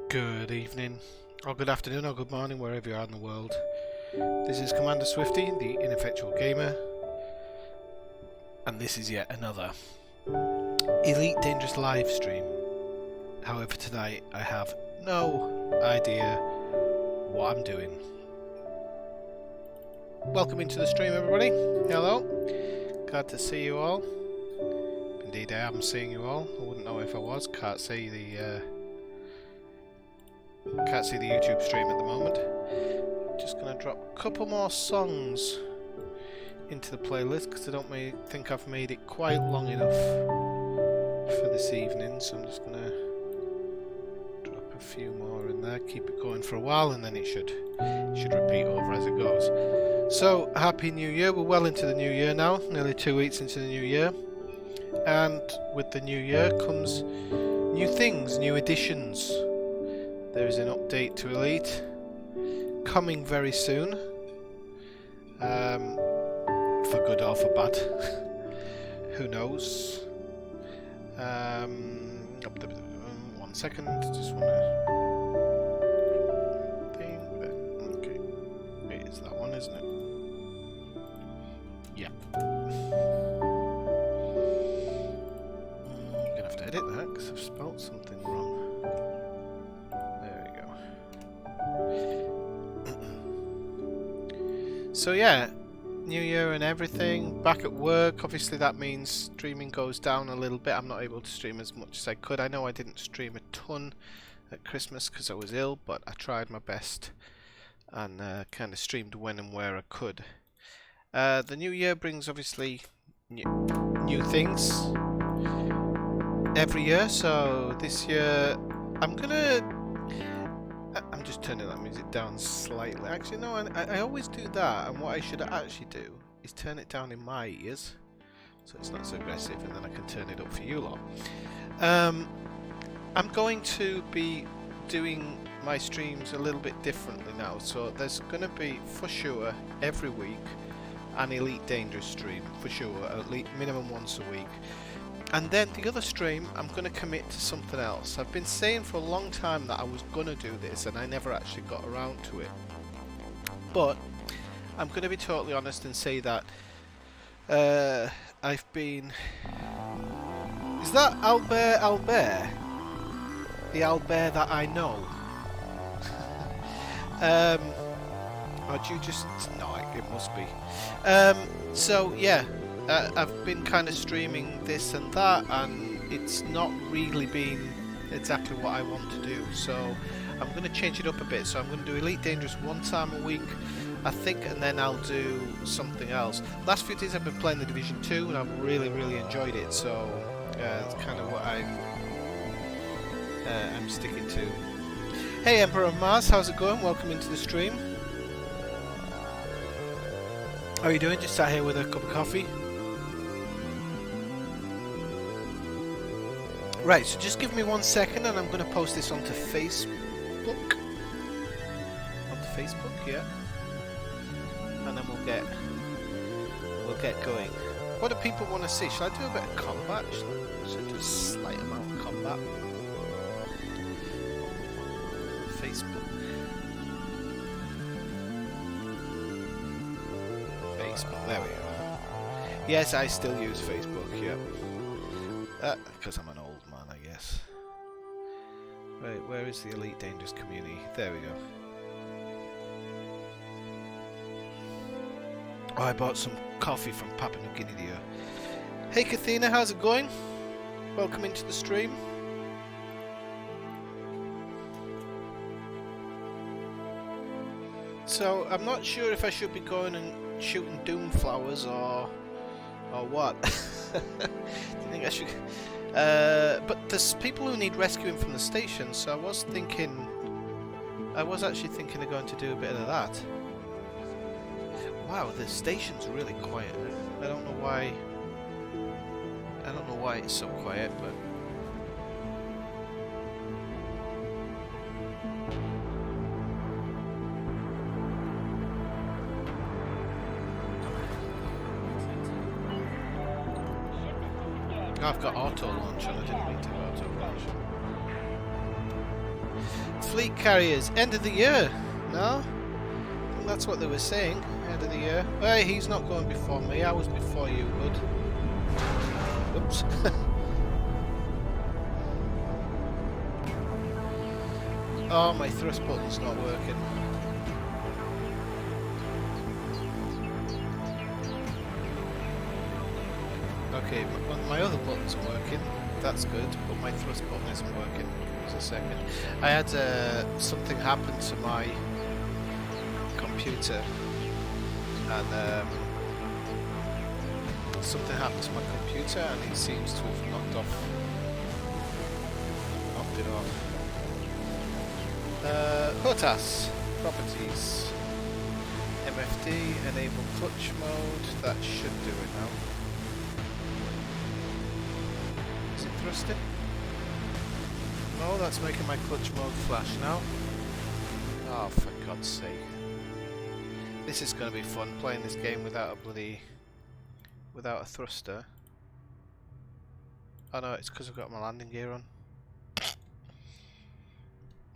Good evening, or good afternoon, or good morning, wherever you are in the world. This is Commander Swifty, the Ineffectual Gamer, and this is yet another Elite Dangerous live stream. However, tonight I have no idea what I'm doing. Welcome into the stream, everybody. Hello. Glad to see you all. Indeed, I am seeing you all. I wouldn't know if I was. Can't see the YouTube stream at the moment. Just gonna drop a couple more songs into the playlist because I don't think I've made it quite long enough for this evening, so I'm just gonna drop a few more in there, keep it going for a while, and then it should repeat over as it goes. So, Happy New Year. We're well into the new year now, nearly 2 weeks into the new year, and with the new year comes new things, new additions. There is an update to Elite coming very soon, for good or for bad. Who knows? 1 second, just want to think. Okay, it is that one, isn't it? Yeah. I'm gonna have to edit that because I've spelt something wrong. So yeah, new year and everything, back at work. Obviously that means streaming goes down a little bit. I'm not able to stream as much as I could. I know I didn't stream a ton at Christmas because I was ill, but I tried my best and kind of streamed when and where I could. The new year brings obviously new things every year, so this year I'm just turning that music down slightly. Actually, no, I always do that, and what I should actually do is turn it down in my ears, so it's not so aggressive, and then I can turn it up for you lot. I'm going to be doing my streams a little bit differently now, so there's going to be, for sure, every week, an Elite Dangerous stream, for sure, at least minimum once a week. And then the other stream, I'm going to commit to something else. I've been saying for a long time that I was going to do this, and I never actually got around to it. But I'm going to be totally honest and say that I've been... Is that Albert? The Albert that I know? Or do you just... No, it must be. So, yeah. I've been kind of streaming this and that, and it's not really been exactly what I want to do, so I'm going to change it up a bit. So I'm going to do Elite Dangerous one time a week, I think, and then I'll do something else. Last few days I've been playing the Division 2 and I've really enjoyed it, so it's kind of what I'm sticking to. Hey Emperor of Mars, how's it going? Welcome into the stream. How are you doing? Just sat here with a cup of coffee. Right, so just give me 1 second and I'm going to post this onto Facebook. Onto Facebook, yeah. And then we'll get going. What do people want to see? Should I do a bit of combat? Should I do a slight amount of combat? Facebook. Facebook, there we go. Yes, I still use Facebook, yeah. Because I'm an old man, I guess. Right, where is the Elite Dangerous community? There we go. Oh, I bought some coffee from Papua New Guinea there. Hey Kathina, how's it going? Welcome into the stream. So, I'm not sure if I should be going and shooting doom flowers or what. Do you think I should? But there's people who need rescuing from the station, so I was actually thinking of going to do a bit of that. Wow, the station's really quiet. I don't know why it's so quiet, but I've got auto launch and I didn't mean to auto launch. Fleet carriers, end of the year. No? I think that's what they were saying, end of the year. Hey, he's not going before me, I was before you would. Oops. Oh, my thrust button's not working. Okay, my other button's working. That's good, but my thrust button isn't working. Give us a second. I had something happen to my computer, and something happened to my computer, and it seems to have knocked it off. HOTAS properties, MFD, enable clutch mode. That should do it now. Is it thrusting? No, that's making my clutch mode flash now. Oh, for God's sake. This is going to be fun, playing this game without a thruster. Oh no, it's because I've got my landing gear on.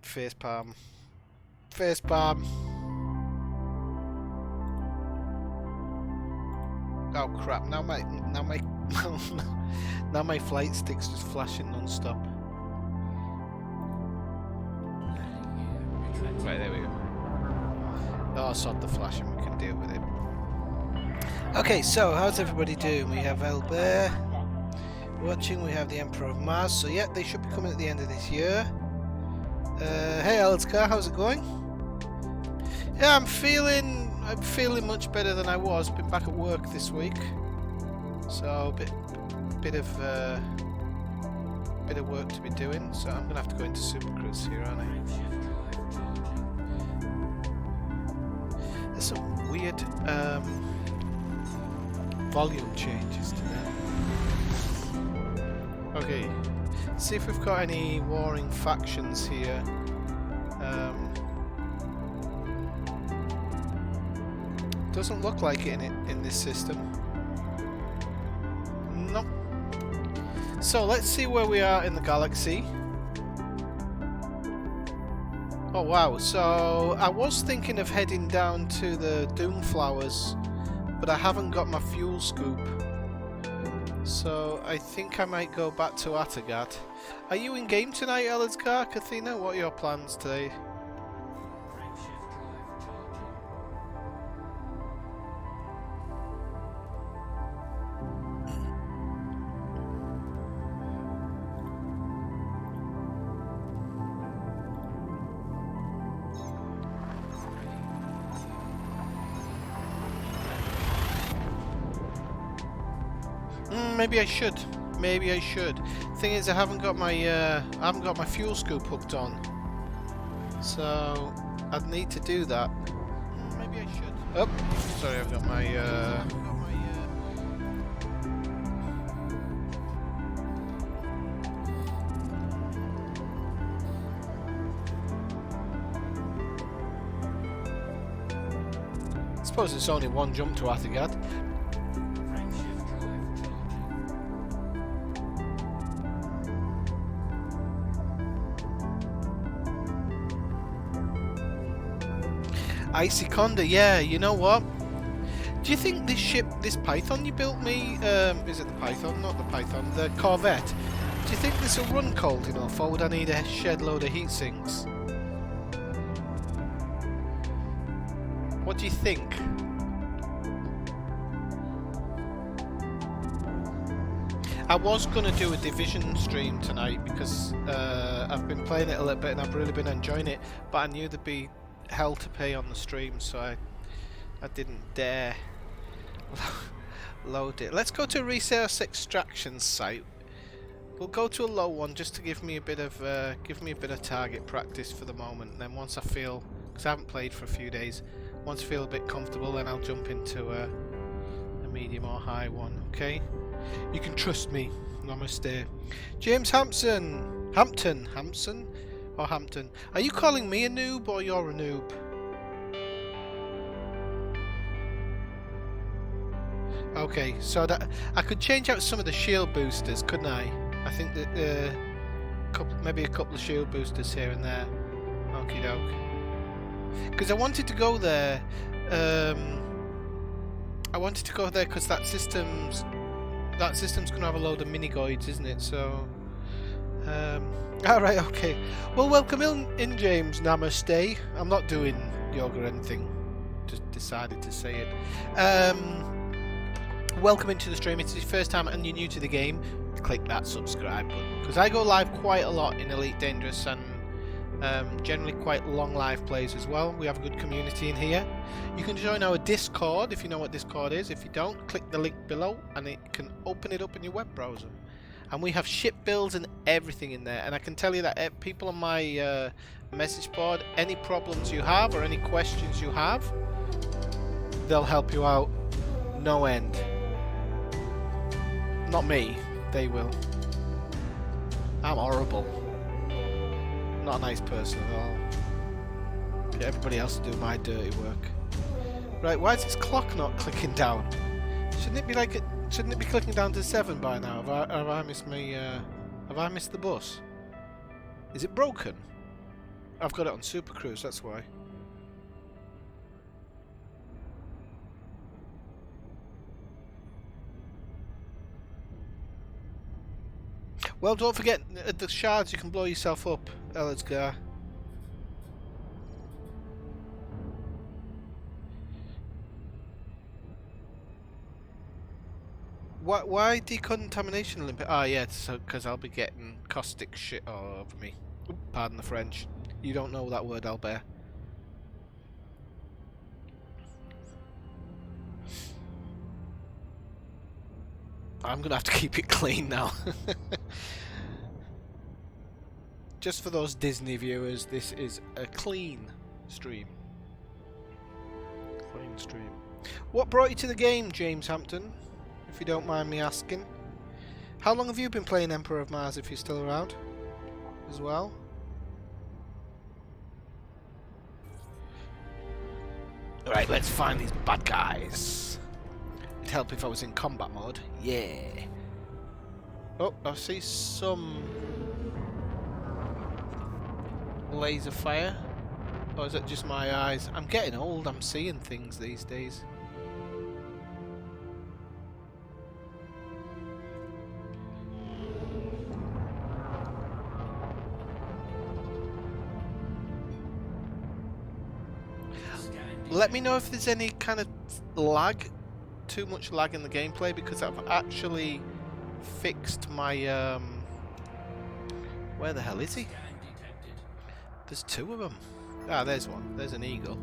Facepalm. Facepalm. Oh crap, now my now my flight stick's just flashing non-stop. Right, there we go. Oh, sod the flashing, we can deal with it. Okay, so how's everybody doing? We have Albert watching, we have the Emperor of Mars, so yeah, they should be coming at the end of this year. Hey Alska, how's it going? Yeah, I'm feeling much better than I was. Been back at work this week, so bit of work to be doing. So I'm gonna have to go into Super Cruise here, aren't I? There's some weird volume changes to that. Okay. See if we've got any warring factions here. Doesn't look like it in this system. Nope. So let's see where we are in the galaxy. Oh wow, so I was thinking of heading down to the Doomflowers, but I haven't got my fuel scoop. So I think I might go back to Atagat. Are you in game tonight, Elizgar, Kathina? What are your plans today? Maybe I should. Maybe I should. Thing is, I haven't got my fuel scoop hooked on, so I'd need to do that. Maybe I should. Oh, sorry, I've got my. I suppose it's only one jump to Atagat. Icy Conda, yeah, you know what? Do you think this ship, this Python you built me, is it the Python? Not the Python, the Corvette. Do you think this will run cold enough, or would I need a shed load of heat sinks? What do you think? I was going to do a Division stream tonight because I've been playing it a little bit and I've really been enjoying it, but I knew there'd be hell to pay on the stream, so I didn't dare load it. Let's go to a resource extraction site. We'll go to a low one just to give me a bit of target practice for the moment. And then once I feel, because I haven't played for a few days, once I feel a bit comfortable, then I'll jump into a medium or high one. Okay, you can trust me. Namaste, James Hampson. Or Hampton. Are you calling me a noob or you're a noob? Okay, so that I could change out some of the shield boosters, couldn't I? I think that maybe a couple of shield boosters here and there. Okie doke. Because I wanted to go there. I wanted to go there because that system's gonna have a load of mini-guides, isn't it? So. Alright, okay. Well, welcome in James. Namaste. I'm not doing yoga or anything. Just decided to say it. Welcome into the stream. It's your first time and you're new to the game. Click that subscribe button. Because I go live quite a lot in Elite Dangerous and generally quite long live plays as well. We have a good community in here. You can join our Discord if you know what Discord is. If you don't, click the link below and it can open it up in your web browser. And we have ship builds and everything in there. And I can tell you that people on my message board, any problems you have or any questions you have, they'll help you out no end. Not me, they will. I'm horrible. Not a nice person at all. Get everybody else to do my dirty work. Right, why is this clock not clicking down? Shouldn't it be like it? Shouldn't it be clicking down to 7 by now? Have I missed me? Have I missed the bus? Is it broken? I've got it on Super Cruise. That's why. Well, don't forget at the shards you can blow yourself up, Elazgar. Why decontamination Olympic? Ah, yeah, so because I'll be getting caustic shit all over me. Oop, pardon the French. You don't know that word, Albert. I'm gonna have to keep it clean now. Just for those Disney viewers, this is a clean stream. Clean stream. What brought you to the game, James Hampton? If you don't mind me asking. How long have you been playing Emperor of Mars, if you're still around? As well? Alright, let's find these bad guys. It'd help if I was in combat mode. Yeah. Oh, I see some laser fire. Or is it just my eyes? I'm getting old, I'm seeing things these days. Let me know if there's any kind of lag, too much lag in the gameplay, because I've actually fixed my, where the hell is he? There's two of them. Ah, there's one. There's an eagle.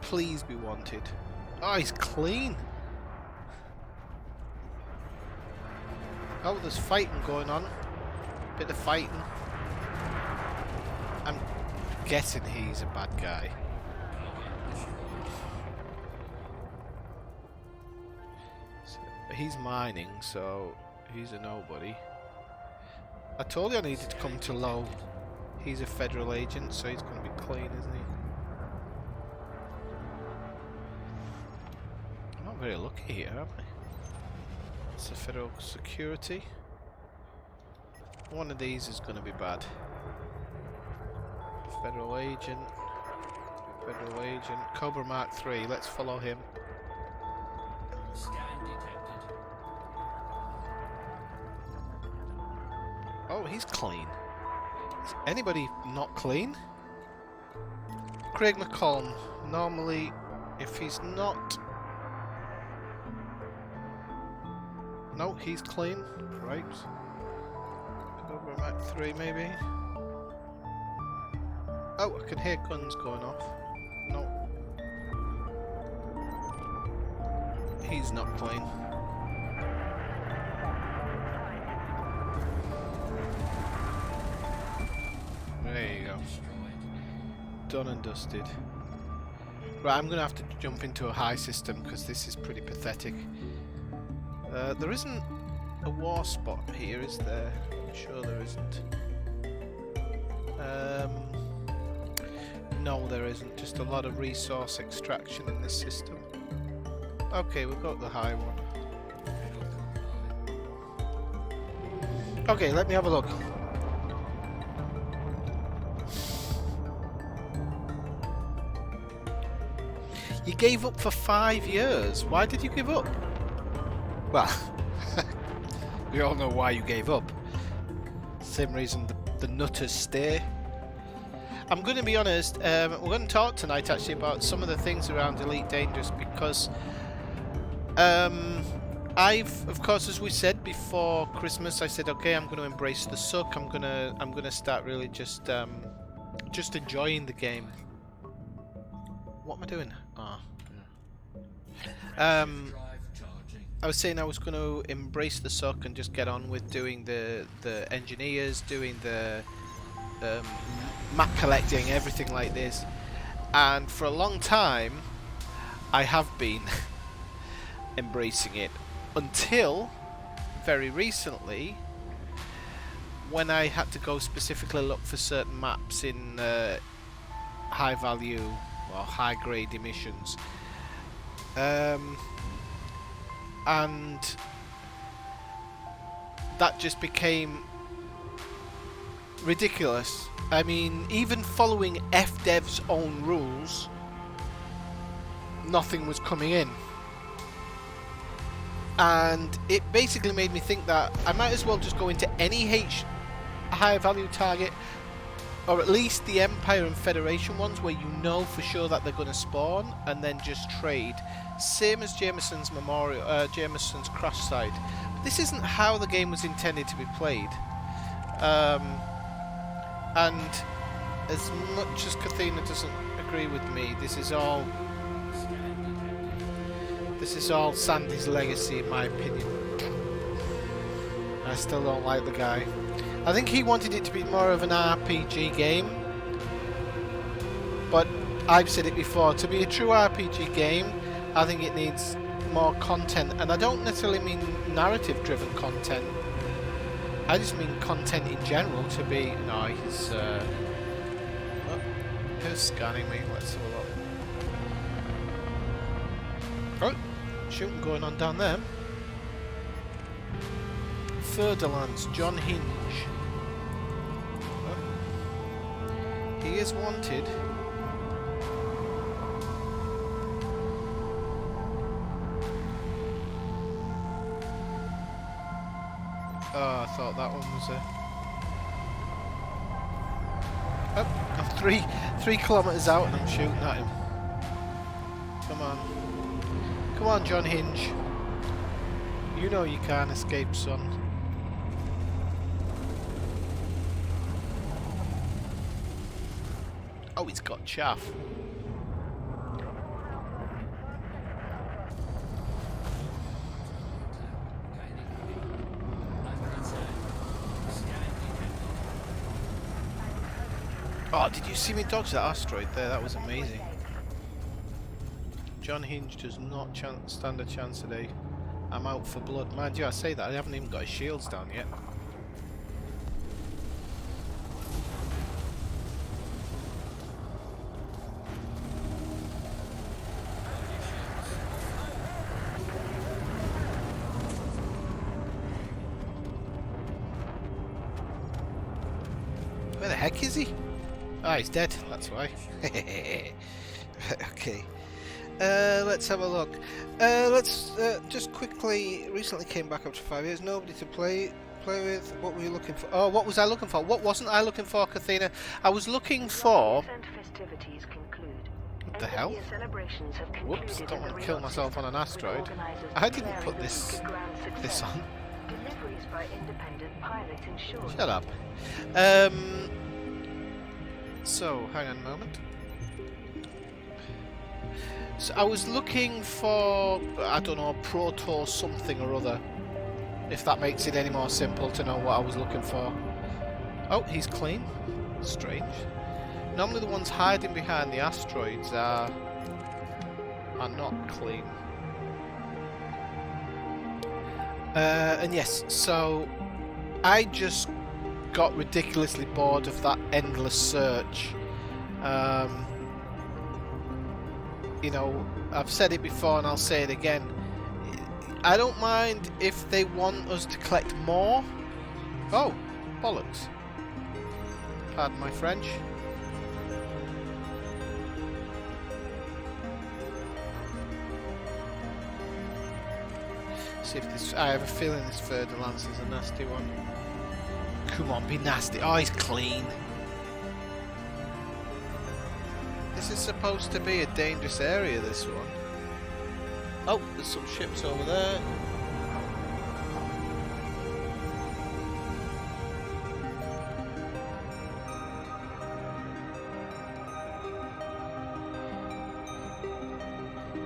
Please be wanted. Oh, he's clean. Oh, there's fighting going on. Bit of fighting. I'm guessing he's a bad guy. So, he's mining, so he's a nobody. I told you I needed to come to low. He's a federal agent, so he's going to be clean, isn't he? I'm not very lucky here, am I? It's a federal security. One of these is going to be bad. Federal agent. Federal agent. Cobra Mark 3. Let's follow him. Scan detected. Oh, he's clean. Is anybody not clean? Craig McCollum. Normally, if he's not... No, he's clean. Right. Cobra Mark 3 maybe. Oh, I can hear guns going off. No. He's not clean. There you go. Done and dusted. Right, I'm going to have to jump into a high system because this is pretty pathetic. There isn't a war spot here, is there? I'm sure there isn't. No, there isn't. Just a lot of resource extraction in this system. Okay, we've got the high one. Okay, let me have a look. You gave up for 5 years. Why did you give up? Well, we all know why you gave up. Same reason the nutters stay. I'm going to be honest, we're going to talk tonight actually about some of the things around Elite Dangerous, because I've, of course, as we said before Christmas, I said, okay, I'm going to embrace the suck. I'm gonna start really just enjoying the game. What am I doing? I was saying I was going to embrace the suck and just get on with doing the engineers, doing the map collecting, everything like this. And for a long time, I have been embracing it, until very recently, when I had to go specifically look for certain maps in high value or high grade emissions, and that just became ridiculous. I mean, even following FDev's own rules, nothing was coming in. And it basically made me think that I might as well just go into any high value target, or at least the Empire and Federation ones where you know for sure that they're going to spawn, and then just trade. Same as Jameson's Jameson's Crash side. But this isn't how the game was intended to be played. And as much as Kathina doesn't agree with me, this is all Sandy's legacy, in my opinion. I still don't like the guy. I think he wanted it to be more of an RPG game, but I've said it before, to be a true RPG game, I think it needs more content, and I don't necessarily mean narrative driven content. I just mean content in general to be... No, he's... who's scanning me? Let's have a look. Oh! Shooting going on down there. Furderlands, John Hinge. Oh. He is wanted. Oh, I thought that one was a... Oh, I'm 3 kilometers out and I'm shooting at him. Come on. Come on, John Hinge. You know you can't escape, son. Oh, he's got chaff. Oh, did you see me dodge that asteroid there? That was amazing. John Hinge does not stand a chance today. I'm out for blood. Mind you, I say that, I haven't even got his shields down yet. Where the heck is he? Ah, he's dead, that's why. Okay. Let's have a look. Let's just quickly... Recently came back after 5 years. Nobody to play with. What were you looking for? Oh, what was I looking for? What wasn't I looking for, Kathina? I was looking for... What the hell? Whoops, don't want to kill myself on an asteroid. I didn't put this on. Shut up. So, hang on a moment. So I was looking for, I don't know, Proto something or other. If that makes it any more simple to know what I was looking for. Oh, he's clean. Strange. Normally the ones hiding behind the asteroids are not clean. And yes, so I just got ridiculously bored of that endless search. You know, I've said it before and I'll say it again. I don't mind if they want us to collect more. Oh, bollocks. Pardon my French. See if this. I have a feeling this third lance is a nasty one. Come on, be nasty. Oh, he's clean. This is supposed to be a dangerous area, this one. Oh, there's some ships over there.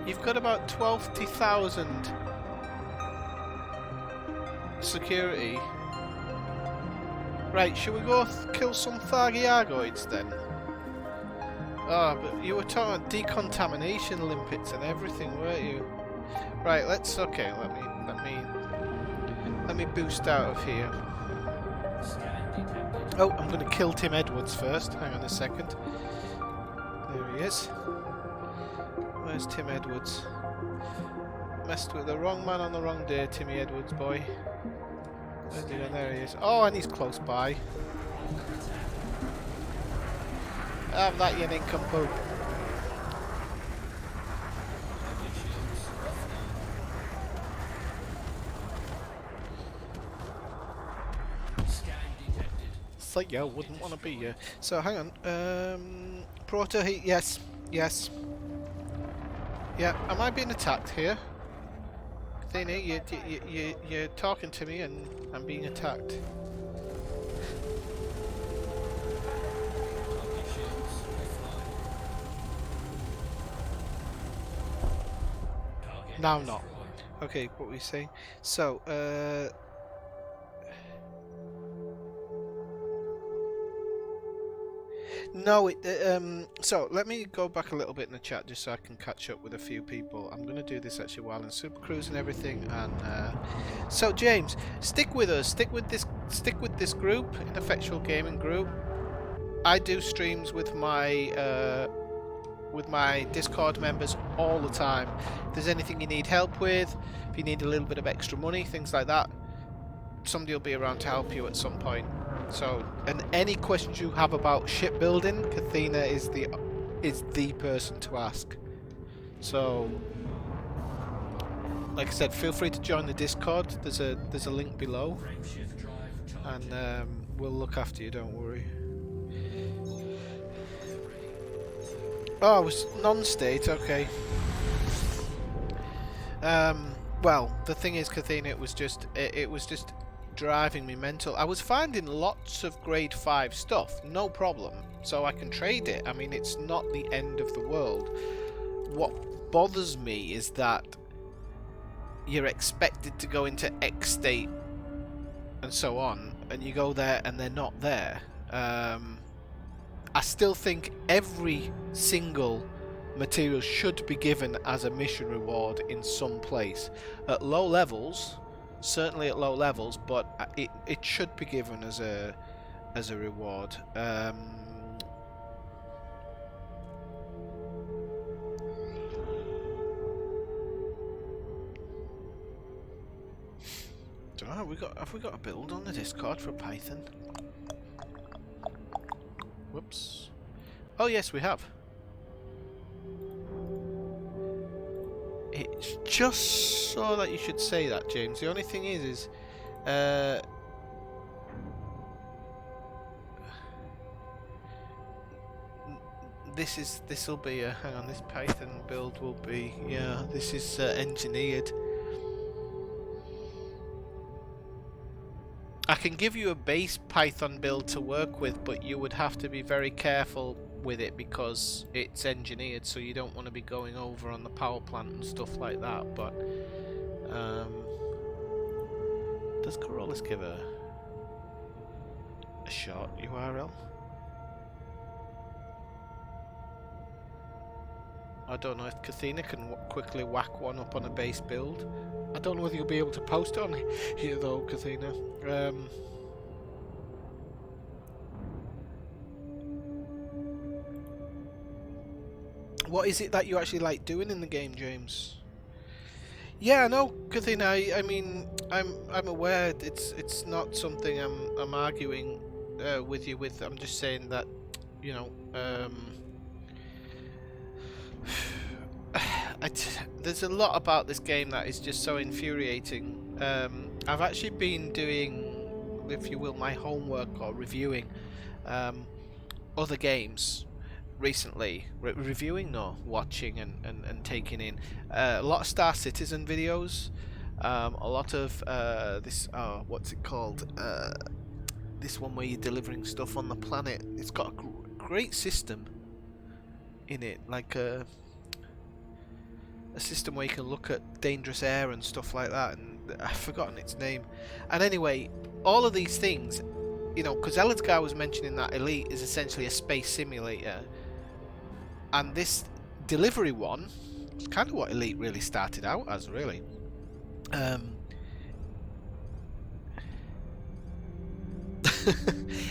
You've got about 20,000 security. Right, should we go kill some Thargiargoids then? Ah, but you were talking about decontamination limpets and everything, weren't you? Right, let's. Okay, let me boost out of here. Oh, I'm going to kill Tim Edwards first. Hang on a second. There he is. Where's Tim Edwards? Messed with the wrong man on the wrong day, Timmy Edwards, boy. Where's he gone? There he is. Oh, and he's close by. Have that, you nincompoop. It's like, yeah, I wouldn't want to be here. So, hang on. Proto heat, yes. Yes. Yeah, am I being attacked here? Athena, you're talking to me and I'm being attacked. Now not. Okay, what were you saying? So, no, so let me go back a little bit in the chat just so I can catch up with a few people. I'm going to do this actually while in Super Cruise and everything. And so James, stick with us. Stick with this group, Ineffectual Gaming Group. I do streams with my Discord members all the time. If there's anything you need help with, if you need a little bit of extra money, things like that, somebody will be around to help you at some point. So, and any questions you have about shipbuilding, Kathina is the person to ask. So, like I said, feel free to join the Discord. There's a link below, and we'll look after you. Don't worry. Oh, it was non-state. Okay. Well, the thing is, Kathina, it was just driving me mental. I was finding lots of grade 5 stuff, no problem, so I can trade it. I mean, it's not the end of the world. What bothers me is that you're expected to go into X state and so on, and you go there and they're not there. I still think every single material should be given as a mission reward in some place. At low levels, certainly at low levels, but it should be given as a reward. Don't know, have we got a build on the Discord for Python? Whoops. Oh yes, we have. It's just so that you should say that, James. The only thing is this will be a, hang on, this Python build will be, yeah, this is engineered. I can give you a base Python build to work with, but you would have to be very careful with it because it's engineered, so you don't want to be going over on the power plant and stuff like that. But does Corollas give a short URL? I don't know if Kathina can quickly whack one up on a base build. I don't know whether you'll be able to post it on here though, Kathina. What is it that you actually like doing in the game, James? Yeah, no, Kathina. I mean, I'm aware it's not something I'm arguing with you with. I'm just saying that, you know, there's a lot about this game that is just so infuriating. I've actually been doing, if you will, my homework or reviewing other games recently. Reviewing, no, watching and taking in a lot of Star Citizen videos, a lot of this, what's it called? This one where you're delivering stuff on the planet. It's got a great system in it, like a system where you can look at dangerous air and stuff like that, and I've forgotten its name. And anyway, all of these things, you know, because Elazgar was mentioning that Elite is essentially a space simulator, and this delivery one is kind of what Elite really started out as, really.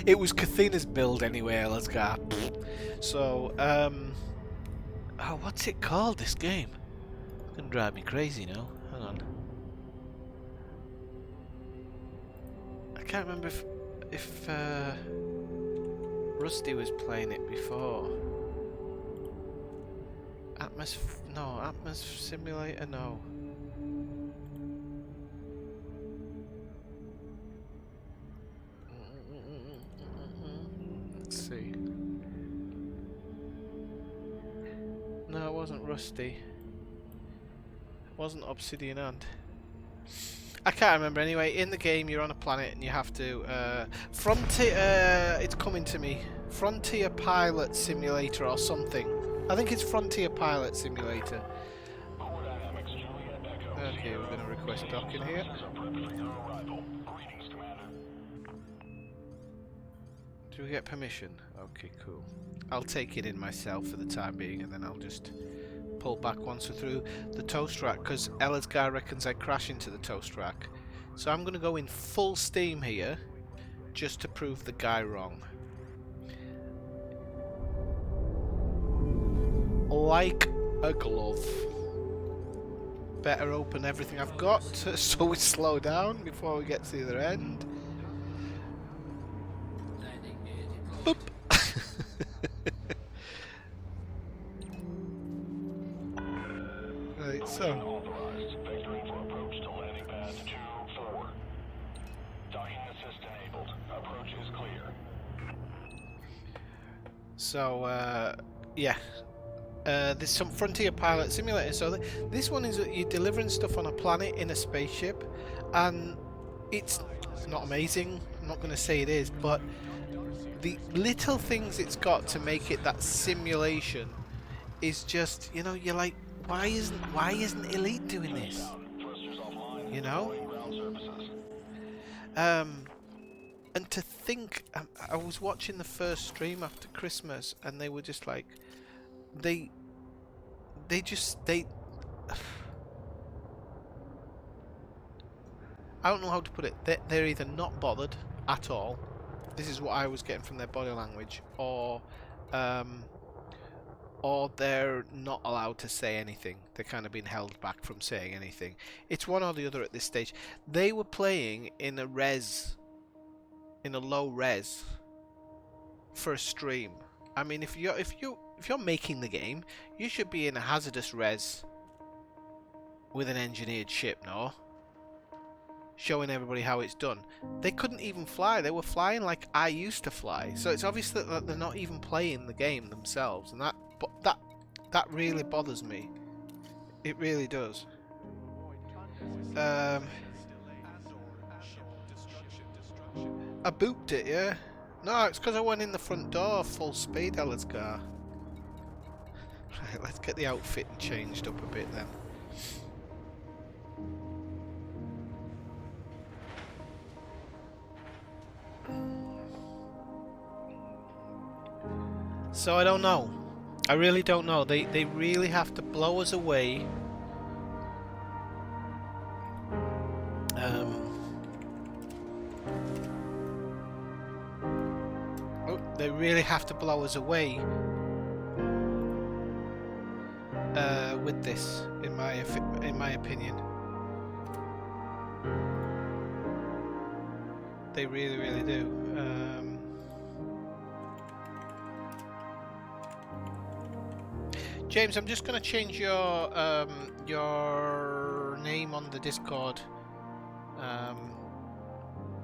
It was Cathina's build anyway, Elazgar. So, oh, what's it called, this game? It's gonna drive me crazy now. Hang on. I can't remember if Rusty was playing it before. Atmos Simulator, no. Let's see. No, it wasn't Rusty. It wasn't Obsidian Ant. I can't remember. Anyway, in the game you're on a planet and you have to Frontier, it's coming to me. Frontier Pilot Simulator or something. I think it's Frontier Pilot Simulator. Okay, we're going to request dock in here. Do we get permission? Okay, cool. I'll take it in myself for the time being, and then I'll just pull back once we're through the toast rack, because Elazgar reckons I crash into the toast rack. So I'm going to go in full steam here, just to prove the guy wrong. Like a glove. Better open everything I've got so we slow down before we get to the other end. Boop. Right, so. So, yeah. There's some Frontier Pilot Simulator. So this one is you're delivering stuff on a planet in a spaceship, and it's not amazing. I'm not going to say it is, but the little things it's got to make it that simulation is just, you know, you're like, why isn't Elite doing this? You know? And to think, I was watching the first stream after Christmas, and they were just like, they I don't know how to put it. They're either not bothered at all. This is what I was getting from their body language, or they're not allowed to say anything. They're kind of being held back from saying anything. It's one or the other at this stage. They were playing in a low res for a stream. I mean, if you're making the game, you should be in a hazardous res with an engineered ship, no? Showing everybody how it's done. They couldn't even fly. They were flying like I used to fly. So it's obvious that they're not even playing the game themselves, and that really bothers me. It really does. I booped it, yeah. No, it's because I went in the front door full speed, Elazgar. Right, let's get the outfit changed up a bit then. So I don't know. I really don't know. They really have to blow us away. They really have to blow us away with this, in my opinion. They really, really do. James, I'm just going to change your name on the Discord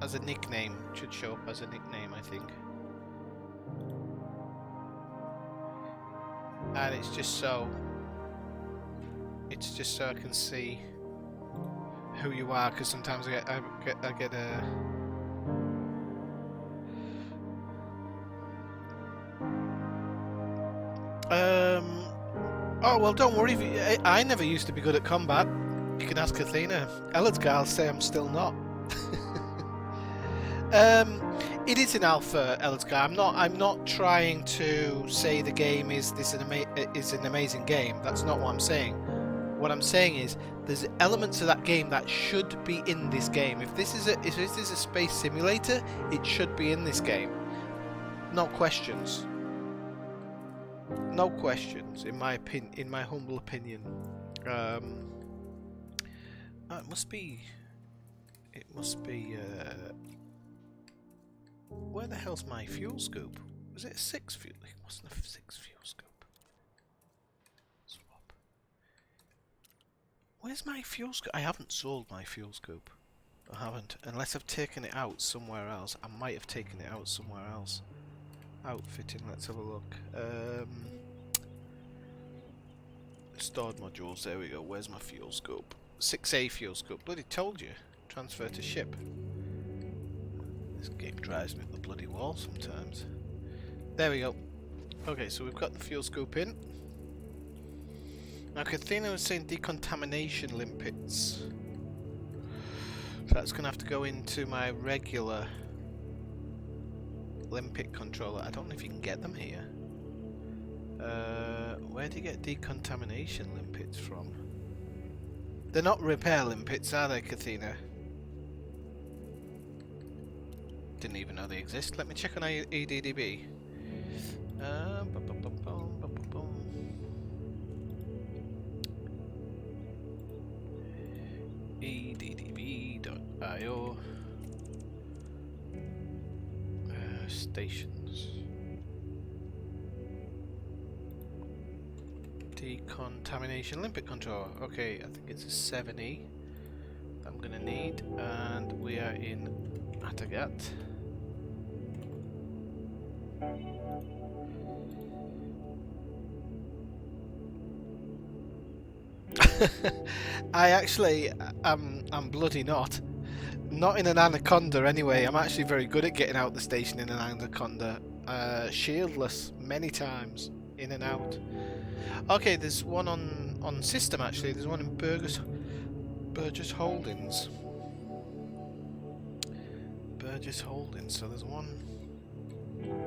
as a nickname. It should show up as a nickname, I think. And it's just so I can see who you are, because sometimes I get a oh well, don't worry. I never used to be good at combat. You can ask Athena. Elledgar will say I'm still not. It is an alpha, Elledgar. I'm not trying to say the game is an amazing game. That's not what I'm saying. What I'm saying is there's elements of that game that should be in this game. If this is a space simulator, it should be in this game. No questions. No questions, in my humble opinion. It must be. Where the hell's my fuel scoop? Was it a 6 fuel? It wasn't a 6 fuel scoop. Swap. Where's my fuel scoop? I haven't sold my fuel scoop. I haven't, unless I've taken it out somewhere else. I might have taken it out somewhere else. Outfitting. Let's have a look. Stored modules, there we go. Where's my fuel scope? 6A fuel scope. Bloody told you. Transfer to ship. This game drives me up the bloody wall sometimes. There we go. Okay, so we've got the fuel scope in. Now, Kathina was saying decontamination limpets. So that's going to have to go into my regular limpet controller. I don't know if you can get them here. Where do you get decontamination limpets from? They're not repair limpets, are they, Kathina? Didn't even know they exist. Let me check on EDDB. EDDB.io stations. Decontamination limpet controller. Okay, I think it's a 7E I'm gonna need, and we are in Atagat. I actually I'm bloody not in an anaconda anyway. I'm actually very good at getting out the station in an anaconda, shieldless many times, in and out. Okay, there's one on system actually. There's one in Burgess Holdings. Burgess Holdings. So there's one.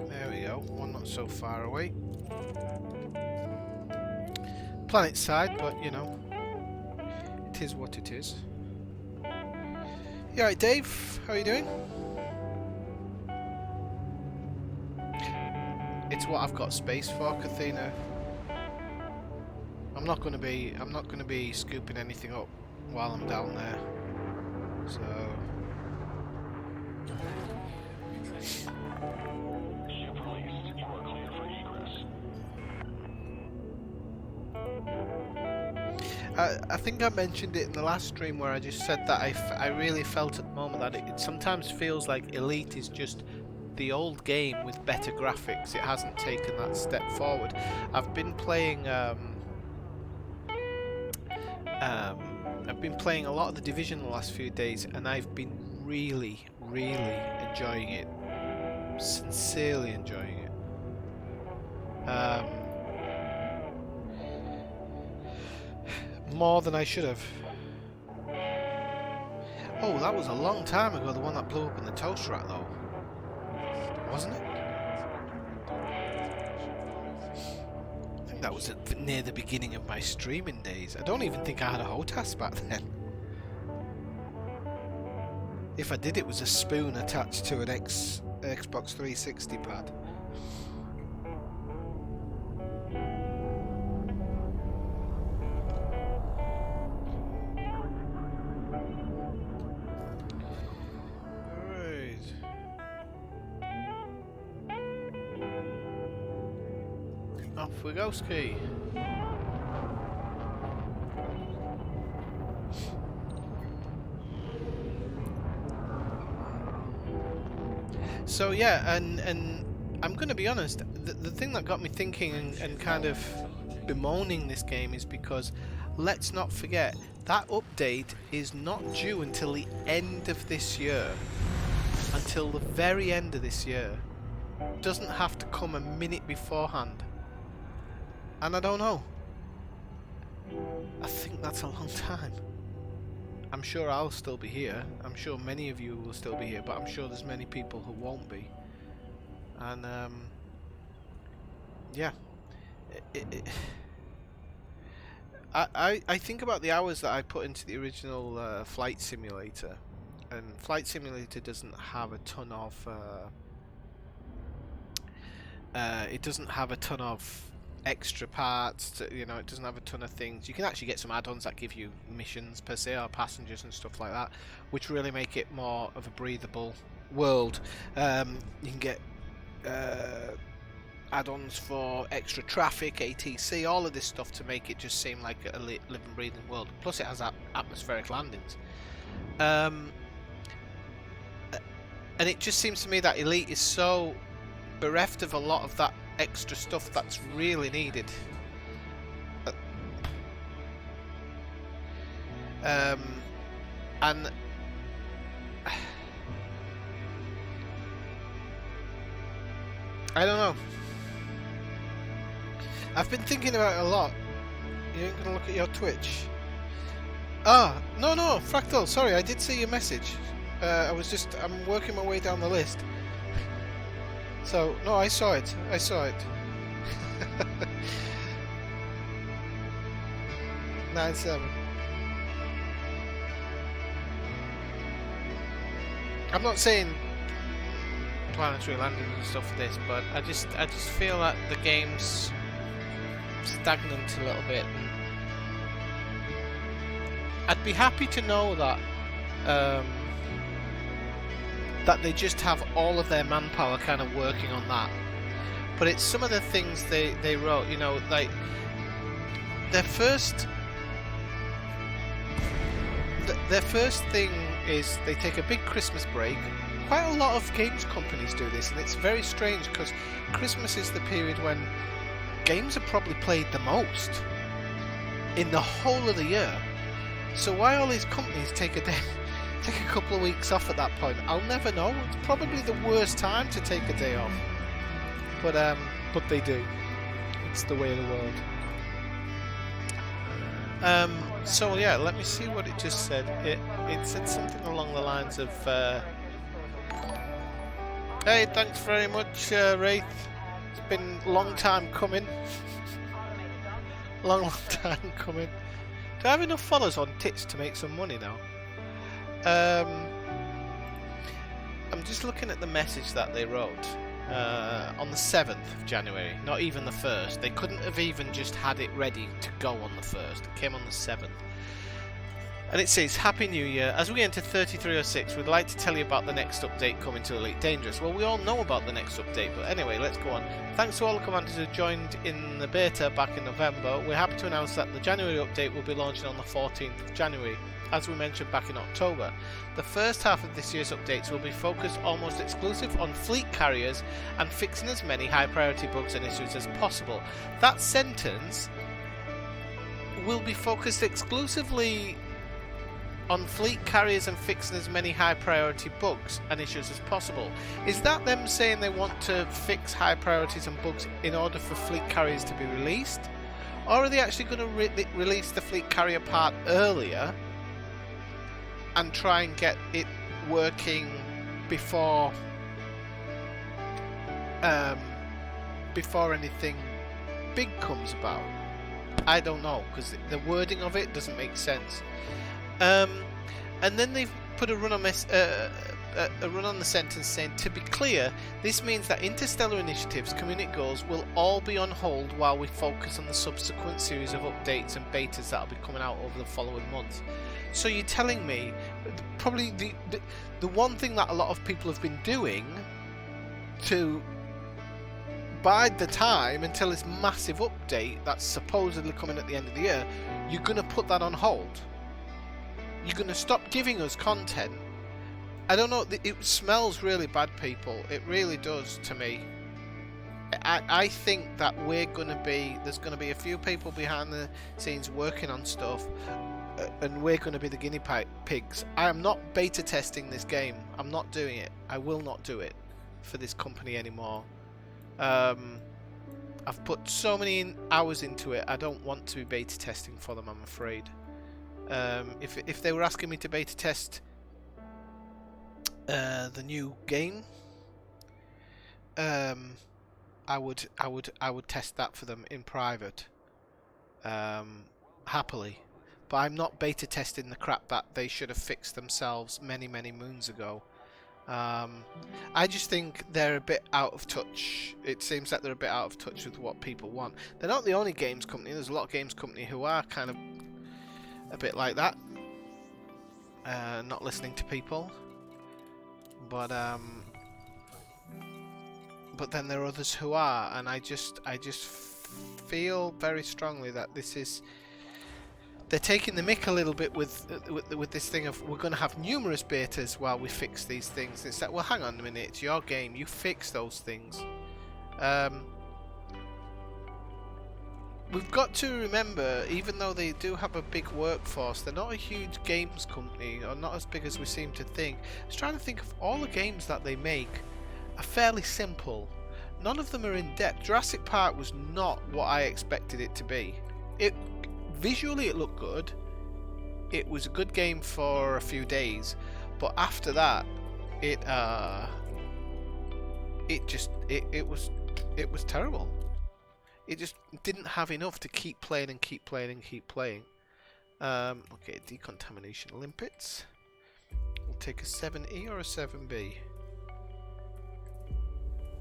There we go. One not so far away. Planet side, but you know, it is what it is. You alright, Dave? How are you doing? It's what I've got space for, Kathina. I'm not gonna be scooping anything up while I'm down there. So ship released. You are clear for egress. I think I mentioned it in the last stream where I just said that I really felt at the moment that it sometimes feels like Elite is just the old game with better graphics. It hasn't taken that step forward. I've been playing a lot of the Division the last few days, and I've been really enjoying it. Sincerely enjoying it. More than I should have. Oh, that was a long time ago, the one that blew up in the toast rack though. Wasn't it? I think that was near the beginning of my streaming days. I don't even think I had a HOTAS back then. If I did, it was a spoon attached to an Xbox 360 pad. Off we go, Ski. So yeah, and I'm going to be honest, the thing that got me thinking and kind of bemoaning this game is because let's not forget that update is not due until the end of this year. Until the very end of this year. Doesn't have to come a minute beforehand. And I don't know. I think that's a long time. I'm sure I'll still be here. I'm sure many of you will still be here, but I'm sure there's many people who won't be. And yeah. I think about the hours that I put into the original Flight Simulator, and Flight Simulator doesn't have a ton of extra parts to, you know, it doesn't have a ton of things. You can actually get some add-ons that give you missions per se, or passengers and stuff like that, which really make it more of a breathable world. You can get add-ons for extra traffic, ATC, all of this stuff to make it just seem like a living, breathing world. Plus it has atmospheric landings. And it just seems to me that Elite is so bereft of a lot of that extra stuff that's really needed. And I don't know. I've been thinking about it a lot. You ain't gonna look at your Twitch? Ah, no, Fractal, sorry, I did see your message. I'm working my way down the list. So, no, I saw it. 9-7. I'm not saying planetary landings and stuff for this, but I just feel that the game's stagnant a little bit. I'd be happy to know that that they just have all of their manpower kind of working on that. But it's some of the things they wrote, you know, like their first thing is they take a big Christmas break. Quite a lot of games companies do this, and it's very strange because Christmas is the period when games are probably played the most in the whole of the year. So why all these companies take a couple of weeks off at that point, I'll never know. It's probably the worst time to take a day off, but they do. It's the way of the world. So yeah, let me see what it just said. It said something along the lines of hey, thanks very much, Wraith. It's been a long time coming. long time coming. Do I have enough followers on Tits to make some money now? I'm just looking at the message that they wrote on the 7th of January, not even the 1st. They couldn't have even just had it ready to go on the 1st. It came on the 7th. And it says, Happy New Year. As we enter 3306, we'd like to tell you about the next update coming to Elite Dangerous. Well, we all know about the next update, but anyway, let's go on. Thanks to all the commanders who joined in the beta back in November. We're happy to announce that the January update will be launching on the 14th of January. As we mentioned back in October, the first half of this year's updates will be focused almost exclusive on fleet carriers and fixing as many high priority bugs and issues as possible. That sentence will be focused exclusively on fleet carriers and fixing as many high priority bugs and issues as possible. Is that them saying they want to fix high priorities and bugs in order for fleet carriers to be released? Or are they actually going to release the fleet carrier part earlier and try and get it working before anything big comes about? I don't know, because the wording of it doesn't make sense. And then they've put a run on the sentence saying, to be clear, this means that interstellar initiatives, community goals will all be on hold while we focus on the subsequent series of updates and betas that will be coming out over the following months. So you're telling me probably the one thing that a lot of people have been doing to bide the time until this massive update that's supposedly coming at the end of the year, you're going to put that on hold. You're going to stop giving us content I don't know. It smells really bad, people. It really does to me. I think that there's gonna be a few people behind the scenes working on stuff, and we're gonna be the guinea pigs. I am not beta testing this game. I'm not doing it. I will not do it for this company anymore. I've put so many hours into it. I don't want to be beta testing for them, I'm afraid. If they were asking me to beta test the new game, I would test that for them in private, happily. But I'm not beta testing the crap that they should have fixed themselves many moons ago. I just think they're a bit out of touch. It seems like they're a bit out of touch with what people want. They're not the only games company. There's a lot of games company who are kind of a bit like that, not listening to people. But then there are others who are, and I just feel very strongly that this is. They're taking the mick a little bit with this thing of we're going to have numerous betas while we fix these things. It's like, well, hang on a minute, it's your game, you fix those things. We've got to remember, even though they do have a big workforce, they're not a huge games company, or not as big as we seem to think. I was trying to think of all the games that they make are fairly simple. None of them are in depth. Jurassic Park was not what I expected it to be. Visually it looked good. It was a good game for a few days, but after that, it was terrible. It just didn't have enough to keep playing and keep playing and keep playing. Okay, decontamination limpets. We'll take a 7E or a 7B.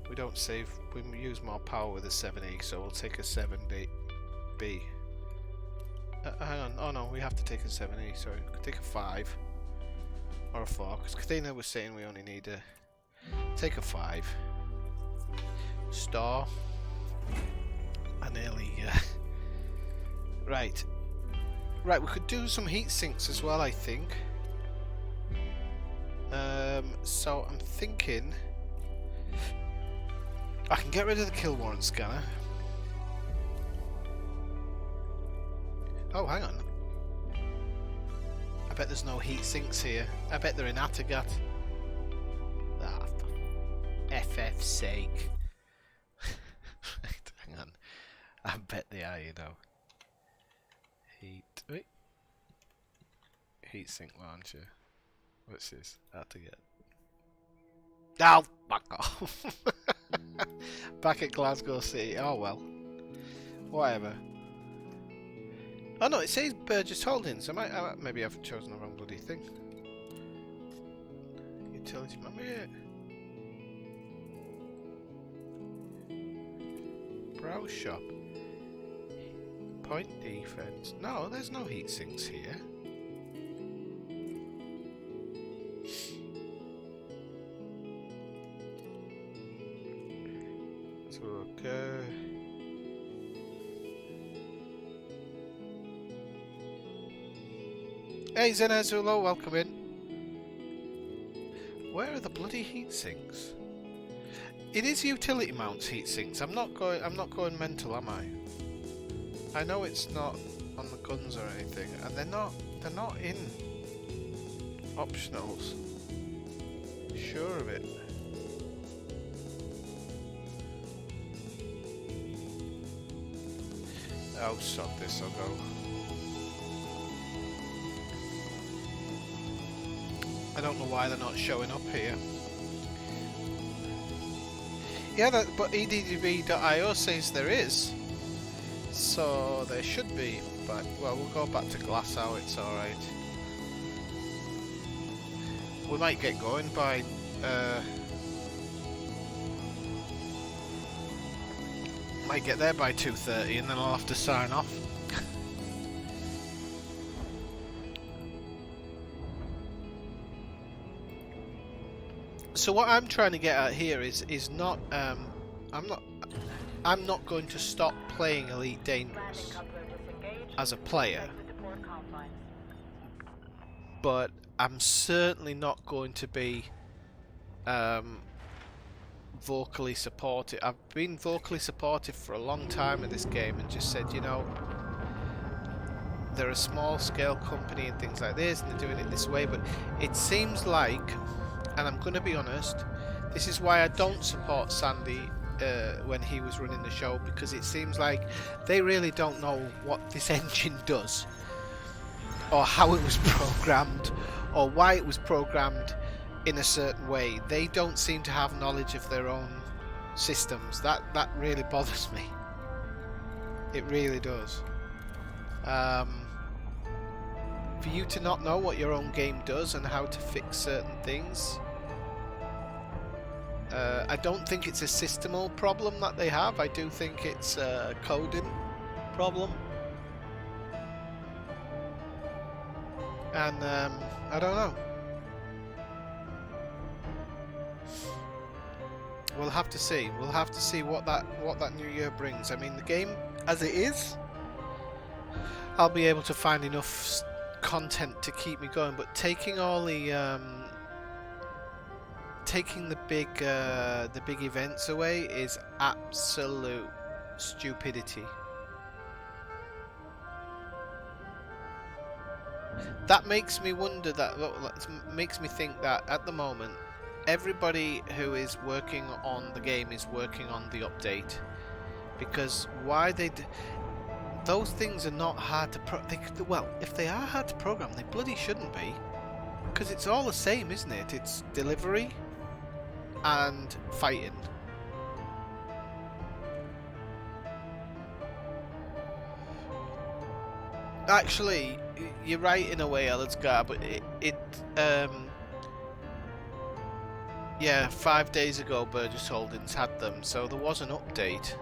We don't save. We use more power with a 7E, so we'll take a 7B. Hang on, oh no, we have to take a 7E, sorry. We could take a 5 or a 4, because Kathina was saying we only need a. Take a 5. Store. I nearly. Right. Right, we could do some heat sinks as well, I think. So I'm thinking. I can get rid of the kill warrant scanner. Oh, hang on. I bet there's no heat sinks here. I bet they're in Atagat. Ah, for FF's sake. Right, hang on. I bet they are, you know. Wait. Heat sink launcher. What's this? Atagat. Oh, fuck off. Back at Glasgow City. Oh well. Whatever. Oh no, it says Burgess Holdings. Maybe I've chosen the wrong bloody thing. Utility manager. Browse shop. Point defense. No, there's no heat sinks here. So okay. Hey Zenezulo, welcome in. Where are the bloody heat sinks? It is utility mounts heat sinks. I'm not going mental, am I? I know it's not on the guns or anything, and they're not in optionals. Sure of it. Oh, sod this, I'll go. I don't know why they're not showing up here. Yeah, but EDDB.io says there is. So there should be. But, well, we'll go back to Glasshow, it's alright. We might get going by... might get there by 2:30 and then I'll have to sign off. So what I'm trying to get at here is not I'm not going to stop playing Elite Dangerous as a player, but I'm certainly not going to be vocally supportive. I've been vocally supportive for a long time of this game and just said, you know, they're a small scale company and things like this and they're doing it this way, but it seems like, and I'm going to be honest, this is why I don't support Sandy when he was running the show, because it seems like they really don't know what this engine does, or how it was programmed, or why it was programmed in a certain way. They don't seem to have knowledge of their own systems. That really bothers me. It really does. For you to not know what your own game does and how to fix certain things, I don't think it's a systemal problem that they have. I do think it's a coding problem. And I don't know. We'll have to see. We'll have to see what that new year brings. I mean, the game as it is, I'll be able to find enough content to keep me going. But taking all the taking the big events away is absolute stupidity. That makes me wonder. That makes me think that at the moment, everybody who is working on the game is working on the update, because why those things are not hard to well, if they are hard to program, they bloody shouldn't be, because it's all the same, isn't it? It's delivery and fighting. Actually, you're right in a way, Ellidsgar, but yeah, 5 days ago Burgess Holdings had them, so there was an update,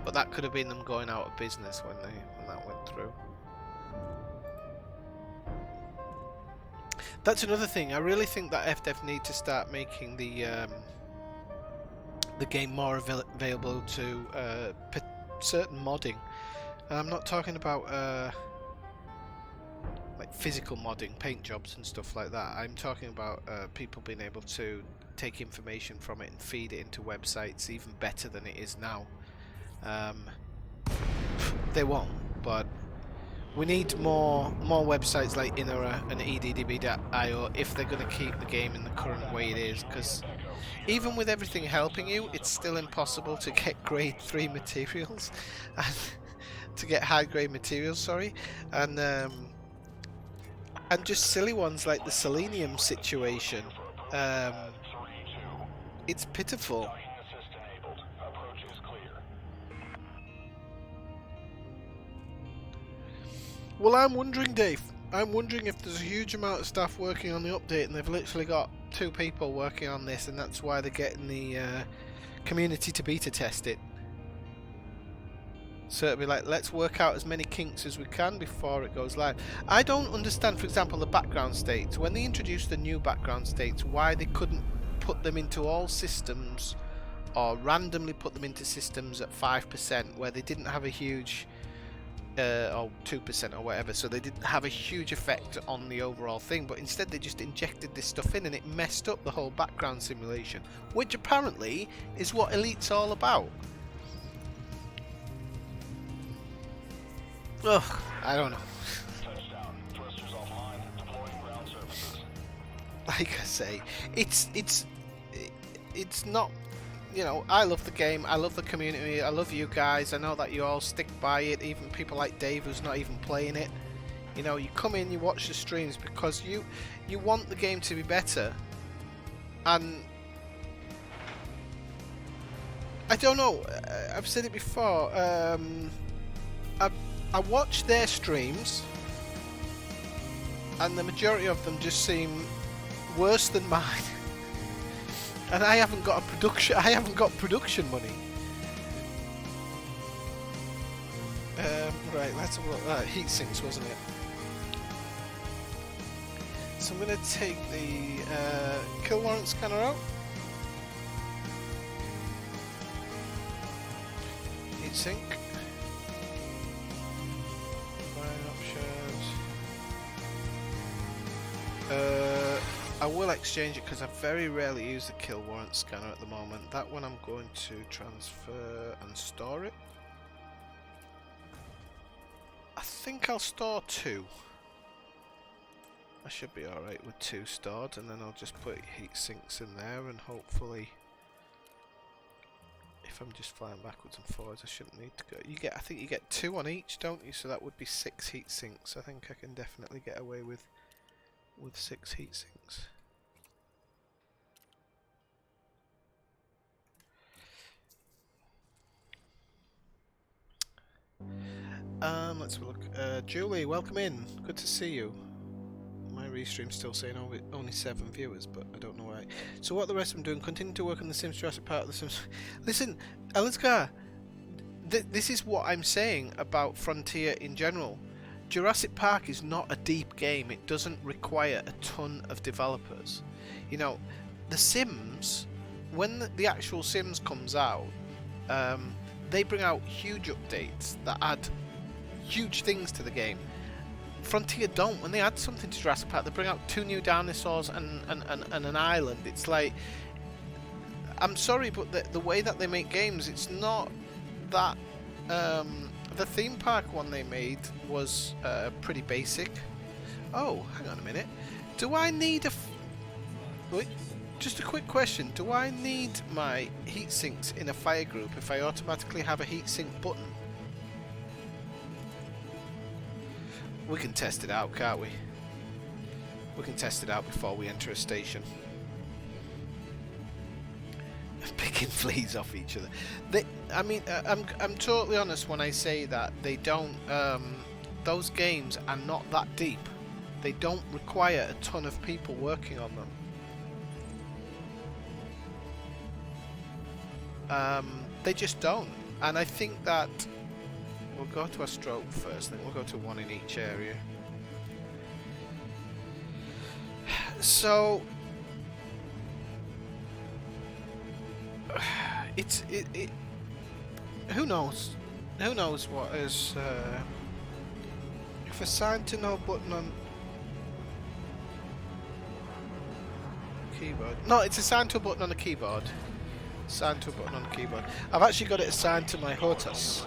but that could have been them going out of business when that went through. That's another thing. I really think that FDev need to start making the game more available to certain modding, and I'm not talking about like physical modding, paint jobs and stuff like that. I'm talking about people being able to take information from it and feed it into websites even better than it is now. They won't, but we need more websites like Inera and EDDB.io if they're going to keep the game in the current way it is, because even with everything helping you, it's still impossible to get grade 3 materials and to get high grade materials, sorry, and just silly ones like the selenium situation. It's pitiful. Well, I'm wondering, Dave, I'm wondering if there's a huge amount of staff working on the update and they've literally got 2 people working on this, and that's why they're getting the community to beta test it. So it'll be like, let's work out as many kinks as we can before it goes live. I don't understand, for example, the background states. When they introduced the new background states, why they couldn't put them into all systems or randomly put them into systems at 5% where they didn't have a huge or 2% or whatever, so they didn't have a huge effect on the overall thing, but instead they just injected this stuff in and it messed up the whole background simulation, which apparently is what Elite's all about. Ugh, I don't know. Like I say, it's not, you know, I love the game, I love the community, I love you guys, I know that you all stick by it, even people like Dave who's not even playing it. You know, you come in, you watch the streams because you want the game to be better. And I don't know, I've said it before, I watch their streams and the majority of them just seem worse than mine. And I haven't got production money. Right, let's have a look. Heat sinks, wasn't it? So I'm gonna take the kill warrant scanner out. Heat sink. Fine options. I will exchange it because I very rarely use the kill warrant scanner at the moment. That one I'm going to transfer and store it. I think I'll store 2. I should be alright with 2 stored, and then I'll just put heat sinks in there, and hopefully, if I'm just flying backwards and forwards, I shouldn't need to go. I think you get 2 on each, don't you? So that would be 6 heat sinks. I think I can definitely get away with 6 heat sinks. Let's have a look. Julie, welcome in. Good to see you. My restream's still saying only 7 viewers, but I don't know why. So what are the rest of them doing? Continue to work on the Sims Jurassic Park of the Sims. Listen, Elizgar, this is what I'm saying about Frontier in general. Jurassic Park is not a deep game. It doesn't require a ton of developers. You know, the Sims, when the actual Sims comes out, they bring out huge updates that add huge things to the game. Frontier don't. When they add something to Jurassic Park, they bring out 2 new dinosaurs and an island. It's like, I'm sorry, but the way that they make games, it's not that. The theme park one they made was pretty basic. Oh, hang on a minute. Do I need wait, just a quick question. Do I need my heat sinks in a fire group if I automatically have a heat sink button? We can test it out, can't we? We can test it out before we enter a station. Picking fleas off each other. I mean, I'm totally honest when I say that they don't. Those games are not that deep. They don't require a ton of people working on them. They just don't. And I think that we'll go to a stroke first, then we'll go to 1 in each area. So it who knows what is if assigned to no button on keyboard. No, it's assigned to a button on the keyboard. Assigned to a button on the keyboard. I've actually got it assigned to my HOTAS.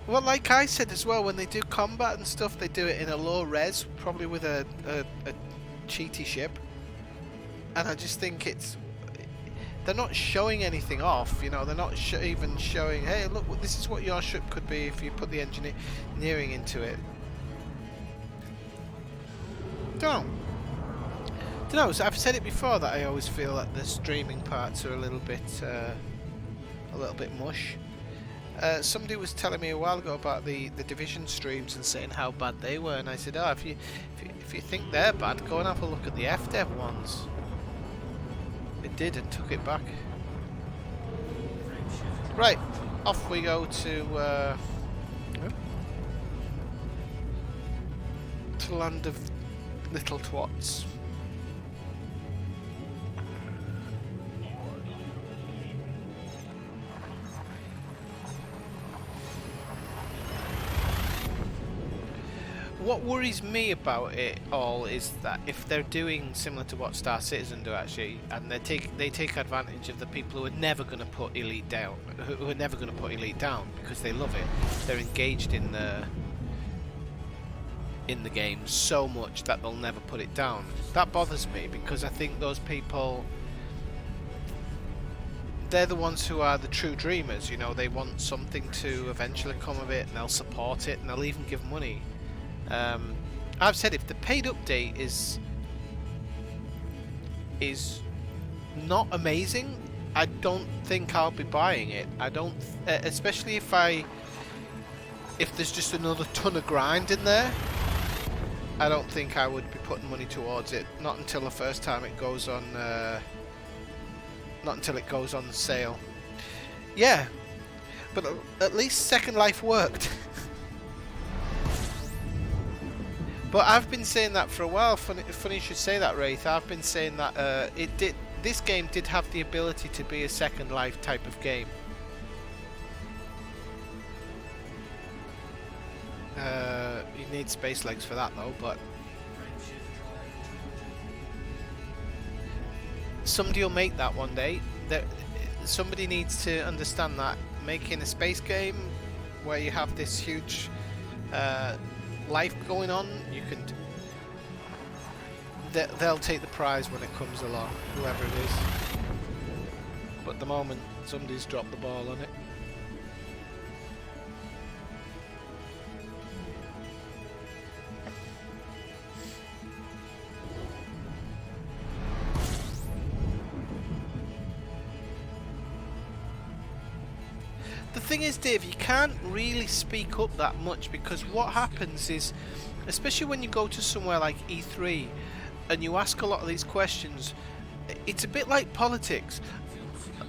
Well, like I said as well, when they do combat and stuff, they do it in a low res, probably with a cheaty ship. And I just think they're not showing anything off, you know. They're not even showing, hey, look, this is what your ship could be if you put the engineering into it. Don't know. So I've said it before that I always feel that the streaming parts are a little bit mush. Somebody was telling me a while ago about the Division streams and saying how bad they were, and I said, oh, if you think they're bad, go and have a look at the FDev ones. They did and took it back. Right, off we go to land of little twats. What worries me about it all is that if they're doing similar to what Star Citizen do actually, and they take advantage of the people who are never going to put Elite down, who are never going to put Elite down because they love it. They're engaged in the game so much that they'll never put it down. That bothers me because I think those people, they're the ones who are the true dreamers. You know, they want something to eventually come of it, and they'll support it, and they'll even give money. I've said if the paid update is not amazing, I don't think I'll be buying it. I don't, especially if there's just another ton of grind in there. I don't think I would be putting money towards it. Not until the first time it goes on. Not until it goes on sale. Yeah, but at least Second Life worked. But I've been saying that for a while. Funny you should say that, Wraith. I've been saying that this game did have the ability to be a Second Life type of game. You need space legs for that though, but somebody will make that one day. Somebody needs to understand that making a space game where you have this huge life going on, you can. They'll take the prize when it comes along, whoever it is. But at the moment, somebody's dropped the ball on it. The thing is, Dave, you can't really speak up that much, because what happens is, especially when you go to somewhere like E3 and you ask a lot of these questions, it's a bit like politics.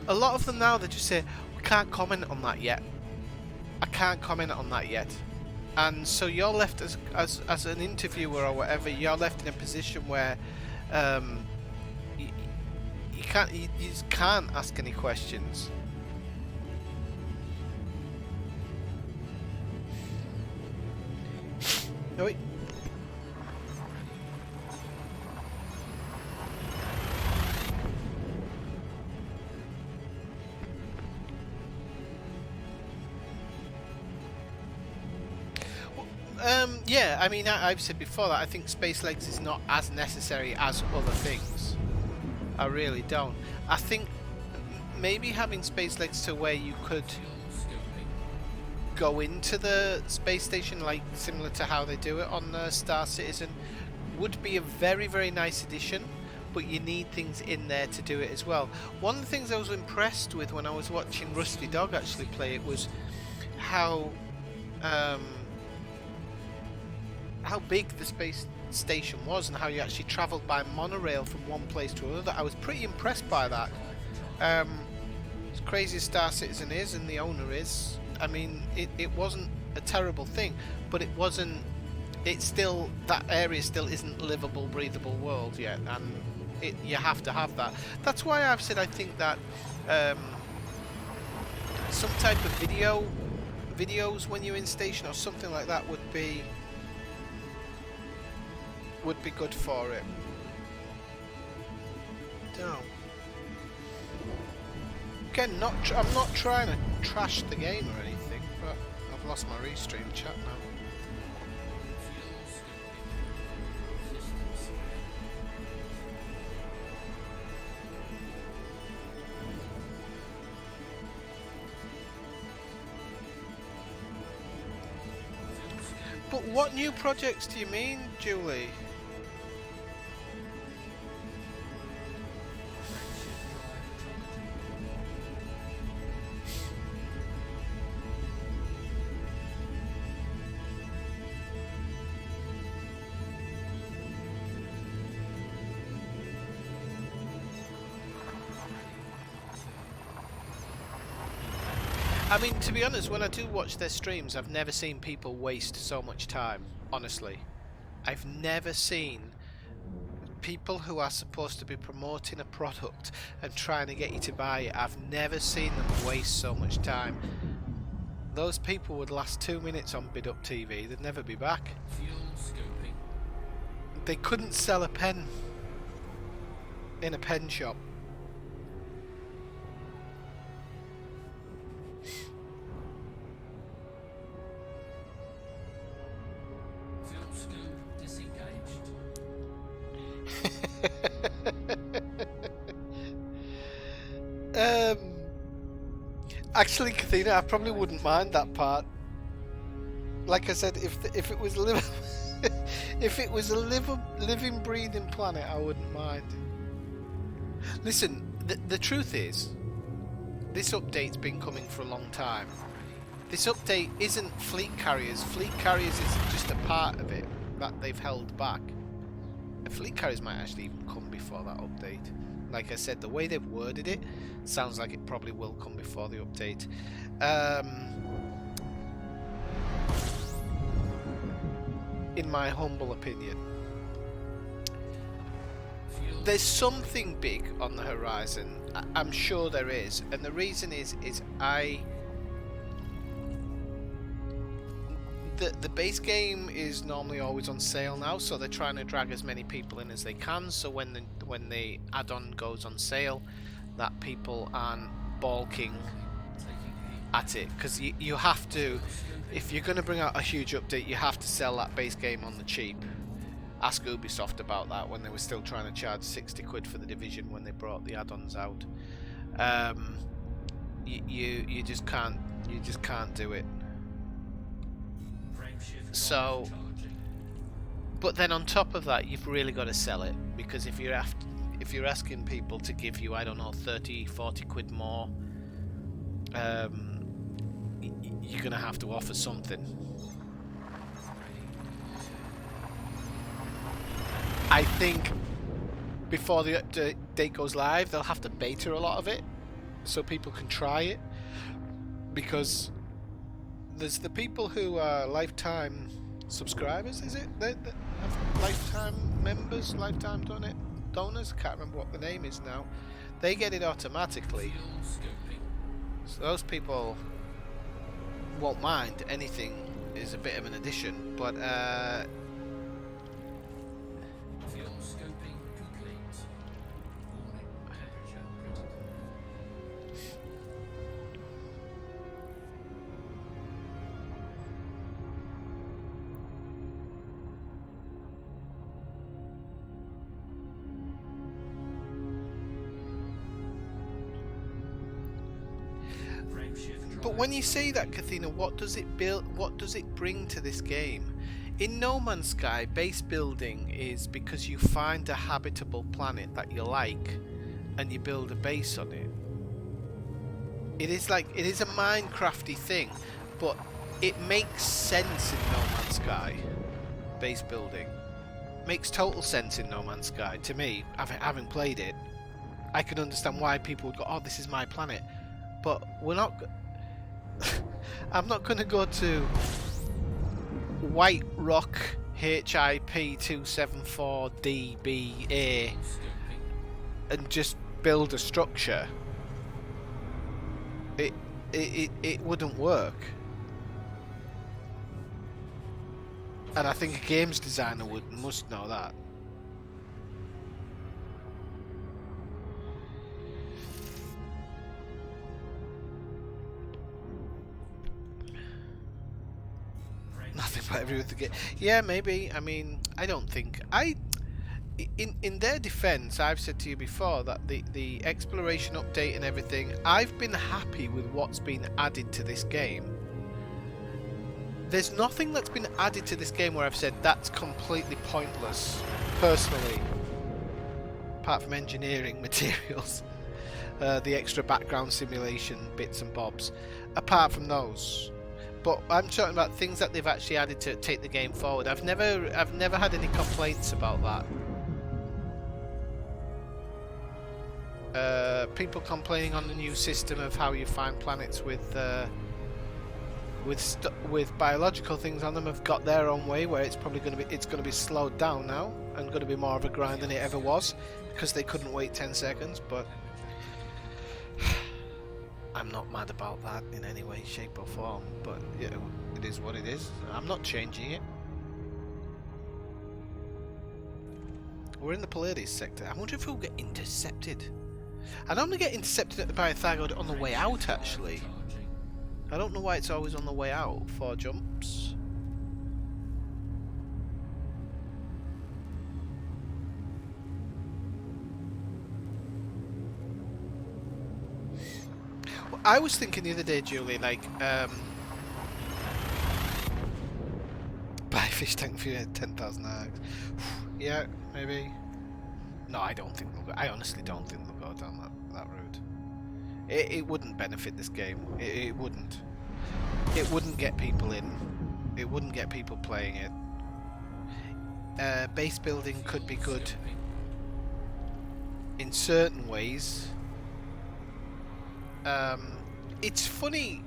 A lot of them now, they just say, we can't comment on that yet. I can't comment on that yet. And so you're left as an interviewer or whatever, you're left in a position where you just can't ask any questions. No, wait. Yeah, I mean, I've said before that I think space legs is not as necessary as other things. I really don't. I think maybe having space legs to where you could go into the space station, like similar to how they do it on Star Citizen, would be a very, very nice addition, but you need things in there to do it as well. One of the things I was impressed with when I was watching Rusty Dog actually play it was how big the space station was and how you actually travelled by monorail from one place to another. I was pretty impressed by that. As crazy as Star Citizen is and the owner is, I mean, it wasn't a terrible thing, but it wasn't. It's still, that area still isn't livable, breathable world yet, and you have to have that. That's why I've said I think that some type of videos when you're in station or something like that would be good for it. Don't. Again, I'm not trying to trash the game or anything, but I've lost my restream chat now. But what new projects do you mean, Julie? I mean, to be honest, when I do watch their streams, I've never seen people waste so much time, honestly. I've never seen people who are supposed to be promoting a product and trying to get you to buy it, I've never seen them waste so much time. Those people would last 2 minutes on Bid Up TV, they'd never be back. They couldn't sell a pen in a pen shop. Actually, Kathina, I probably wouldn't mind that part. Like I said, if it was if it was a living, breathing planet, I wouldn't mind. Listen, the truth is, this update's been coming for a long time. This update isn't fleet carriers. Fleet carriers is just a part of it that they've held back. The fleet carriers might actually even come before that update. Like I said, the way they've worded it sounds like it probably will come before the update. In my humble opinion, there's something big on the horizon. I'm sure there is, and the reason is the base game is normally always on sale now, so they're trying to drag as many people in as they can. So when the add-on goes on sale, that people aren't balking at it, because you have to, if you're going to bring out a huge update, you have to sell that base game on the cheap. Ask Ubisoft about that when they were still trying to charge 60 quid for the Division when they brought the add-ons out. You just can't do it. So, but then on top of that, you've really got to sell it, because if you're asking people to give you, I don't know, 30, 40 quid more, you're gonna have to offer something. I think before the update goes live, they'll have to beta a lot of it so people can try it, because there's the people who are lifetime subscribers, is it? They have lifetime members, lifetime donors, I can't remember what the name is now. They get it automatically. So those people won't mind. Anything is a bit of an addition, but But when you say that, Kathina, what does it build? What does it bring to this game? In No Man's Sky, base building is because you find a habitable planet that you like, and you build a base on it. It is a Minecrafty thing, but it makes sense in No Man's Sky. Base building makes total sense in No Man's Sky to me. Having played it, I can understand why people would go, "Oh, this is my planet," but we're not. I'm not going to go to White Rock HIP 274DBA and just build a structure. It wouldn't work. And I think a games designer must know that. Nothing but everything. Yeah, maybe. I mean, I don't think in their defense, I've said to you before that the exploration update and everything, I've been happy with what's been added to this game. There's nothing that's been added to this game where I've said that's completely pointless, personally, apart from engineering materials, the extra background simulation bits and bobs. Apart from those. But I'm talking about things that they've actually added to take the game forward. I've never had any complaints about that. People complaining on the new system of how you find planets with biological things on them have got their own way, where it's probably going to be slowed down now and going to be more of a grind than it ever was, because they couldn't wait 10 seconds. But I'm not mad about that in any way, shape or form, but you know, it is what it is. I'm not changing it. We're in the Pallades sector. I wonder if we'll get intercepted. I normally get intercepted by a Thargoid on the way out, actually. I don't know why it's always on the way out. 4 jumps. I was thinking the other day, Julie, like, buy a fish tank for 10,000 eggs. Yeah, maybe. No, I don't think they'll go. I honestly don't think they'll go down that route. It wouldn't benefit this game. It wouldn't. It wouldn't get people in. It wouldn't get people playing it. Base building could be good in certain ways. It's funny.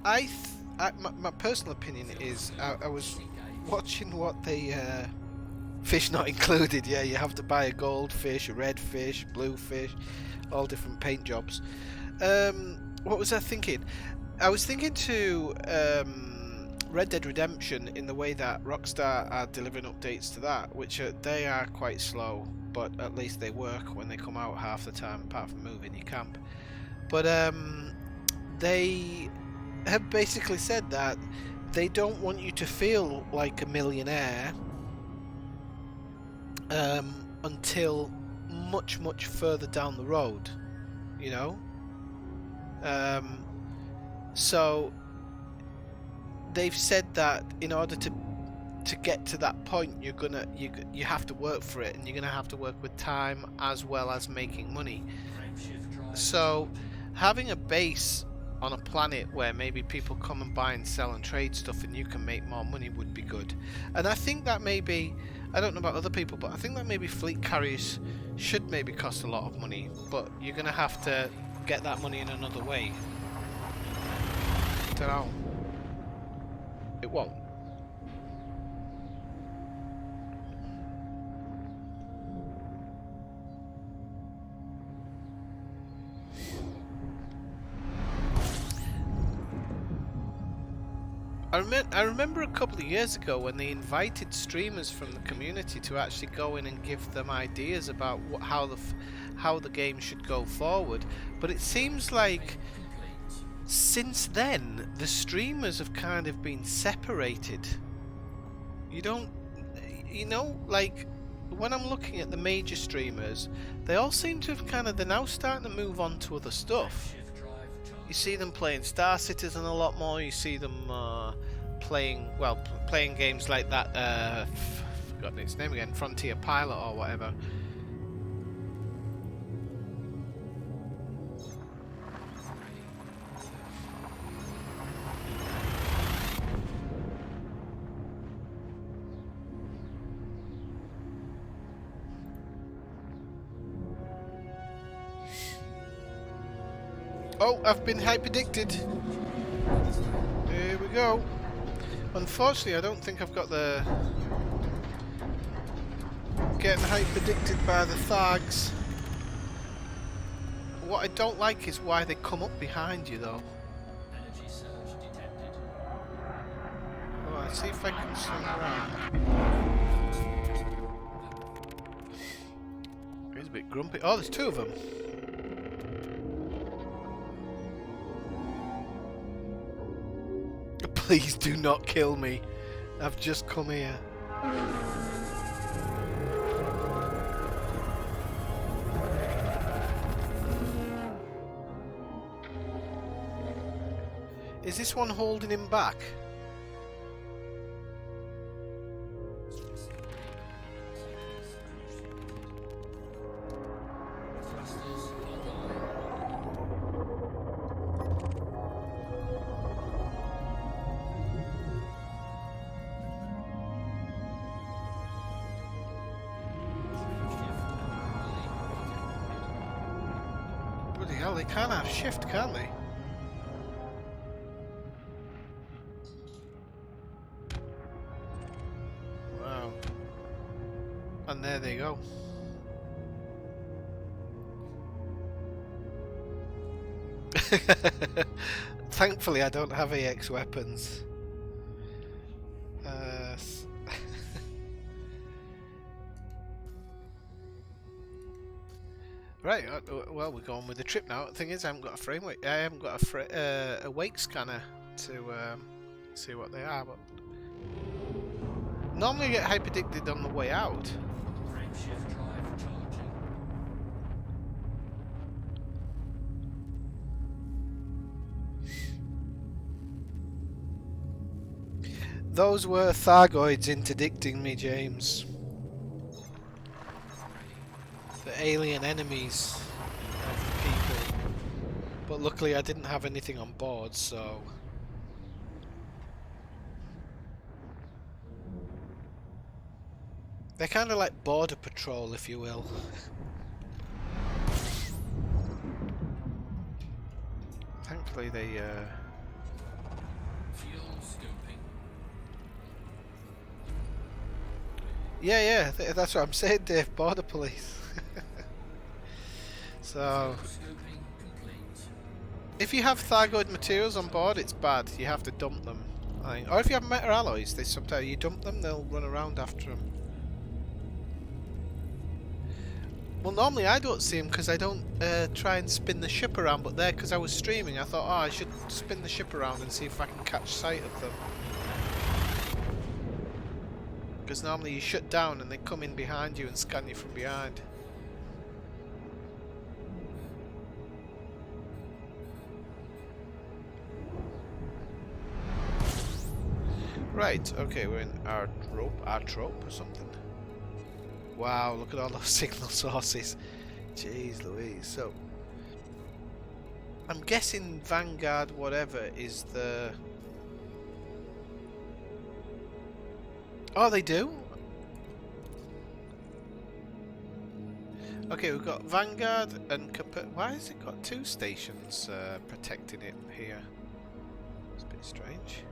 My personal opinion is I was watching what they fish not included. Yeah, you have to buy a goldfish, a red fish, blue fish, all different paint jobs. What was I thinking? I was thinking to Red Dead Redemption in the way that Rockstar are delivering updates to that, which they are quite slow, but at least they work when they come out half the time, apart from moving your camp. But they have basically said that they don't want you to feel like a millionaire until much further down the road, you know. So they've said that in order to get to that point, you have to work for it, and you're gonna have to work with time as well as making money. So having a base on a planet where maybe people come and buy and sell and trade stuff and you can make more money would be good. And I think that maybe, I don't know about other people, but I think that maybe fleet carriers should maybe cost a lot of money, but you're gonna have to get that money in another way. I don't know. It won't. I remember a couple of years ago when they invited streamers from the community to actually go in and give them ideas about how the game should go forward. But it seems like since then the streamers have kind of been separated. You know, like when I'm looking at the major streamers, they all seem to have they're now starting to move on to other stuff. You see them playing Star Citizen a lot more. You see them playing games like that. Forgotten its name again, Frontier Pilot or whatever. Oh, I've been hyperdicted. Here we go. Unfortunately, I don't think I've got the getting hyperdicted by the thags. What I don't like is why they come up behind you, though. Oh, let's see if I can swing around. He's a bit grumpy. Oh, there's two of them. Please do not kill me. I've just come here. Is this one holding him back? Hell, they can't have shift, can they? Wow. And there they go. Thankfully, I don't have AX weapons. Right, well, we're going with the trip now. The thing is, I haven't got a frame rate. I haven't got a wake scanner to see what they are. But normally, I get hyperdicted on the way out. Those were Thargoids interdicting me, James. The alien enemies of the people. But luckily I didn't have anything on board, so... They're kind of like border patrol, if you will. Thankfully they Yeah, that's what I'm saying, Dave. Border police. So If you have Thargoid materials on board, it's bad. You have to dump them. Or if you have metal alloys, they sometimes you dump them, they'll run around after them. Well, normally I don't see them because I don't try and spin the ship around, but there, because I was streaming, I thought, oh, I should spin the ship around and see if I can catch sight of them. Because normally you shut down and they come in behind you and scan you from behind. Right, okay, we're in our trope or something. Wow, look at all those signal sources. Jeez Louise. So, I'm guessing Vanguard whatever is the... Oh, they do? Okay, we've got Vanguard and why has it got two stations protecting it here? It's a bit strange.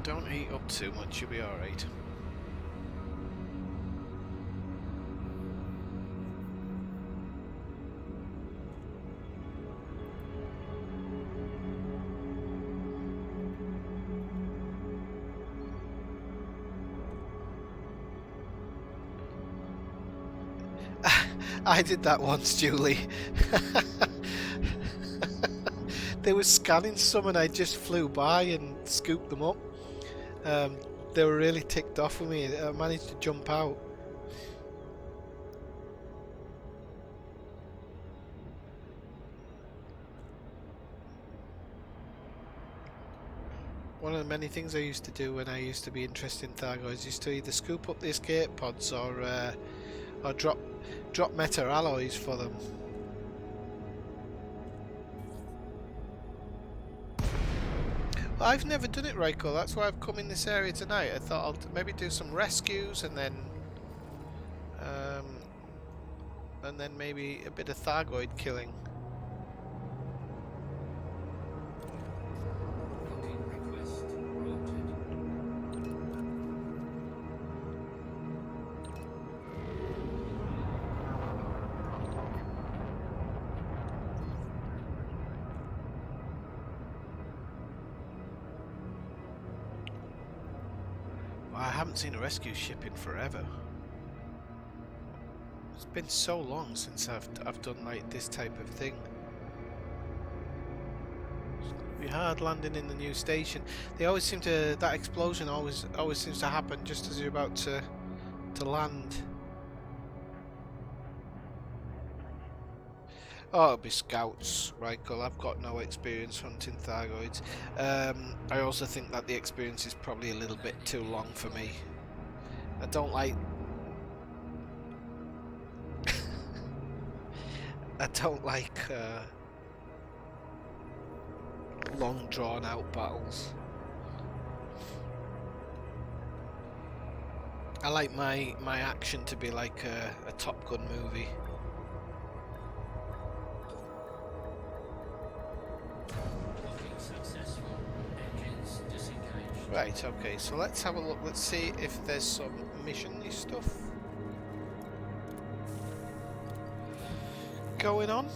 Don't heat up too much, you'll be alright. I did that once, Julie. They were scanning some and I just flew by and scooped them up. They were really ticked off with me. I managed to jump out. One of the many things I used to do when I used to be interested in Thargoids used to either scoop up the escape pods or drop meta alloys for them. I've never done it, Raiko. That's why I've come in this area tonight. I thought I'll maybe do some rescues and then maybe a bit of Thargoid killing. I haven't seen a rescue ship in forever. It's been so long since I've done like this type of thing. It's gonna be hard landing in the new station. They always seem to, that explosion always seems to happen just as you're about to land. Oh, it'll be scouts, right? Because I've got no experience hunting Thargoids. I also think that the experience is probably a little bit too long for me. I don't like... I don't like long drawn out battles. I like my action to be like a Top Gun movie. Right, okay, so let's have a look. Let's see if there's some mission-y stuff going on.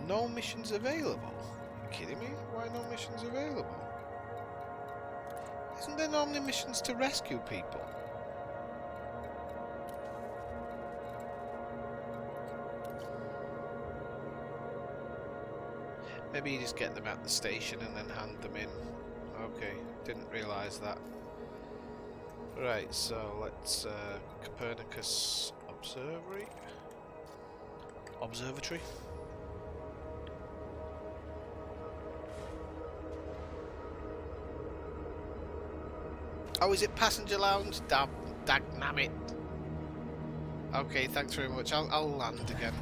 No missions available. Are you kidding me? Why no missions available? Isn't there normally missions to rescue people? Maybe you just get them at the station and then hand them in. Okay, didn't realise that. Right, so let's Copernicus Observatory. Oh, is it passenger lounge? Dagnammit. Okay, thanks very much. I'll land again.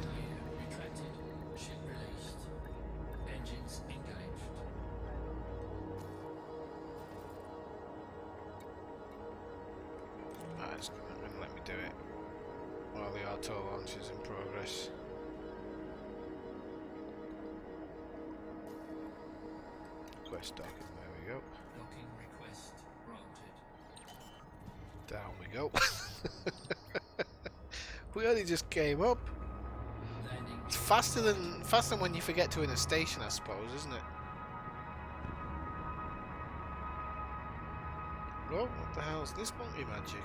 it's going to let me do it while the auto launch is in progress. Request docking, there we go. Docking request granted. Down we go. We only just came up. Landing. It's faster than when you forget to in a station, I suppose, isn't it? Oh, what the hell's this monkey magic?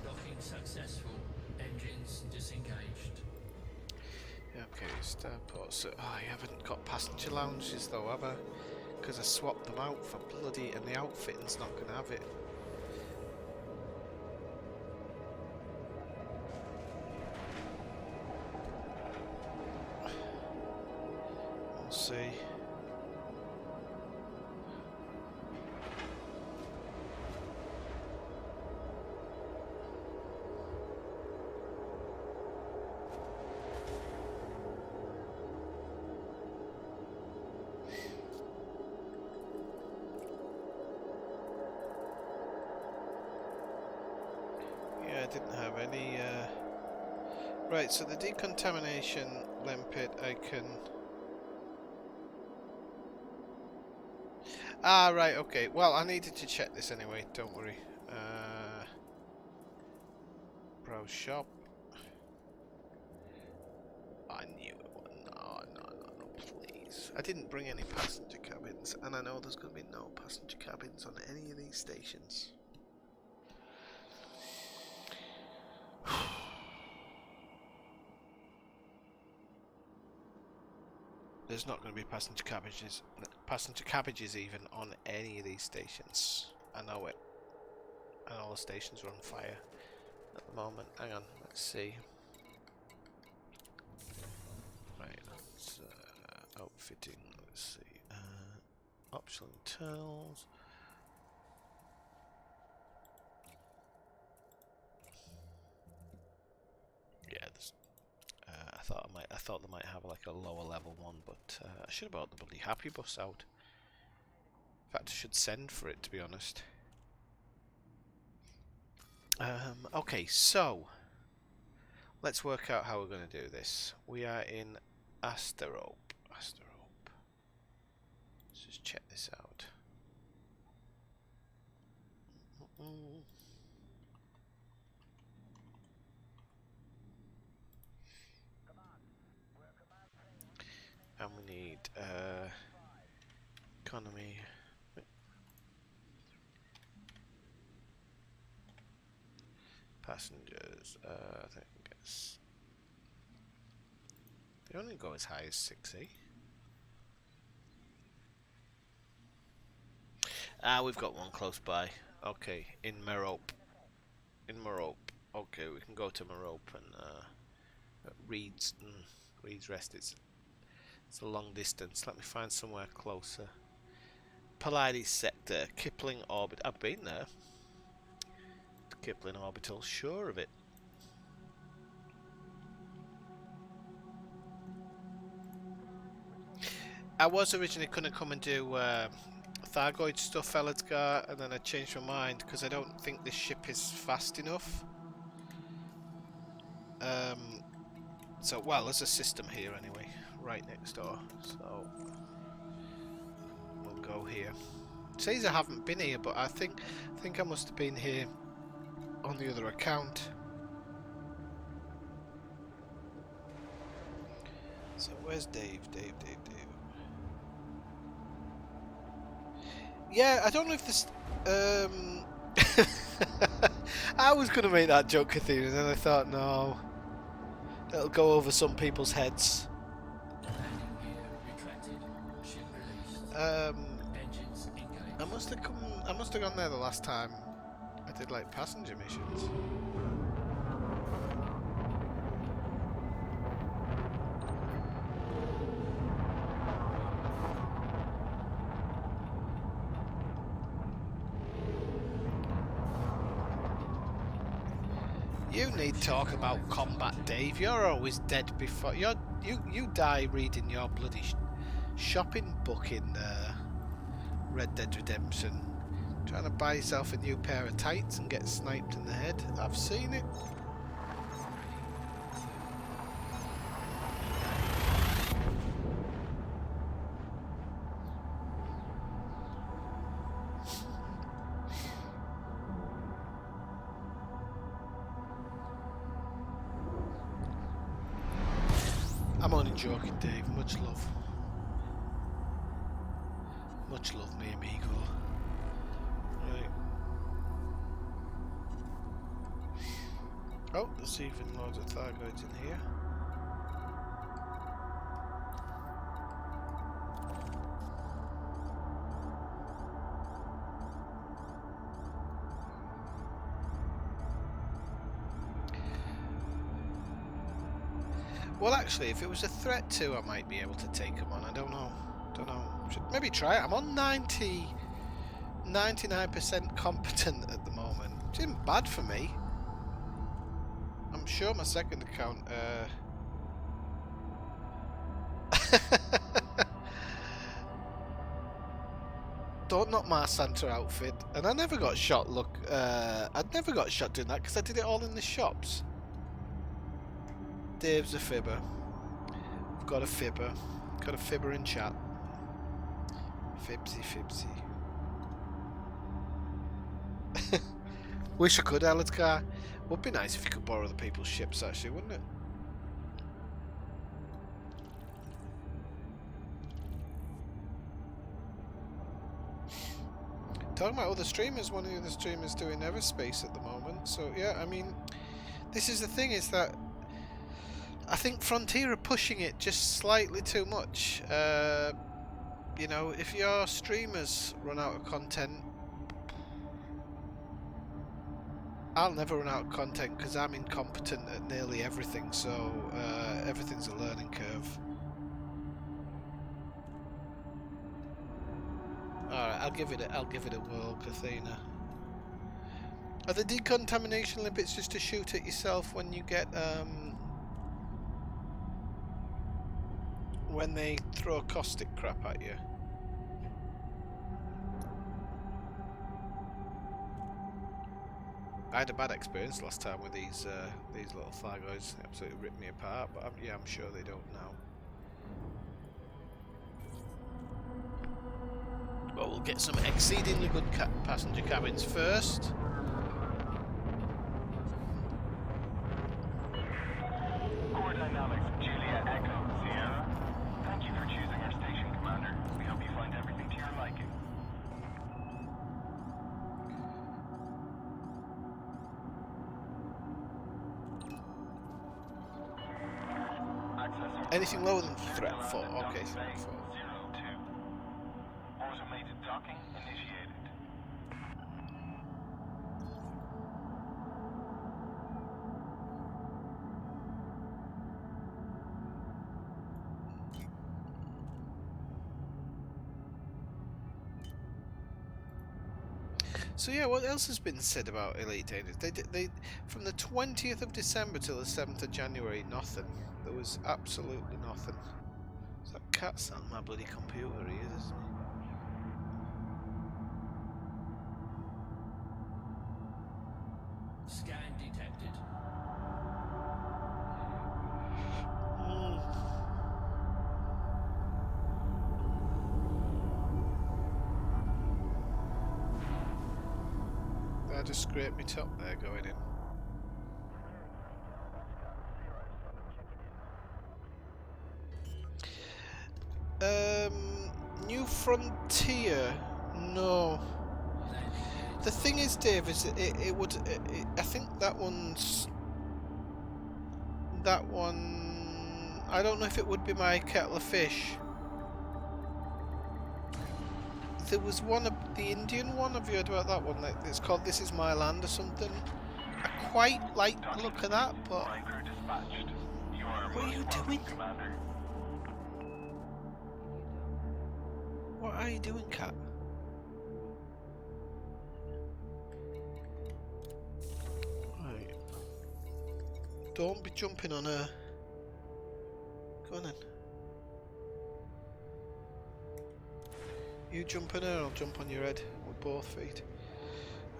Docking successful. Engines disengaged. Okay, starport. So, oh, I haven't got passenger lounges though, have I? Because I swapped them out for bloody, and the outfitting's not going to have it. We'll see. Yeah, I didn't have any. Right, so the decontamination limpet I can. Ah, right, okay. Well, I needed to check this anyway, don't worry. Browse shop. I knew it would. No, please. I didn't bring any passenger cabins, and I know there's going to be no passenger cabins on any of these stations. There's not going to be passenger cabbages even on any of these stations. I know it. And all the stations are on fire at the moment. Hang on, let's see. Right, that's outfitting. Let's see. Optional internals. Yeah, there's. I thought they might have like a lower level one, but I should have brought the bloody Happy Bus out. In fact, I should send for it, to be honest. Okay, so let's work out how we're going to do this. We are in Asterope. Let's just check this out. And we need economy. Passengers, I think it's. They only go as high as 6E. Ah, we've got one close by. Okay, in Merope. Okay, we can go to Merope and Reed's Rest. It's a long distance. Let me find somewhere closer. Pleiades sector, Kipling orbit. I've been there. Kipling orbital, sure of it. I was originally going to come and do Thargoid stuff, Elidgar, and then I changed my mind because I don't think this ship is fast enough. So, well, there's a system here anyway, right next door. So we'll go here. It says I haven't been here, but I think I must have been here on the other account. So where's Dave? Dave. Yeah, I don't know if this. I was going to make that joke, Kathleen, and then I thought, no, it'll go over some people's heads. Landing gear retracted. Ship released. Engines engaged. I must have gone there the last time I did like passenger missions. You need talk about combat, Dave. You're always dead before you die reading your bloody shopping book in Red Dead Redemption. Trying to buy yourself a new pair of tights and get sniped in the head. I've seen it. I'm only joking, Dave. Much love. Much love, mi amigo. Right. Oh, there's even loads of Thargoids in here. Well, actually, if it was a threat to, I might be able to take them on. I don't know. Should maybe try it. I'm on 99% competent at the moment. Which isn't bad for me. I'm sure my second account, don't knock my Santa outfit. And I never got shot, look, I'd never got shot doing that because I did it all in the shops. Dave's a fibber. I've got a fibber. Got a fibber in chat. Fibsy. Wish I could, Aletka. Would be nice if you could borrow other people's ships, actually, wouldn't it? Talking about other streamers, one of the other streamers doing Everspace at the moment. So yeah, I mean, this is the thing, is that I think Frontier are pushing it just slightly too much. You know, if your streamers run out of content, I'll never run out of content because I'm incompetent at nearly everything, so everything's a learning curve. Alright, I'll give it a whirl, Kathina. Are the decontamination limpets just to shoot at yourself when you get when they throw caustic crap at you? I had a bad experience last time with these little Thargoids. They absolutely ripped me apart, but yeah, I'm sure they don't now. Well, we'll get some exceedingly good passenger cabins first. Core Dynamics, Julia Echo, Sierra. Thank you for choosing our station, Commander. We hope you find everything to your liking. Anything lower than threat 4? Okay, threat 4. 02. Automated docking initiated. So yeah, what else has been said about Elite Dangerous? They from the 20th of December till the 7th of January, nothing. There was absolutely nothing. Is that cat sound my bloody computer? He is, isn't he? Scan detected. I just scraped my top there going in. New Frontier? No. The thing is, Dave, is it would. I think that one. I don't know if it would be my kettle of fish. There was one, the Indian one. Have you heard about that one? It's called "This Is My Land" or something. I quite like the look of that, but what are you doing? Commander. What are you doing, cat? Right. Don't be jumping on her. Go on then. You jump on her, I'll jump on your head with both feet.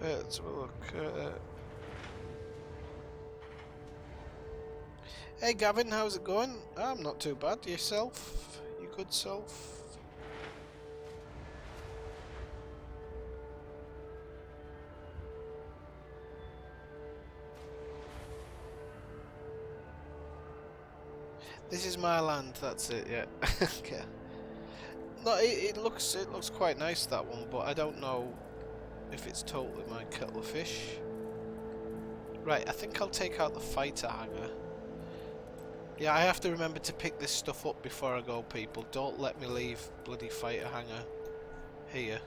Let's have a look. Hey Gavin, how's it going? I'm not too bad. Yourself? You good self? This is my land, that's it, yeah. Okay. No, it looks quite nice, that one, but I don't know if it's totally my kettle of fish. Right, I think I'll take out the fighter hangar. Yeah, I have to remember to pick this stuff up before I go, people. Don't let me leave bloody fighter hangar here.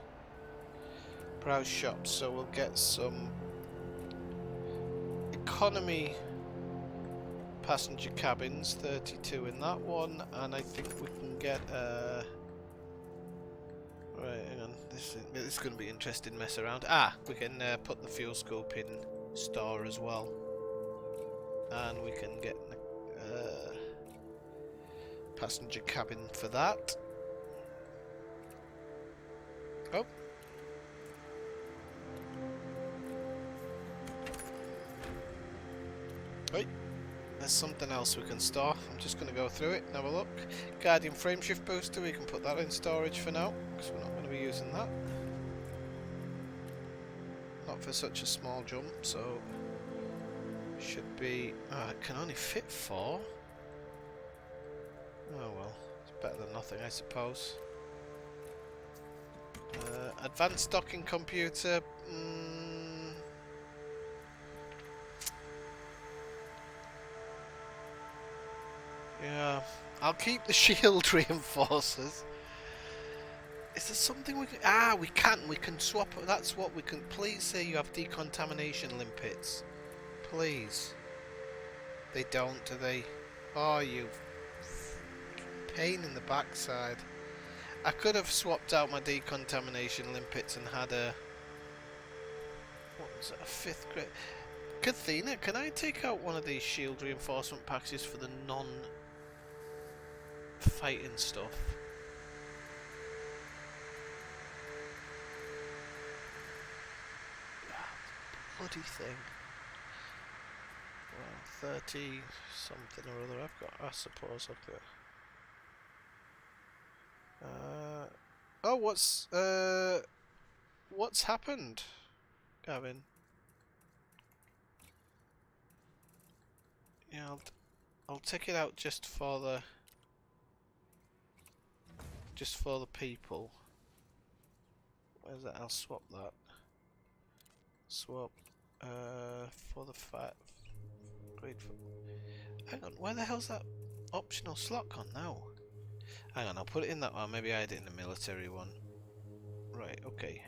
Browse shops, so we'll get some economy passenger cabins, 32 in that one, and I think we can get right, hang on, this is going to be interesting mess around. We can put the fuel scope in store as well, and we can get passenger cabin for that. Oh. Right. There's something else we can store. I'm just going to go through it and have a look. Guardian frameshift booster, we can put that in storage for now, because we're not going to be using that. Not for such a small jump, so should be... it can only fit 4. Oh well, it's better than nothing, I suppose. Advanced docking computer... Yeah, I'll keep the shield reinforcers. Is there something we can... we can swap... That's what we can... Please say you have decontamination limpets. Please. They don't, do they? Oh, you... pain in the backside. I could have swapped out my decontamination limpets and had a... What was it? A 5th grade... Kathina, can I take out one of these shield reinforcement packages for the non-fighting stuff? Bloody thing. Well, 30 something or other I've got, I suppose I've got. Oh, what's happened, Gavin? Yeah, I'll take it out just for the people. Where's that? I'll swap that. Swap for the fat. Great. Hang on, where the hell's that optional slot gone now? Hang on, I'll put it in that one. Maybe I had it in the military one. Right, okay.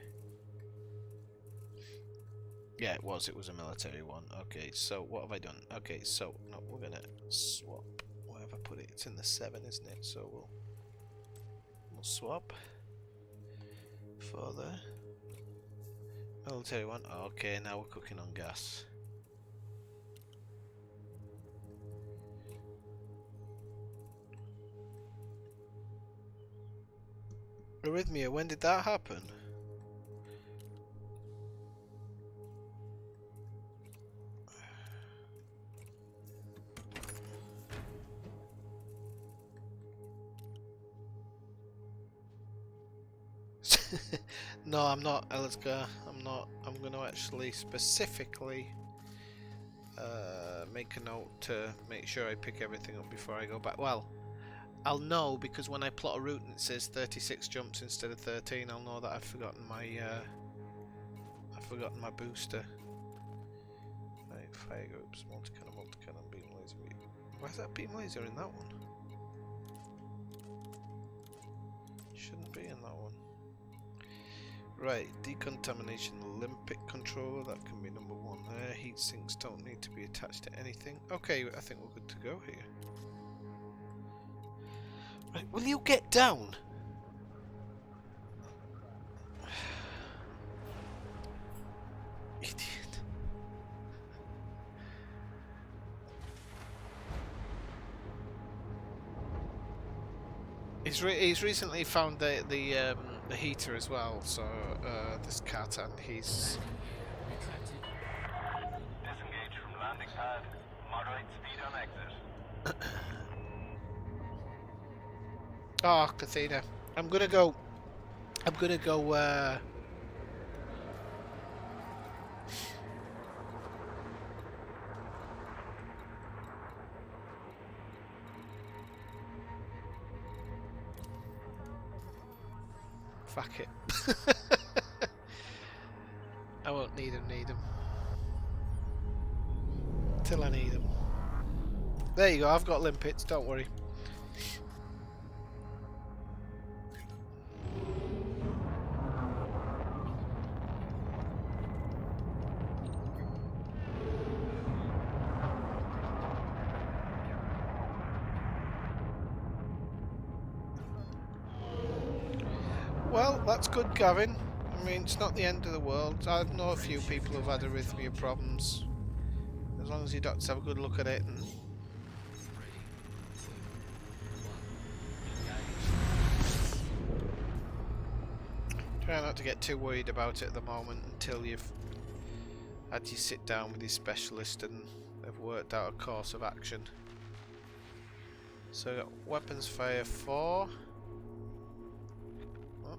Yeah, it was a military one. Okay, so what have I done? Okay, so no, we're gonna swap. Where have I put it? It's in the 7, isn't it? So we'll swap for the military one. Okay, now we're cooking on gas. Arrhythmia, when did that happen? No, I'm not, Elizga. I'm going to actually specifically make a note to make sure I pick everything up before I go back. Well, I'll know because when I plot a route and it says 36 jumps instead of 13, I'll know that I've forgotten my booster. Right, fire groups, multi-cannon, beam laser. Where's that beam laser in that one? Shouldn't be in that one. Right, decontamination limpet controller, that can be number 1 there. Heat sinks don't need to be attached to anything. Okay, I think we're good to go here. Right, will you get down? Idiot. He's recently found the heater as well. So this cat, and he's Retracted. Disengage from landing pad. Moderate speed on exit. oh, Cathena. I'm gonna go. Fuck it. I won't need him. Till I need him. There you go, I've got limpets, don't worry. Well, that's good, Gavin. I mean, it's not the end of the world. I know a few people who've had arrhythmia problems. As long as your doctors have a good look at it and... 3, 2, 1. Try not to get too worried about it at the moment until you've had you sit down with your specialist and have worked out a course of action. So, got weapons fire 4. Oh.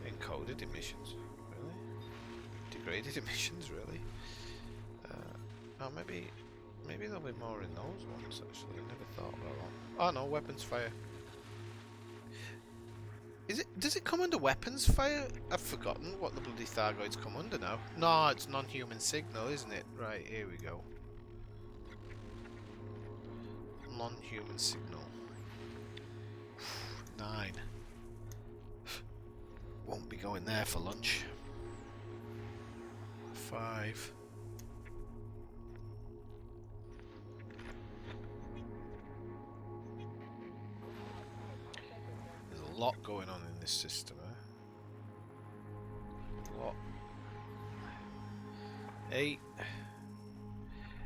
Encoded emissions, really? Degraded emissions, really? Oh, maybe there'll be more in those ones, actually. I never thought about that. Oh no, weapons fire. Does it come under weapons fire? I've forgotten what the bloody Thargoids come under now. No, it's non-human signal, isn't it? Right, here we go. Non-human signal. 9. Won't be going there for lunch. 5. There's a lot going on in this system, eh? What? 8.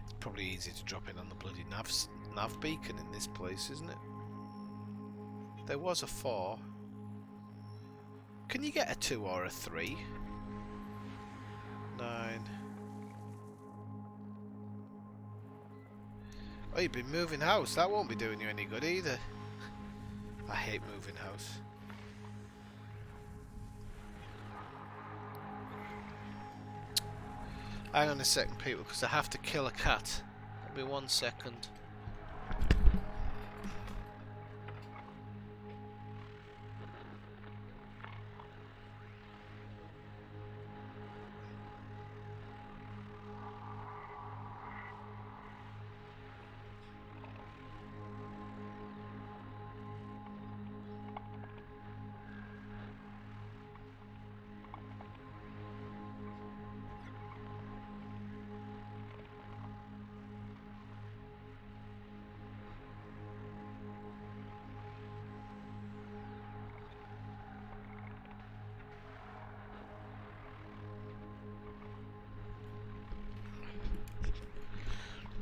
It's probably easy to drop in on the bloody nav beacon in this place, isn't it? There was a 4. Can you get a 2 or a 3? 9. Oh, you've been moving house. That won't be doing you any good either. I hate moving house. Hang on a second, people, because I have to kill a cat. Give me 1 second.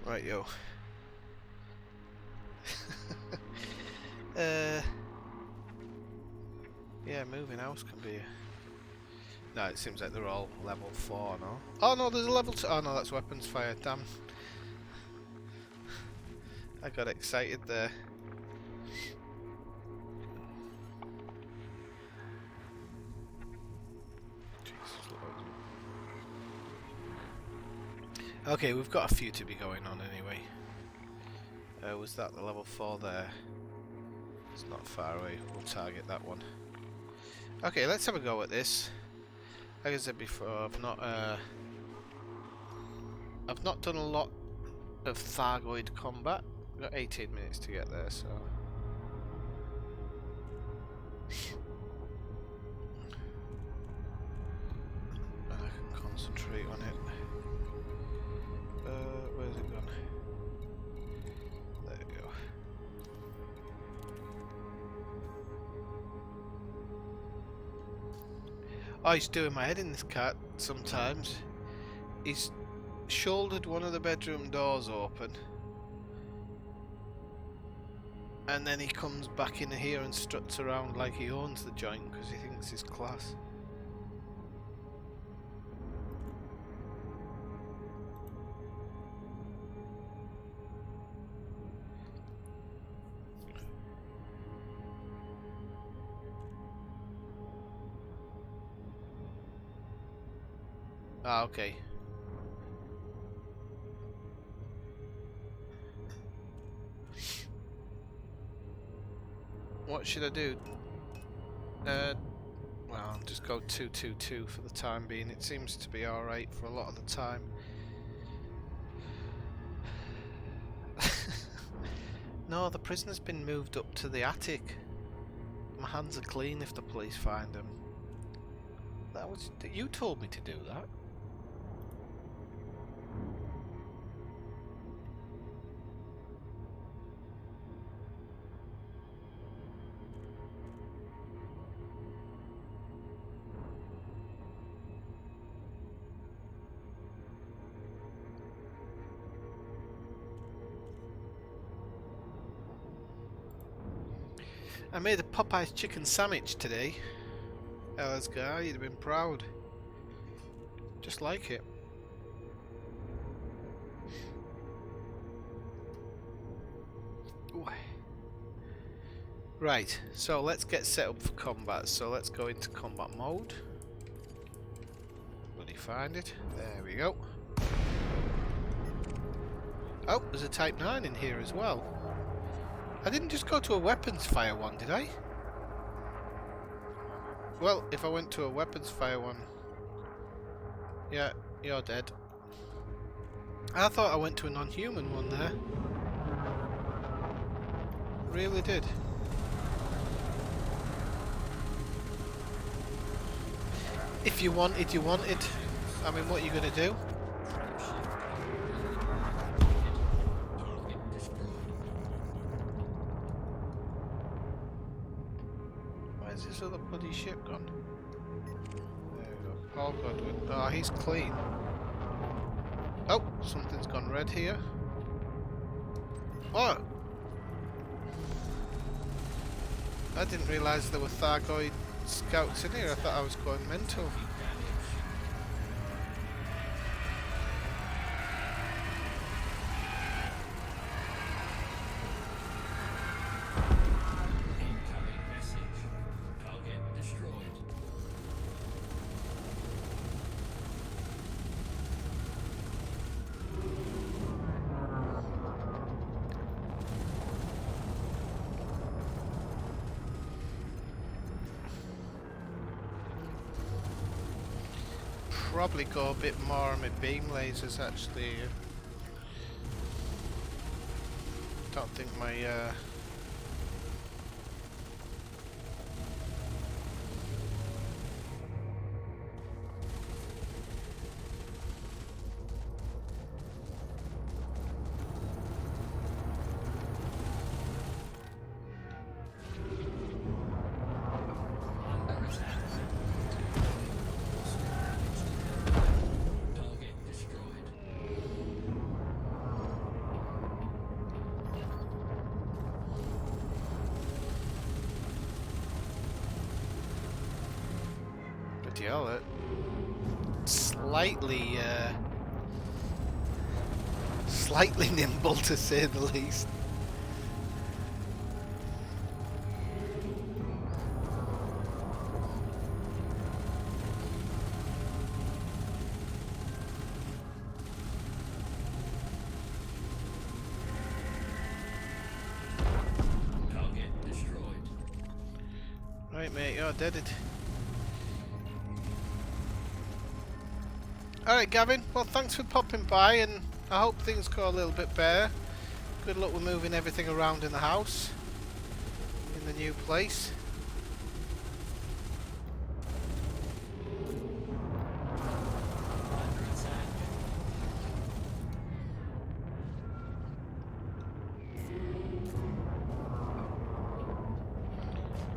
Right, yo. Yeah, moving house can be... No, it seems like they're all level 4 now. Oh no, there's a level 2. Oh no, that's weapons fire. Damn. I got excited there. Okay, we've got a few to be going on anyway. Was that the level 4 there? It's not far away. We'll target that one. Okay, let's have a go at this. Like I said before, I've not done a lot of Thargoid combat. We've got 18 minutes to get there, so. And I can concentrate on it. Where's it gone? There we go. Oh, he's doing my head in, this cat sometimes. He's shouldered one of the bedroom doors open And then he comes back in here and struts around like he owns the joint because he thinks he's class. Ah, okay. What should I do? Well, I'll just go 222 for the time being. It seems to be alright for a lot of the time. No, the prisoner's been moved up to the attic. My hands are clean if the police find him. That was... You told me to do that. I made a Popeye's chicken sandwich today. Ella's guy, you'd have been proud. Just like it. Ooh. Right, so let's get set up for combat. So let's go into combat mode. Will he find it? There we go. Oh, there's a Type 9 in here as well. I didn't just go to a weapons fire one, did I? Well, if I went to a weapons fire one... Yeah, you're dead. I thought I went to a non-human one there. Really did. If you wanted, you wanted. I mean, what are you going to do? Where's this other bloody ship gone? There we go. Paul Godwin. Oh, he's clean. Oh, something's gone red here. What? I didn't realise there were Thargoid scouts in here. I thought I was going mental. Probably go a bit more on my beam lasers actually. Don't think my it slightly nimble to say the least. Target destroyed. Right, mate, you're deaded. Alright, Gavin, well, thanks for popping by, and I hope things go a little bit better. Good luck with moving everything around in the house, in the new place. Under attack.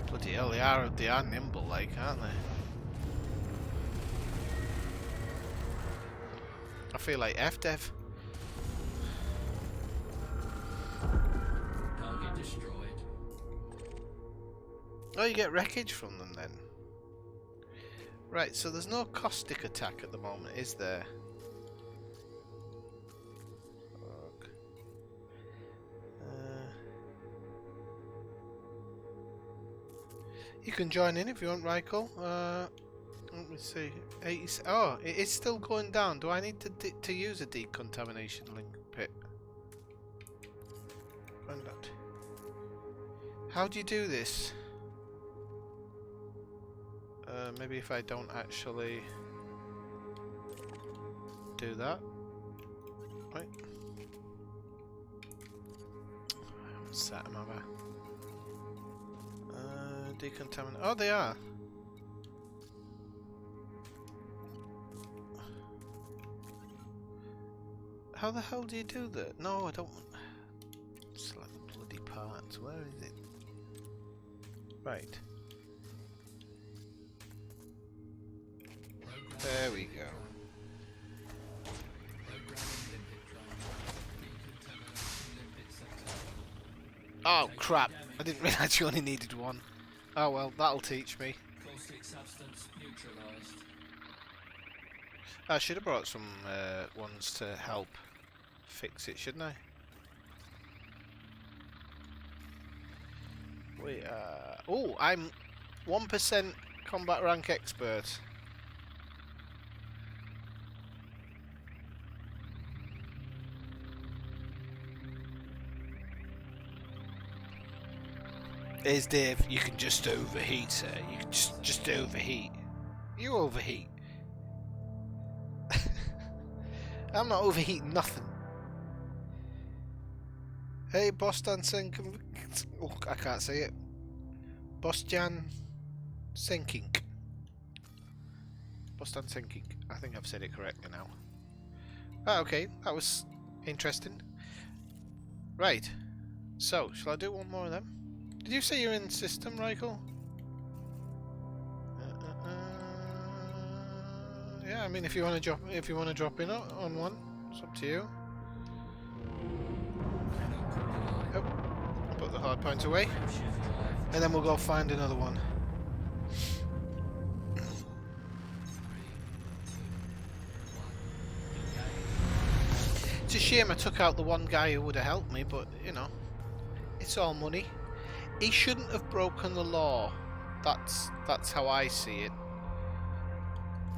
Bloody hell, they are nimble, like, aren't they? I feel like F-Dev. Target destroyed. Oh, you get wreckage from them then. Right, so there's no caustic attack at the moment, is there? Fuck. You can join in if you want, Rykel. Let me see. 80. Oh, it is still going down. Do I need to use a decontamination link pit? Find out. How do you do this? Maybe if I don't actually do that. Right. I haven't set them, have I? Decontaminate. Oh, they are. How the hell do you do that? No, I don't. Select the bloody parts. Where is it? Right. There we go. Oh crap! I didn't realise you only needed one. Oh well, that'll teach me. Caustic substance neutralized. I should have brought some ones to help fix it, shouldn't I? We oh, I'm 1% combat rank expert. Here's Dave. You can just overheat, sir. You can just overheat. You overheat. I'm not overheating nothing. Hey, Bostan Senking. Oh, I can't say it. Bostan Senking. Bostan Senking. I think I've said it correctly now. Ah, okay, that was interesting. Right. So, shall I do one more of them? Did you say you're in system, Rykel? Yeah, I mean, if you want to drop in on one, it's up to you. Oh, put the hard points away, and then we'll go find another one. It's a shame I took out the one guy who would have helped me, but you know, it's all money. He shouldn't have broken the law. That's how I see it.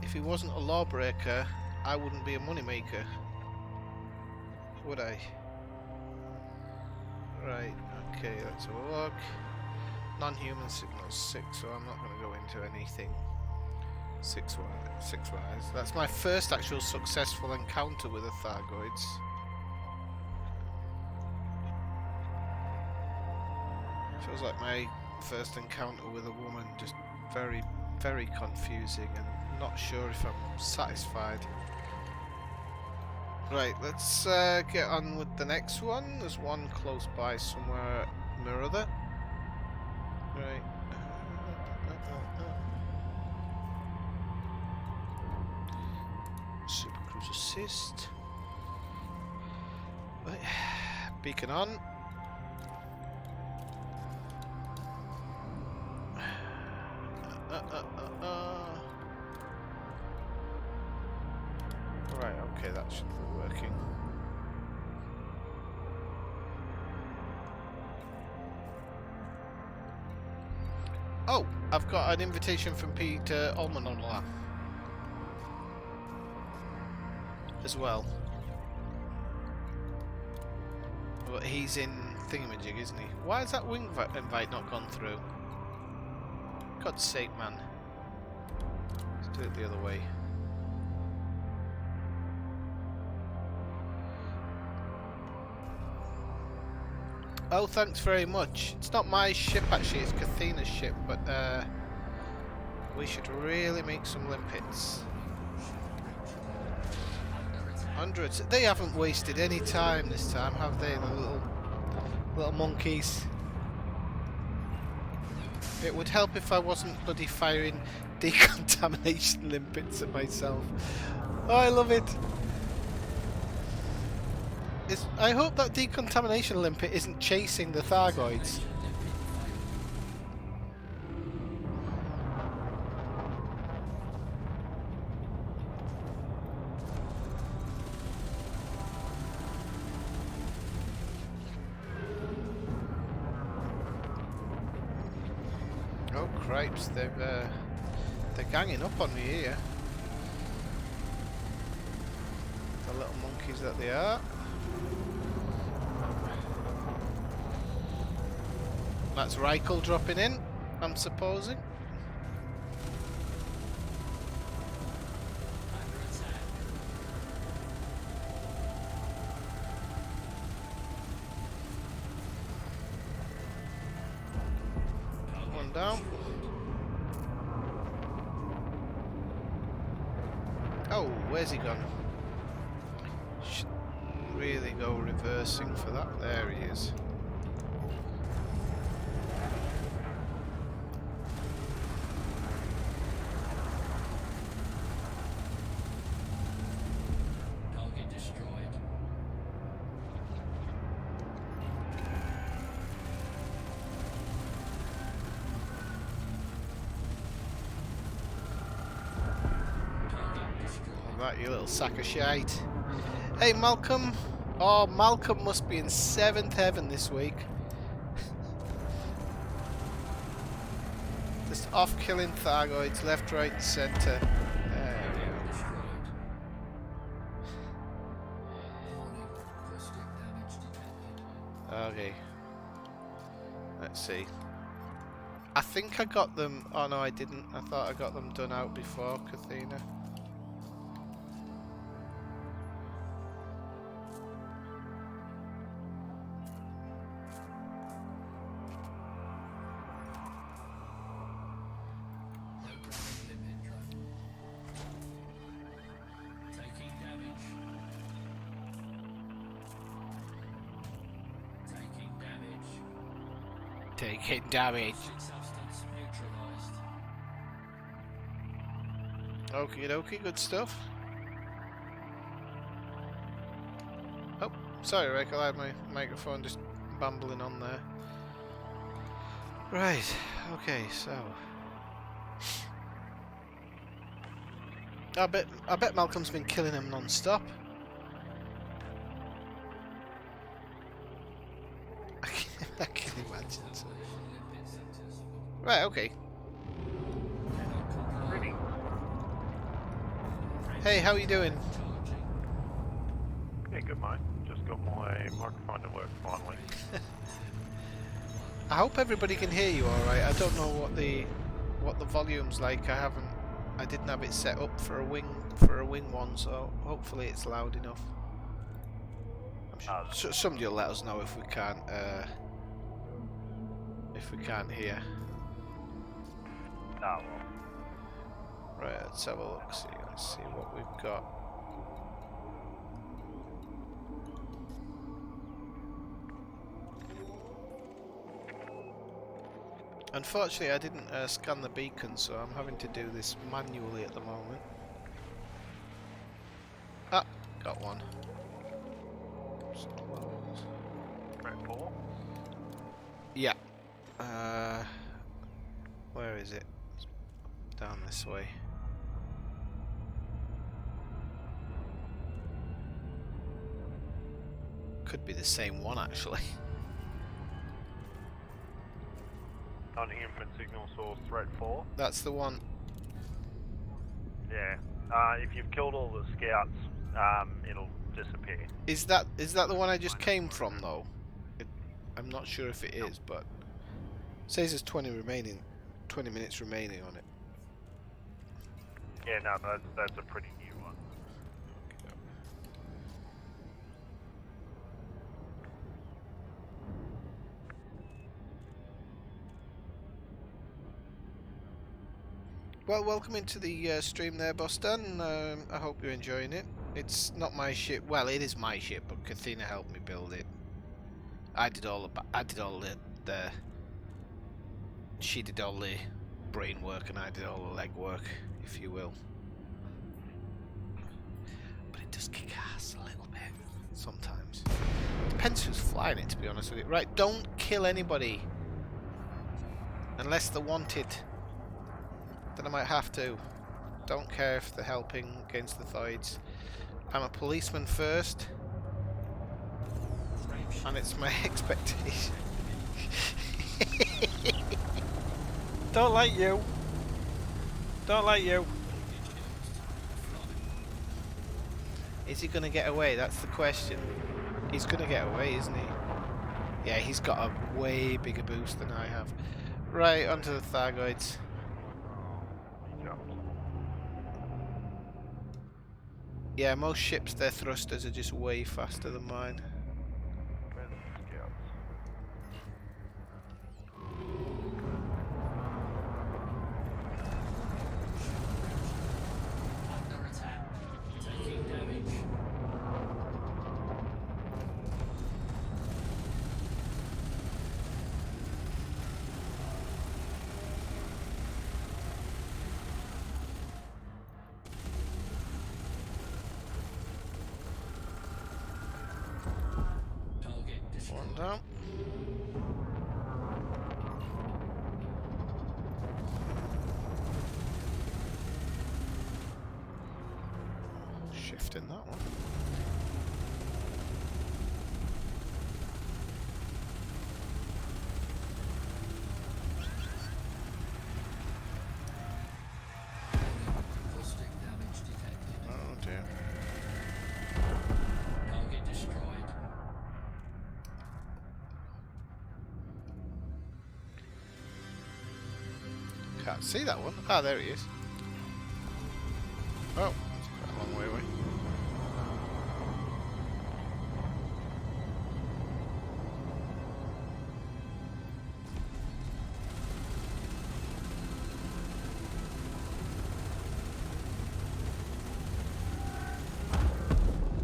If he wasn't a lawbreaker, I wouldn't be a moneymaker, would I? Right, okay, let's have a look. Non-human signals 6, so I'm not going to go into anything 6-wise. That's my first actual successful encounter with the Thargoids. Feels like my first encounter with a woman, just very, very confusing and not sure if I'm satisfied. Right, let's get on with the next one. There's one close by somewhere or other. Right. Super Cruise Assist. Right. Beacon on. Right, okay, that should be working. Oh, I've got an invitation from Peter Olmanola as well. But he's in Thingamajig, isn't he? Why has that wing invite not gone through? God's sake, man. Let's do it the other way. Oh, thanks very much. It's not my ship actually, it's Kathina's ship, but we should really make some limpets. Hundreds. They haven't wasted any time this time, have they, the little monkeys? It would help if I wasn't bloody firing decontamination limpets at myself. Oh, I love it. I hope that decontamination limpet isn't chasing the Thargoids. cripes, they're ganging up on me here. The little monkeys that they are. That's Reichel dropping in, I'm supposing. One down. Oh, where's he gone? Should really go reversing for that. There he is. Target destroyed. Target destroyed. Alright, you little sack of shite. Hey, Malcolm. Oh, Malcolm must be in 7th heaven this week. Just off killing Thargoids left, right, and centre. There we go. Destroyed. Warning. Acoustic damage detected. Okay. Let's see. I think I got them. Oh no, I didn't. I thought I got them done out before Cathena. No ground limit drone. Taking damage. Taking damage. Taking damage. Toxic substance neutralized. Okie dokie, good stuff. Oh, sorry, Rick, I had my microphone just bambling on there. Right, okay, so I bet Malcolm's been killing him non-stop. I can imagine. So. Right, okay. Hey, how are you doing? Yeah, good mate. Just got my microphone to work finally. I hope everybody can hear you all right. I don't know what the volume's like. I didn't have it set up for a wing one, so hopefully it's loud enough. I'm sure somebody will let us know if we can't hear. Ah, well. Right, let's have a look. Let's see what we've got. Unfortunately, I didn't scan the beacon, so I'm having to do this manually at the moment. Ah, got one. Red 4. Yeah. Where is it? It's down this way. Could be the same one, actually. Non-human signal source threat 4. That's the one. Yeah. If you've killed all the scouts, it'll disappear. Is that the one I just came from, though? I'm not sure if it is, but it says there's 20 minutes remaining on it. Yeah, no, that's a pretty new one. Well, welcome into the stream there, Boston. I hope you're enjoying it. It's not my ship. Well, it is my ship, but Cathena helped me build it. She did all the brain work, and I did all the leg work, if you will. But it does kick ass a little bit sometimes. Depends who's flying it, to be honest with you. Right, don't kill anybody unless they're wanted. Then I might have to. Don't care if they're helping against the Thoids. I'm a policeman first, and it's my expectation. Don't like you. Don't like you. Is he going to get away? That's the question. He's going to get away, isn't he? Yeah, he's got a way bigger boost than I have. Right, onto the Thargoids. He jumped. Yeah, most ships, their thrusters are just way faster than mine. Where's the scouts? Under attack. Taking damage. Target destroyed. One down. Shifting that one. Caustic damage detected. Oh dear. Target destroyed. Can't see that one. Ah, there he is. Oh, that's quite a long way away.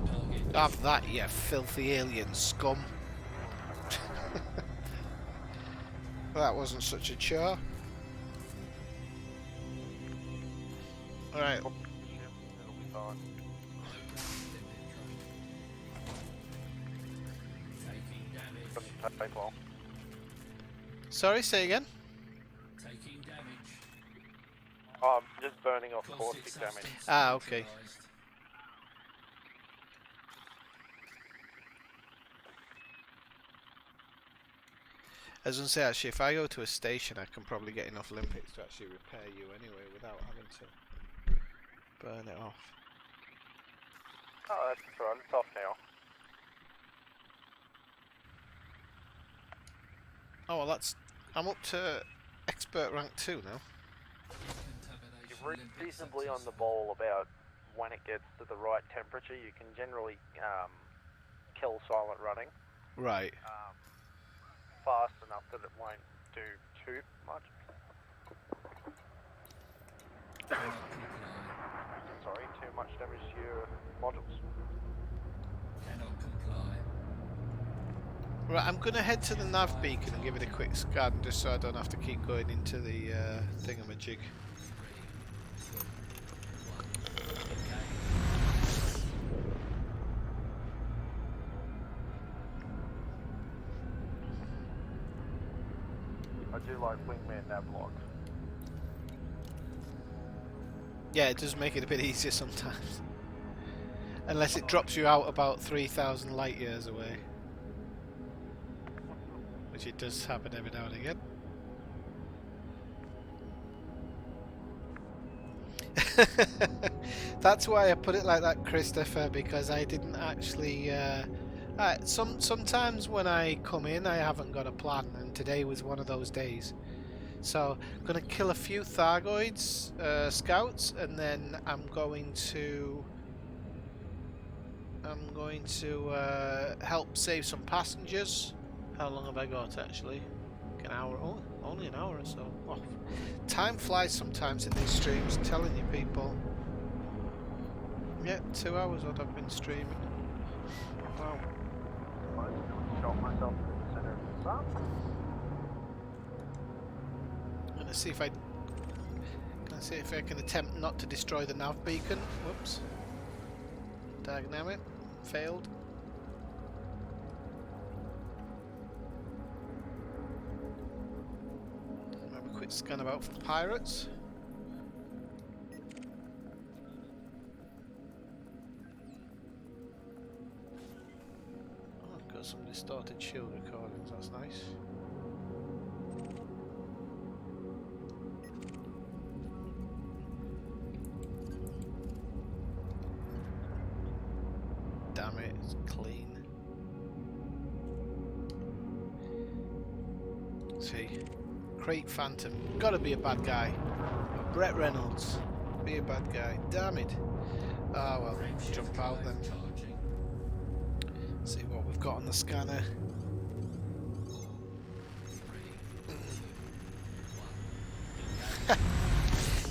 Target Have that, you filthy alien scum. That wasn't such a chore. Alright, It'll be fine. taking damage. Doesn't take long. sorry, say again? Taking damage. Oh, I'm just burning off caustic damage. substance Ah, okay. neutralized. I was going to say, actually, if I go to a station, I can probably get enough limpets to actually repair you anyway without having to burn it off. Oh, that's right. It's off now. Oh, well, that's... I'm up to expert rank 2 now. Contamination You're limpet reasonably on the subsystem. ball about when it gets to the right temperature. You can generally kill silent running Right. fast enough that it won't do too much. Cannot comply. Sorry, too much damage to your modules. Cannot comply. Right, I'm going to head to the nav beacon and give it a quick scan, just so I don't have to keep going into the thingamajig. 3, 2, 1. Engage. I do like wingman nav logs. Yeah, it does make it a bit easier sometimes. Unless it drops you out about 3,000 light years away. Which it does happen every now and again. That's why I put it like that, Christopher, because I didn't actually... sometimes when I come in, I haven't got a plan, and today was one of those days. So I'm going to kill a few Thargoids, scouts, and then I'm going to help save some passengers. How long have I got actually? Like an hour? Oh, only an hour or so. Oh, time flies sometimes in these streams, I'm telling you people. Yeah, 2 hours odd I've been streaming. Wow. I just shot myself in the center of the sun. I'm gonna see if I can attempt not to destroy the nav beacon. Whoops. Dagnammit. Failed. Have a quick scan about for pirates. Oh, I've got some distorted shield recordings, that's nice. damn it, it's clean. See, Crate Phantom, gotta be a bad guy. Brett Reynolds, be a bad guy. Damn it. Ah well, jump out then. Charging. See what we've got on the scanner. 3, 2, 1.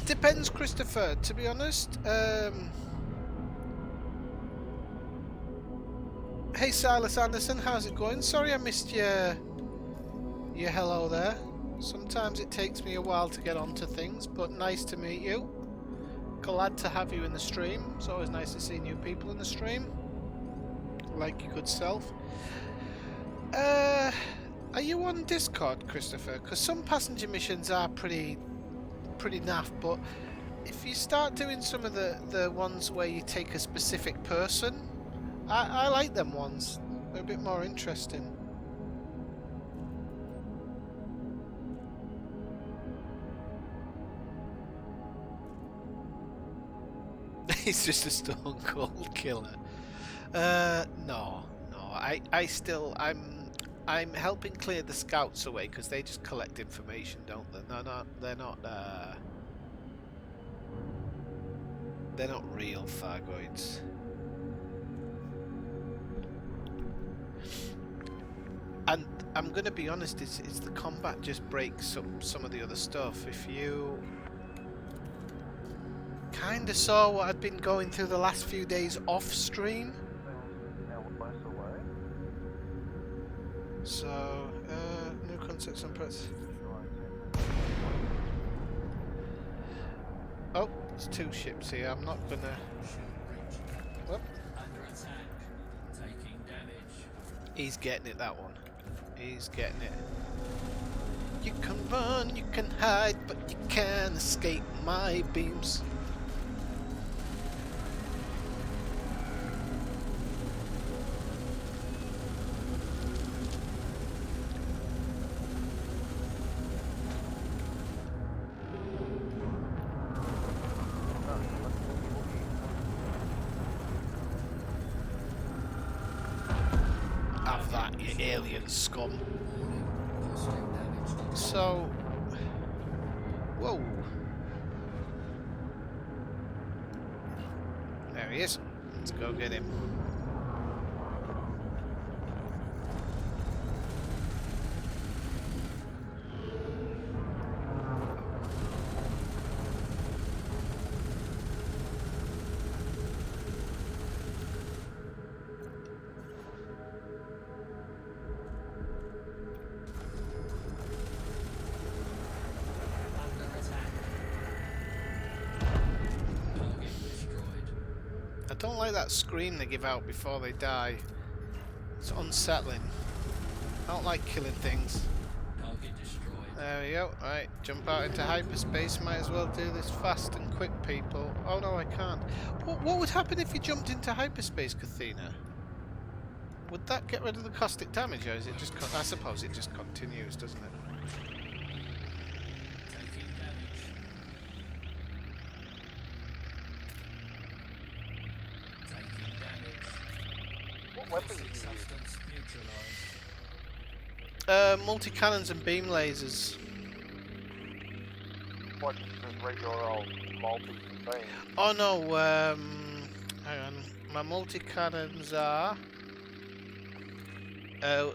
Depends, Christopher. To be honest, hey Silas Anderson, how's it going? Sorry I missed your hello there. Sometimes it takes me a while to get onto things, but nice to meet you. Glad to have you in the stream. It's always nice to see new people in the stream. Like your good self. Are you on Discord, Christopher? Because some passenger missions are pretty naff, but if you start doing some of the ones where you take a specific person, I like them ones. They're a bit more interesting. He's just a stone cold killer. No. I'm helping clear the scouts away because they just collect information, don't they? They're not real Thargoids. And I'm gonna be honest, it's the combat just breaks up some of the other stuff. If you kinda saw what I'd been going through the last few days off stream. So, new concepts and press. Oh, there's two ships here. I'm not gonna. Whoop. Under attack. Taking damage. He's getting it, that one. He's getting it. You can run, you can hide, but you can't escape my beams. Have that, you alien scum. So, whoa. There he is. Let's go get him. Under attack. Target destroyed. I don't like that scream they give out before they die. It's unsettling. I don't like killing things. Target destroyed. There we go. Right, jump out into hyperspace. Might as well do this fast and quick, people. Oh no, I can't. What would happen if you jumped into hyperspace, Kathina? Would that get rid of the caustic damage, or is it just? I suppose it just continues, doesn't it? Taking damage. Taking damage. What weapons Toxic do you use? substance neutralized. Multi cannons and beam lasers. What, just regular old multi thing? Oh no. Hang on. My multi cannons are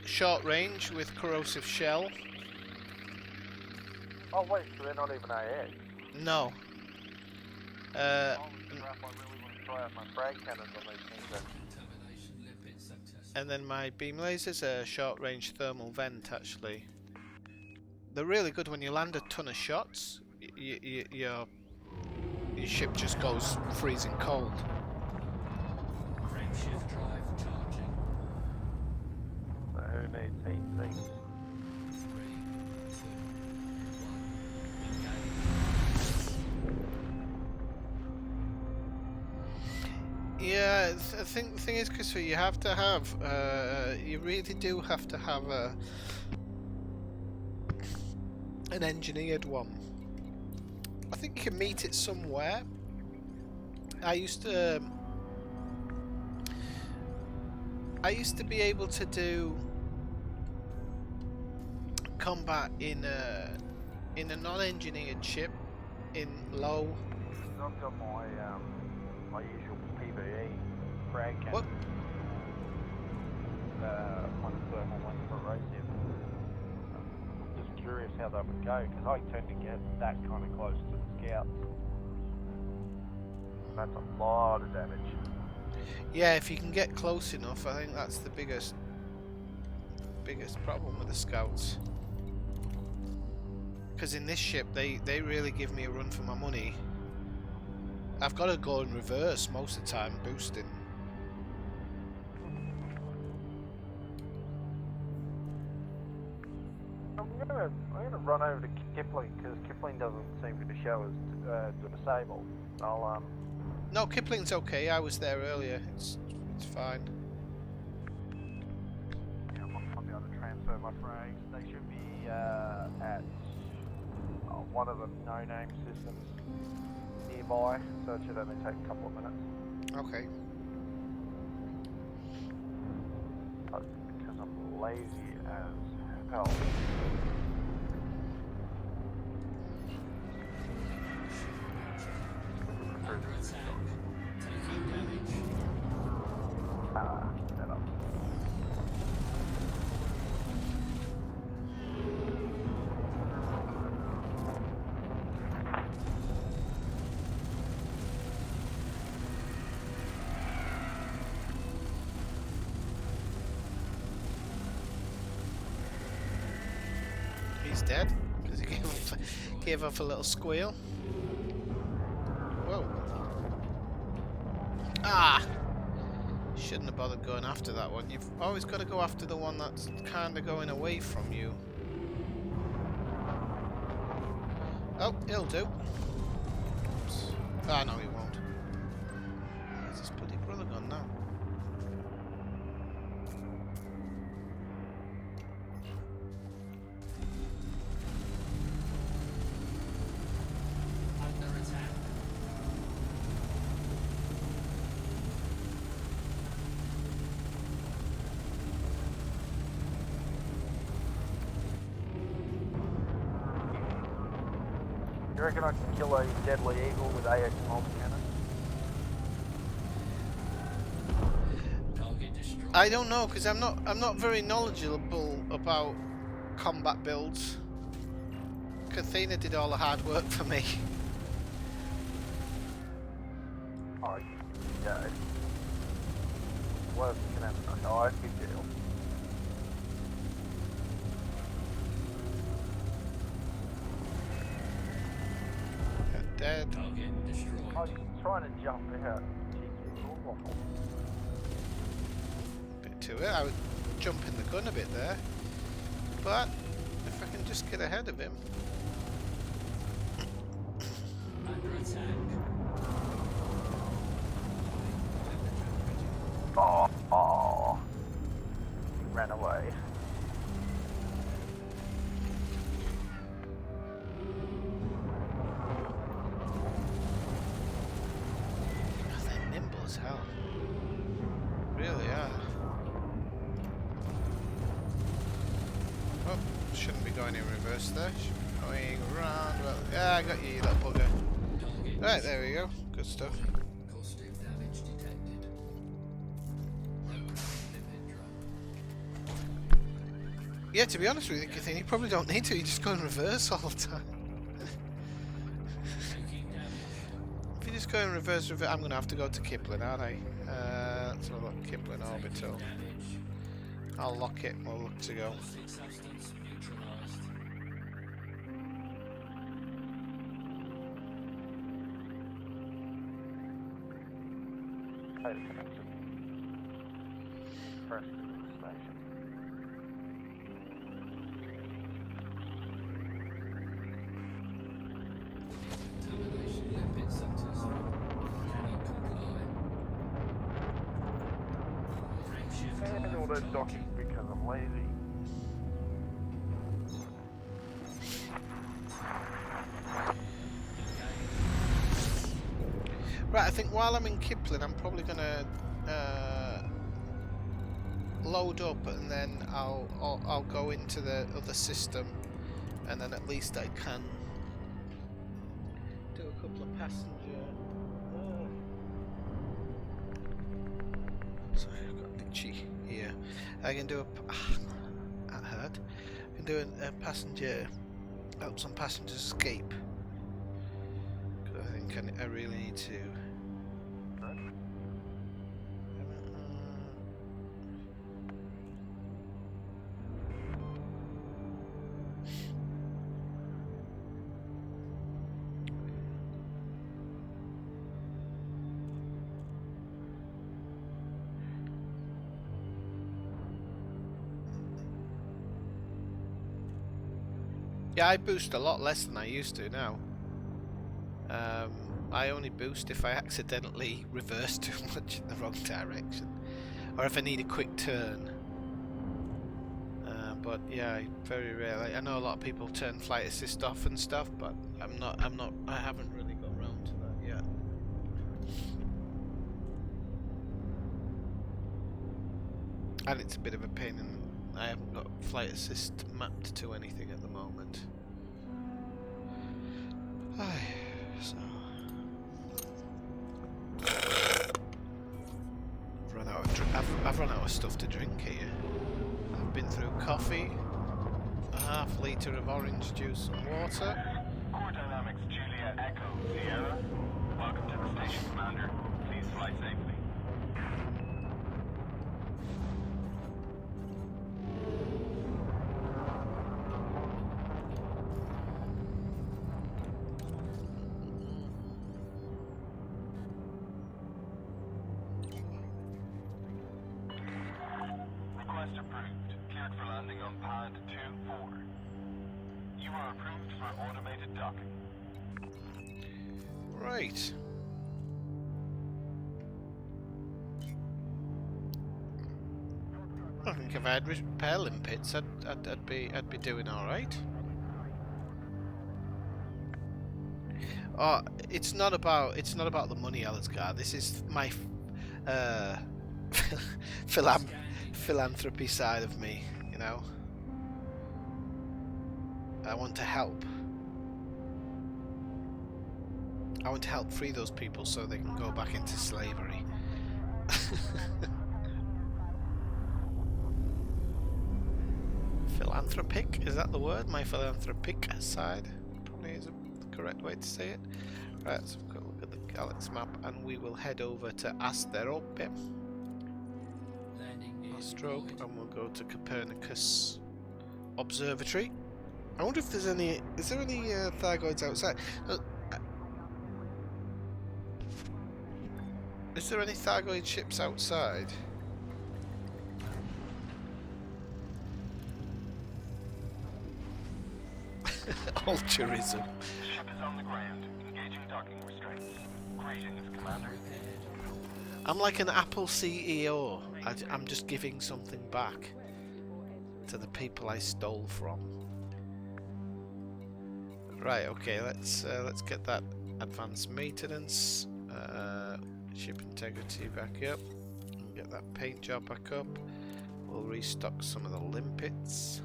short range with corrosive shell. Oh wait, so they're not even AX. No. Holy crap, I really want to try out my frag cannons on these things then. Termination lipid successful. And then my beam lasers are short range thermal vent, actually. They're really good when you land a ton of shots. Your ship just goes freezing cold. Frameshift drive charging. So who needs heat sinks? 3, 2, 1. Engage. Yeah, I think the thing is, Christopher, you have to have, you really do have to have an engineered one. I think you can meet it somewhere. I used to, I used to be able to do combat in a non-engineered ship in low. I've got my my usual PVE frag cannon. What? One thermal one for racing. I'm just curious how that would go because I tend to get that kind of close to the scouts. That's a lot of damage. Yeah, if you can get close enough, I think that's the biggest problem with the scouts. Because in this ship, they really give me a run for my money. I've got to go in reverse most of the time, boosting. I'm gonna run over to Kipling because Kipling doesn't seem to show as disabled. I'll No, Kipling's okay. I was there earlier. It's fine. yeah, I'll be able to transfer my frags. They should be at one of the no-name systems nearby, so it should only take a couple of minutes. Okay. But because I'm lazy as hell. Under attack. Taking damage. Set up. He's dead because he gave off a little squeal. Whoa. Ah! Shouldn't have bothered going after that one. You've always got to go after the one that's kind of going away from you. Oh, he'll do. Oops. Ah, no, he won't. Where's his bloody brother gone now? Under attack. You reckon I can kill a deadly eagle with AX multi-cannon? Target destroyed. I don't know because I'm not very knowledgeable about combat builds. Kathina did all the hard work for me. Oh, yeah. Worst can happen. Oh, I could deal. Dead. Target destroyed. I was trying to jump out. Cheeky little waffle. Bit to it. I was jumping the gun a bit there, but if I can just get ahead of him. Under attack. Oh. He ran away. Oh, they're nimble as hell. Really are. Oh, shouldn't be going in reverse there. Should be going round. Well, yeah, I got you, you little bugger. Target Right, there we go. Good stuff. Caustic damage detected. Lipid drop. Yeah, to be honest with you, Kathleen, you probably don't need to. You just go in reverse all the time. Taking damage. If you just go in reverse, I'm going to have to go to Kipling, aren't I? Let's have a look. Kipling Orbital. Damage. I'll lock it and we'll look to go. Caustic substance neutralized. Totally connected. Press the station. Contamination lipid sectors. Cannot comply. Frameshift And all those docking because I'm lazy. Right, I think while I'm in Kipling, I'm probably going to load up, and then I'll go into the other system, and then at least I can do a couple of passenger. Sorry, I've got itchy here. I can do that hurt. I can do a passenger, help some passengers escape. Because I think I really need to. Yeah, I boost a lot less than I used to now. I only boost if I accidentally reverse too much in the wrong direction, or if I need a quick turn. But yeah, very rarely. I know a lot of people turn flight assist off and stuff, but I haven't really got around to that yet. And it's a bit of a pain in. I haven't got flight assist mapped to anything at the moment. So I've run out of stuff to drink here. I've been through coffee, a half litre of orange juice and water. Core Dynamics Julia Echo Sierra. Welcome to the station, Commander. Please fly safely. Request approved. Cleared for landing on pad 2-4. You are approved for automated docking. Right. I think if I had repair limpets, I'd be doing all right. Oh, it's not about the money, Alizgar. This is my philanthropy side of me, you know. I want to help. I want to help free those people so they can go back into slavery. Philanthropic? Is that the word? My philanthropic side? Probably is the correct way to say it. Right, so we've got to look at the galaxy map and we will head over to Asterope. Astrope, and we'll go to Copernicus Observatory. I wonder if there's any. Is there any Thargoids outside? Is there any Thargoid ships outside? Altruism. Ship is on the ground. Engaging docking restraints. Greetings, Commander. I'm like an Apple CEO. I'm just giving something back to the people I stole from. Right. Okay. Let's get that advanced maintenance, ship integrity back up, and get that paint job back up. We'll restock some of the limpets.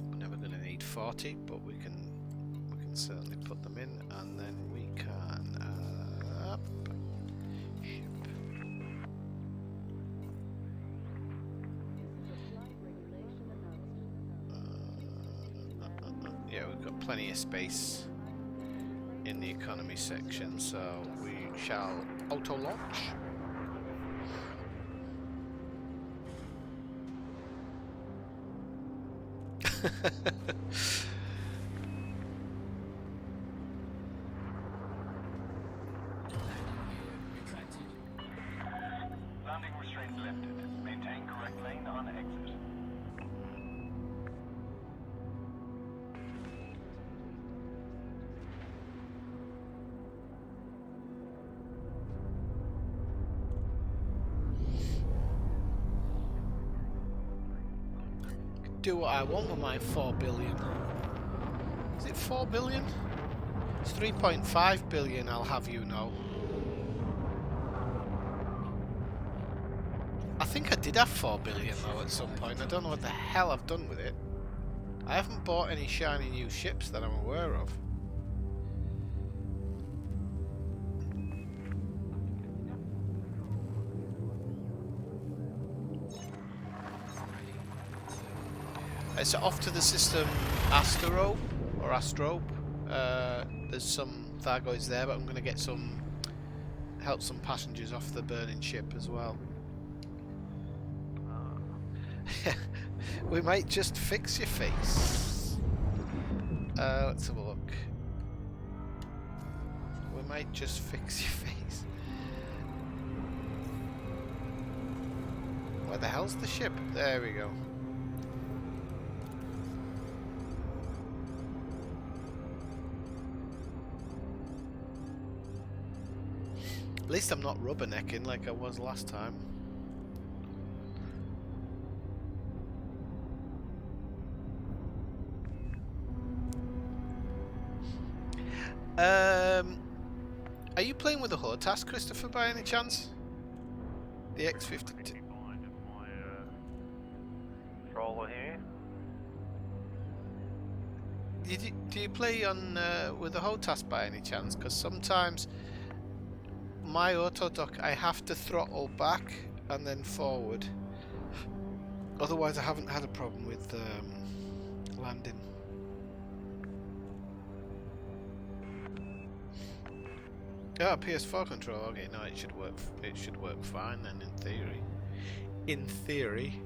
We're never going to need 40, but we can certainly put them in, and then we can ship. Yeah, we've got plenty of space in the economy section, so we shall auto launch. Landing restraints lifted. Maintain correct lane on exit. Do what I want with my 4 billion. Is it 4 billion? It's 3.5 billion, I'll have you know. think I did have 4 billion though at some point. I don't know what the hell I've done with it. I haven't bought any shiny new ships that I'm aware of. It's off to the system Asterope or Astrope. There's some Thargoids there, but I'm going to get some help some passengers off the burning ship as well. We might just fix your face. Let's have a look. We might just fix your face. Where the hell's the ship? There we go. At least I'm not rubbernecking like I was last time. Are you playing with the HOTAS, Christopher, by any chance? The X52. Controller here. Do you play on with the HOTAS by any chance? Because sometimes my autodock, I have to throttle back and then forward. Otherwise, I haven't had a problem with landing. Oh, PS4 controller. Okay, no, it should work. It should work fine then, in theory. In theory.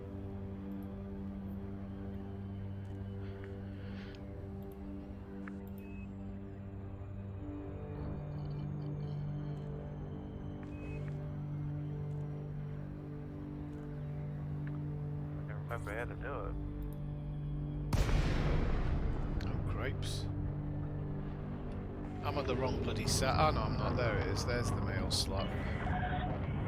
I can remember how to do it. Oh, cripes. I'm at the wrong bloody set. Oh no, I'm not. There it is. There's the mail slot.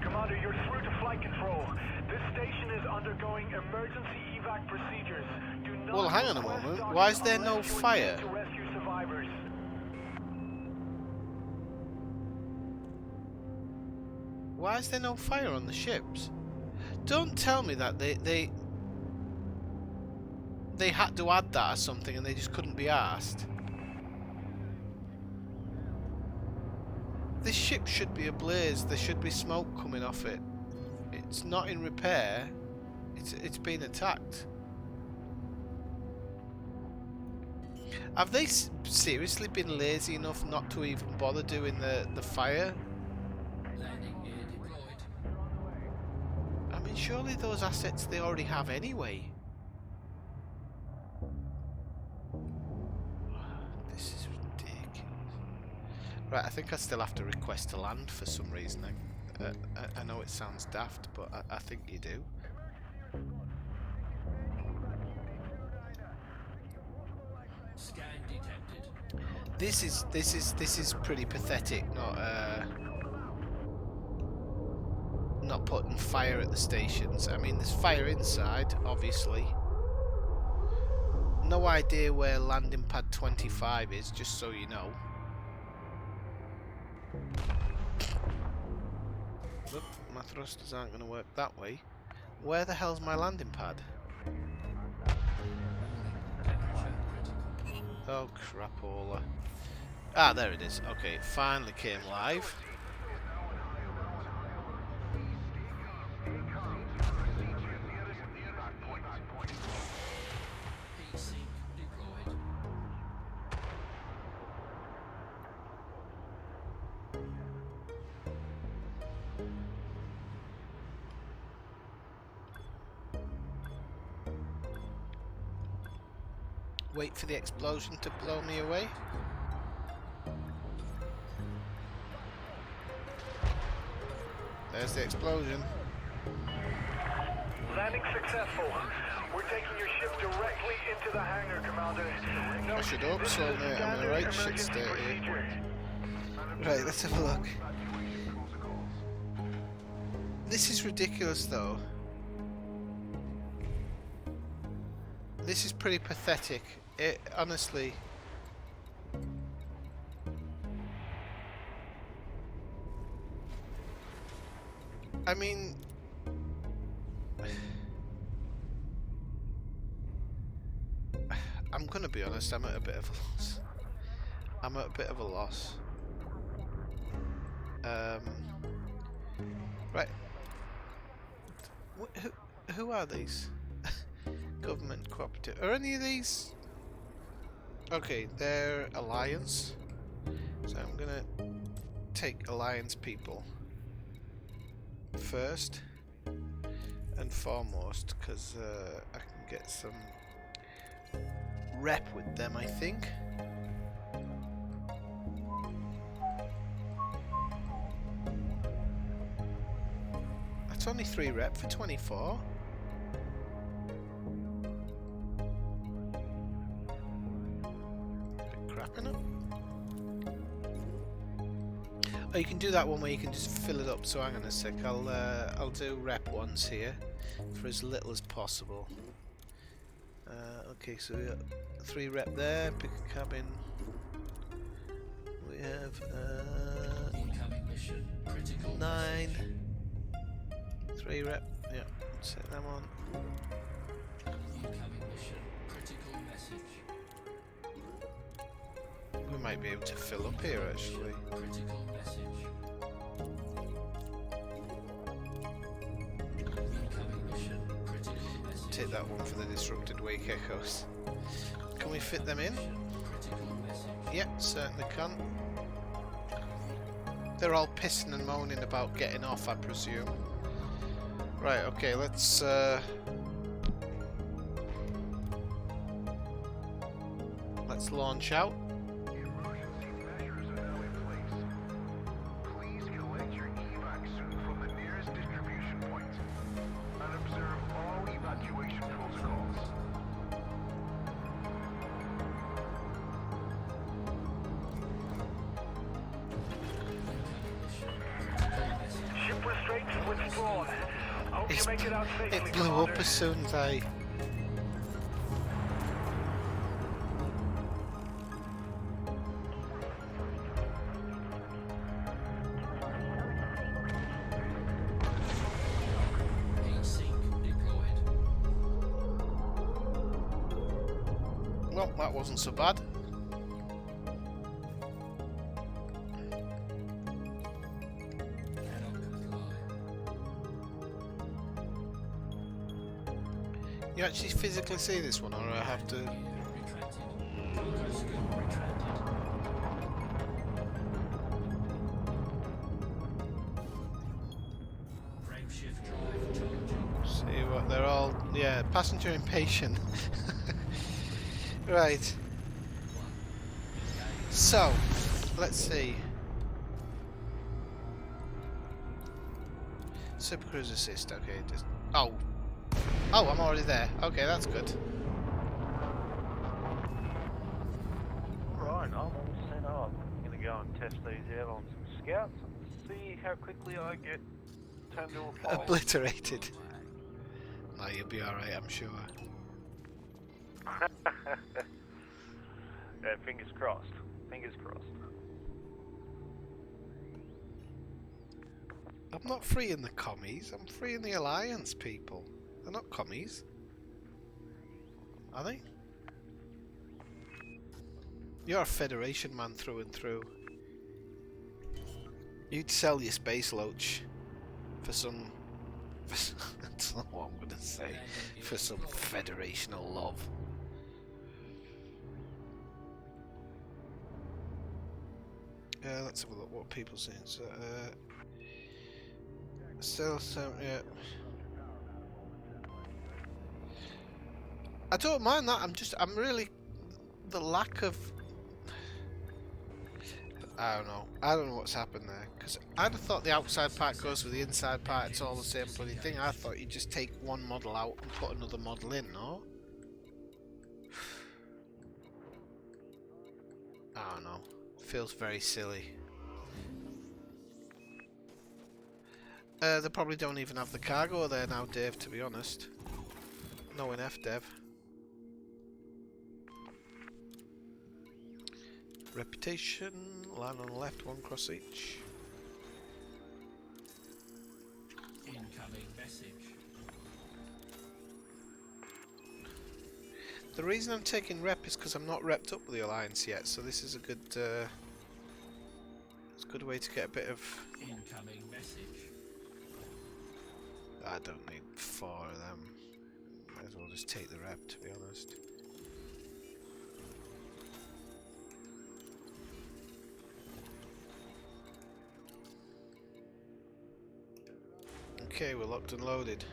Commander, you're through to flight control. This station is undergoing emergency evac procedures. Do not Well, hang on a request moment. docking Why is there no unless you fire? intend to rescue survivors. Why is there no fire on the ships? Don't tell me that they had to add that or something and they just couldn't be asked. This ship should be ablaze. There should be smoke coming off it. It's not in repair. It's been attacked. Have they seriously been lazy enough not to even bother doing the fire? Landing gear deployed. I mean, surely those assets they already have anyway. This is ridiculous. Right, I think I still have to request to land for some reason. I know it sounds daft, but I think you do. Scan detected. This is pretty pathetic. Not putting fire at the stations. I mean, there's fire inside, obviously. No idea where landing pad 25 is, just so you know. Oop, my thrusters aren't going to work that way. Where the hell's my landing pad? Oh, crapola. Ah, there it is. Okay, it finally came live. Heat sink deployed. Wait for the explosion to blow me away. There's the explosion. Landing successful. We're taking your ship directly into the hangar, Commander. No, I should hope this so, is mate. I'm in the standard right shit emergency state here. procedure. Right, let's have a look. This is ridiculous, though. This is pretty pathetic. It honestly. I mean, be honest, I'm at a bit of a loss. I'm at a bit of a loss. Right. Who are these? Government cooperative. Are any of these? Okay, they're Alliance. So I'm gonna take Alliance people first and foremost, because I can get some rep with them, I think. That's only 3 rep for 24. Bit crapping up. Oh, you can do that one where you can just fill it up. So hang on a sec. I'll do rep ones here for as little as possible. Okay, so we got 3 rep there. Pick a cabin. We have Incoming mission. Critical 9. message. 3 rep. Yeah, set them on. Incoming mission. Critical message. We might be able to fill up here actually. Critical message. Incoming mission. Critical message. Take that one for the disrupted wake echoes. Can we fit them in? Critical message. Yep, certainly can. They're all pissing and moaning about getting off, I presume. Right, okay, let's launch out. Emergency measures are now in place. Please collect your evac suit from the nearest distribution point and observe all evacuation protocols. Ship restraints withdrawn. Hope you make it out safely, It blew up Commander. as soon as I... Heat sink deployed. Well, that wasn't so bad. Cannot comply. You actually physically see this one, or I have to... Retracted. Cargo scope retracted. Frame shift drive charging. See what they're all... Yeah, passenger impatient. Right. So, let's see. Super Cruise Assist, okay, just... Oh! Oh, I'm already there. Okay, that's good. Right, I'm all set up. I'm gonna go and test these out on some scouts and see how quickly I get turned to a pole. Obliterated. No, you'll be alright, I'm sure. Yeah, fingers crossed. Fingers crossed. I'm not freeing the commies, I'm freeing the Alliance people. They're not commies. Are they? You're a Federation man through and through. You'd sell your space loach for some... That's not what I'm gonna say. For some federational love. Let's have a look what people saying. So, still, yeah. I don't mind that. I'm really the lack of. I don't know. I don't know what's happened there because I'd have thought the outside part goes with the inside part. It's all the same bloody thing. I thought you just take one model out and put another model in. No. I don't know. Feels very silly. They probably don't even have the cargo there now, Dave, to be honest. No in FDev. Reputation, line on the left, 1 cross each. Incoming message. The reason I'm taking rep is because I'm not repped up with the Alliance yet, so this is a good, it's a good way to get a bit of... Incoming message. I don't need 4 of them. Might as well just take the rep, to be honest. Okay, we're locked and loaded.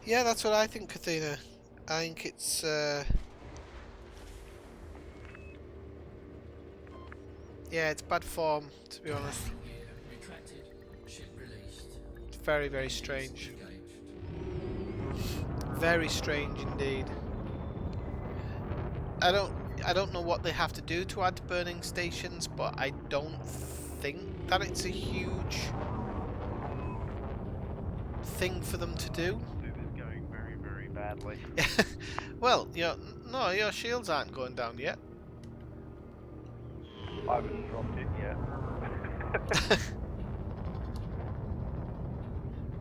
Yeah, that's what I think, Athena. I think it's, yeah, it's bad form, to be honest. Gear retracted. Ship released. It's very, very strange. Engaged. Very strange indeed. I don't know what they have to do to add burning stations, but I don't think that it's a huge thing for them to do. This is going very, very badly. Well, no, your shields aren't going down yet. I haven't dropped it yet.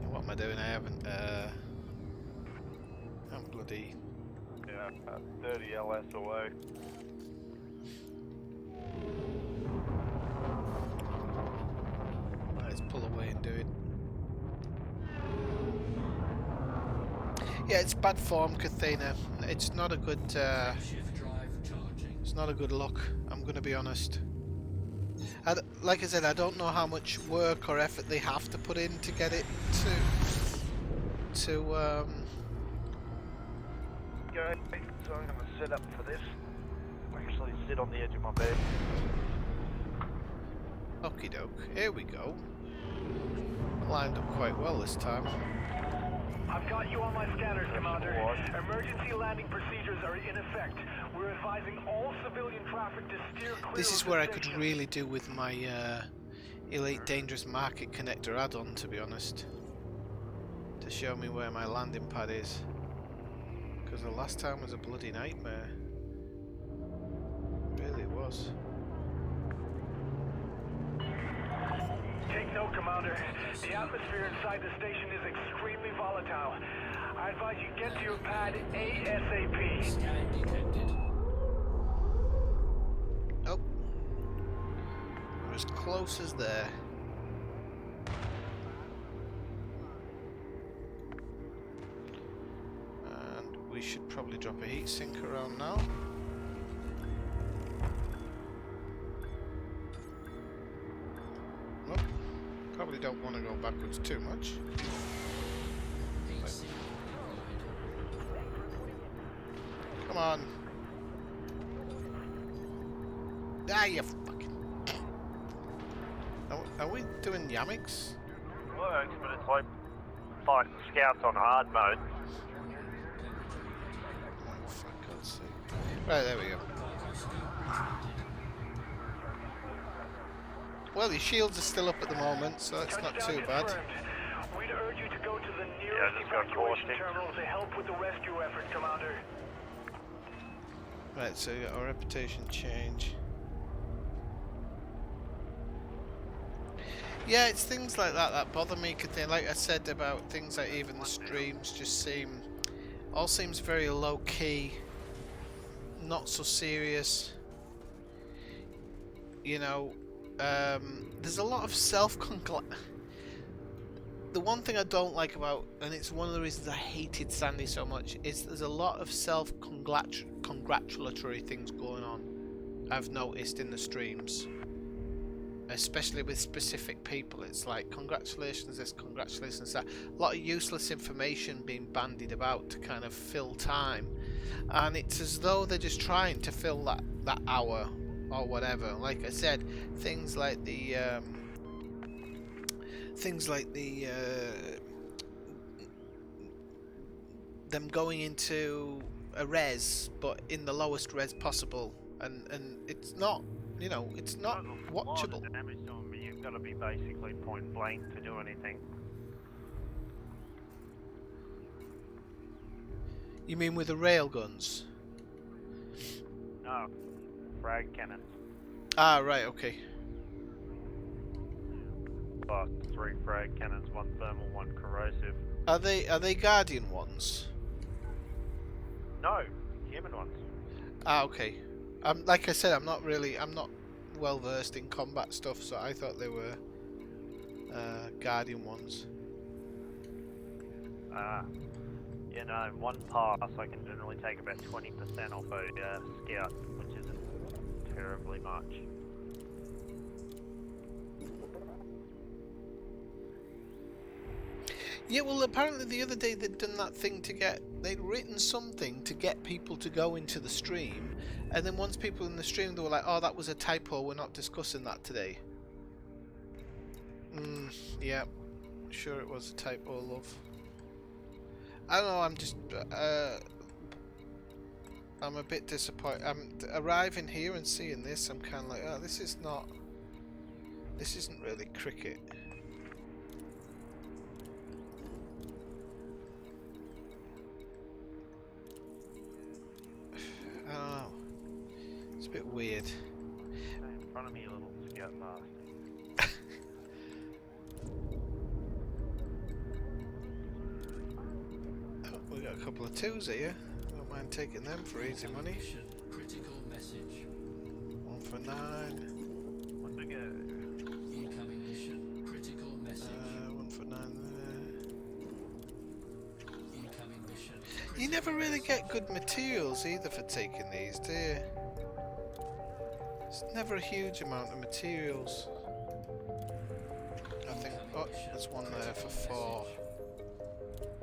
What am I doing? I haven't, I'm bloody... Yeah, 30 LS away. Let's pull away and do it. Yeah, it's bad form, Cathena. It's not a good, Shift drive charging. it's not a good look, I'm gonna be honest. Like I said, I don't know how much work or effort they have to put in to get it to Okay, so I'm gonna set up for this. Actually sit on the edge of my bed. okie doke. Here we go. Lined up quite well this time. I've got you on my scanners, Commander. Emergency landing procedures are in effect. We're advising all civilian traffic to steer clear This is of the where I could station. really do with my Elite Dangerous Market Connector add-on, to be honest. To show me where my landing pad is. Because the last time was a bloody nightmare. It really was. Take note, Commander. The atmosphere inside the station is extremely volatile. I advise you get to your pad ASAP. Scan detected. Oh. We're as close as there. And we should probably drop a heat sink around now. Nope. Probably don't want to go backwards too much. Heat sink deployed. Come on. Ah, you fucking... Are we doing yamics? Works, but it's like fighting scouts on hard mode. Oh, for God's sake. Right, there we go. Well, your shields are still up at the moment, so it's not Touchdown too bad. confirmed. We'd urge you to go to the I nearest just got evacuation caustic. terminal to help with the rescue effort, Commander. Right, so you got our reputation change. Yeah, it's things like that that bother me. Like I said about things like even the streams just all seems very low key, not so serious. You know, there's a lot of the one thing I don't like about, and it's one of the reasons I hated Sandy so much, is there's a lot of self-congratulatory things going on. I've noticed in the streams. Especially with specific people, it's like congratulations this, congratulations that. A lot of useless information being bandied about to kind of fill time, and it's as though they're just trying to fill that hour or whatever. Like I said, things like the them going into a res, but in the lowest res possible, and it's not. You know, it's not watchable. Damage to them, but you've got to be basically point blank to do anything. You mean with the railguns? No, frag cannons. Ah, right, okay. But 3 frag cannons, 1 thermal, 1 corrosive. Are they Guardian ones? No, human ones. Ah, okay. Like I said, I'm not well versed in combat stuff, so I thought they were Guardian ones. You know, in one pass I can generally take about 20% off a scout, which isn't terribly much. Yeah, well, apparently the other day they'd done that thing they'd written something to get people to go into the stream, and then once people in the stream, they were like, oh, that was a typo, we're not discussing that today. Yeah, sure it was a typo, love. I don't know, I'm just, I'm a bit disappointed. I'm arriving here and seeing this, I'm kind of like, oh, this isn't really cricket. I don't know. It's a bit weird. Stay in front of me, you little scout bastard. Oh, we got a couple of twos here. Don't mind taking them for easy money. Mission critical message. 1 for 9. One to go. Incoming mission critical message. 1 for 9 there. Incoming mission. You never really get good materials either for taking these, do you? It's never a huge amount of materials. I think. Oh, there's one there for 4.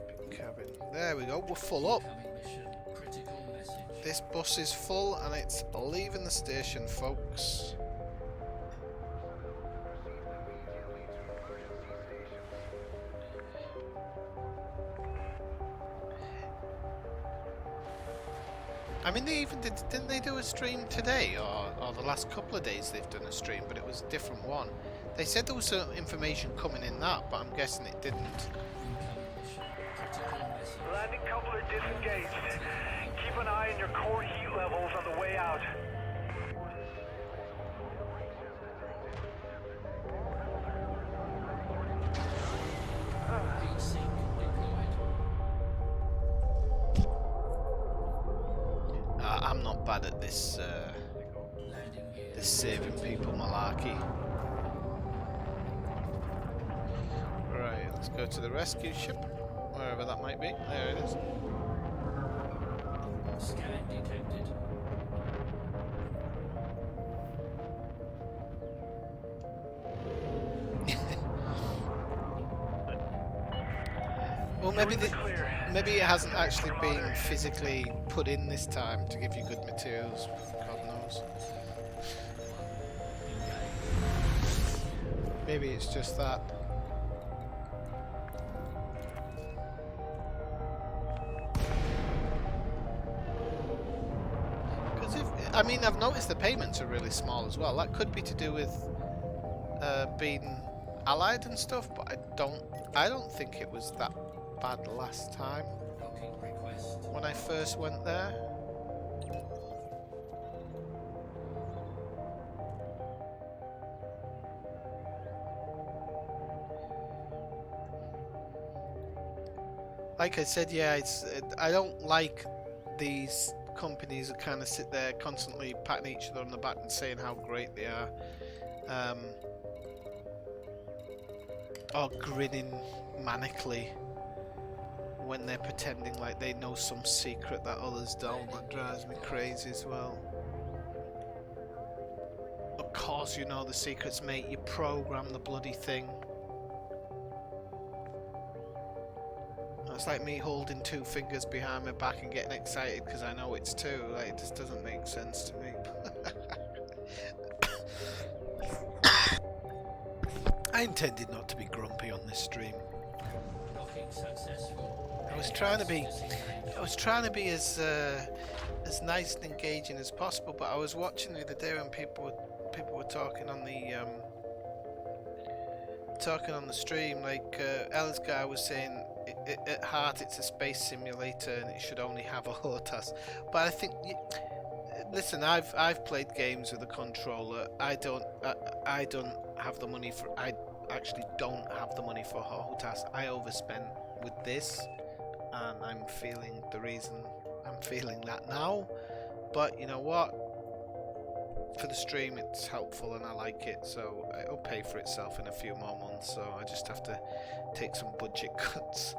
Big cabin. There we go. We're full up. Incoming mission critical message. This bus is full and it's leaving the station, folks. I mean, they even didn't they do a stream today, or the last couple of days they've done a stream, but it was a different one. They said there was some information coming in that, but I'm guessing it didn't. Incoming mission critical message. Landing coupler disengaged. Keep an eye on your core heat levels on the way out. Heat sink deployed. I'm not bad at this Landing gear. this saving people malarkey. Right, let's go to the rescue ship, wherever that might be. There it is. Scan detected. Well, maybe it hasn't actually been physically put in this time to give you good materials. God knows. Maybe it's just that. Because I mean, I've noticed the payments are really small as well. That could be to do with being allied and stuff, but I don't think it was that bad last time Docking request. when I first went there. Like I said, yeah, I don't like these companies that kind of sit there constantly patting each other on the back and saying how great they are, or grinning manically when they're pretending like they know some secret that others don't. That drives me crazy as well. Of course you know the secrets, mate. You program the bloody thing. It's like me holding 2 fingers behind my back and getting excited because I know it's 2. Like, it just doesn't make sense to me. I intended not to be grumpy on this stream. Docking successful. I was trying to be as nice and engaging as possible, but I was watching the other day when people were talking on the stream. Like Ella's guy was saying, at heart it's a space simulator and it should only have a HOTAS. But I think, listen, I've played games with a controller. I don't have the money for. I actually don't have the money for HOTAS. I overspent with this, and I'm feeling the reason I'm I'm feeling that now. But you know what? For the stream, it's helpful and I like it, so it'll pay for itself in a few more months. So I just have to take some budget cuts.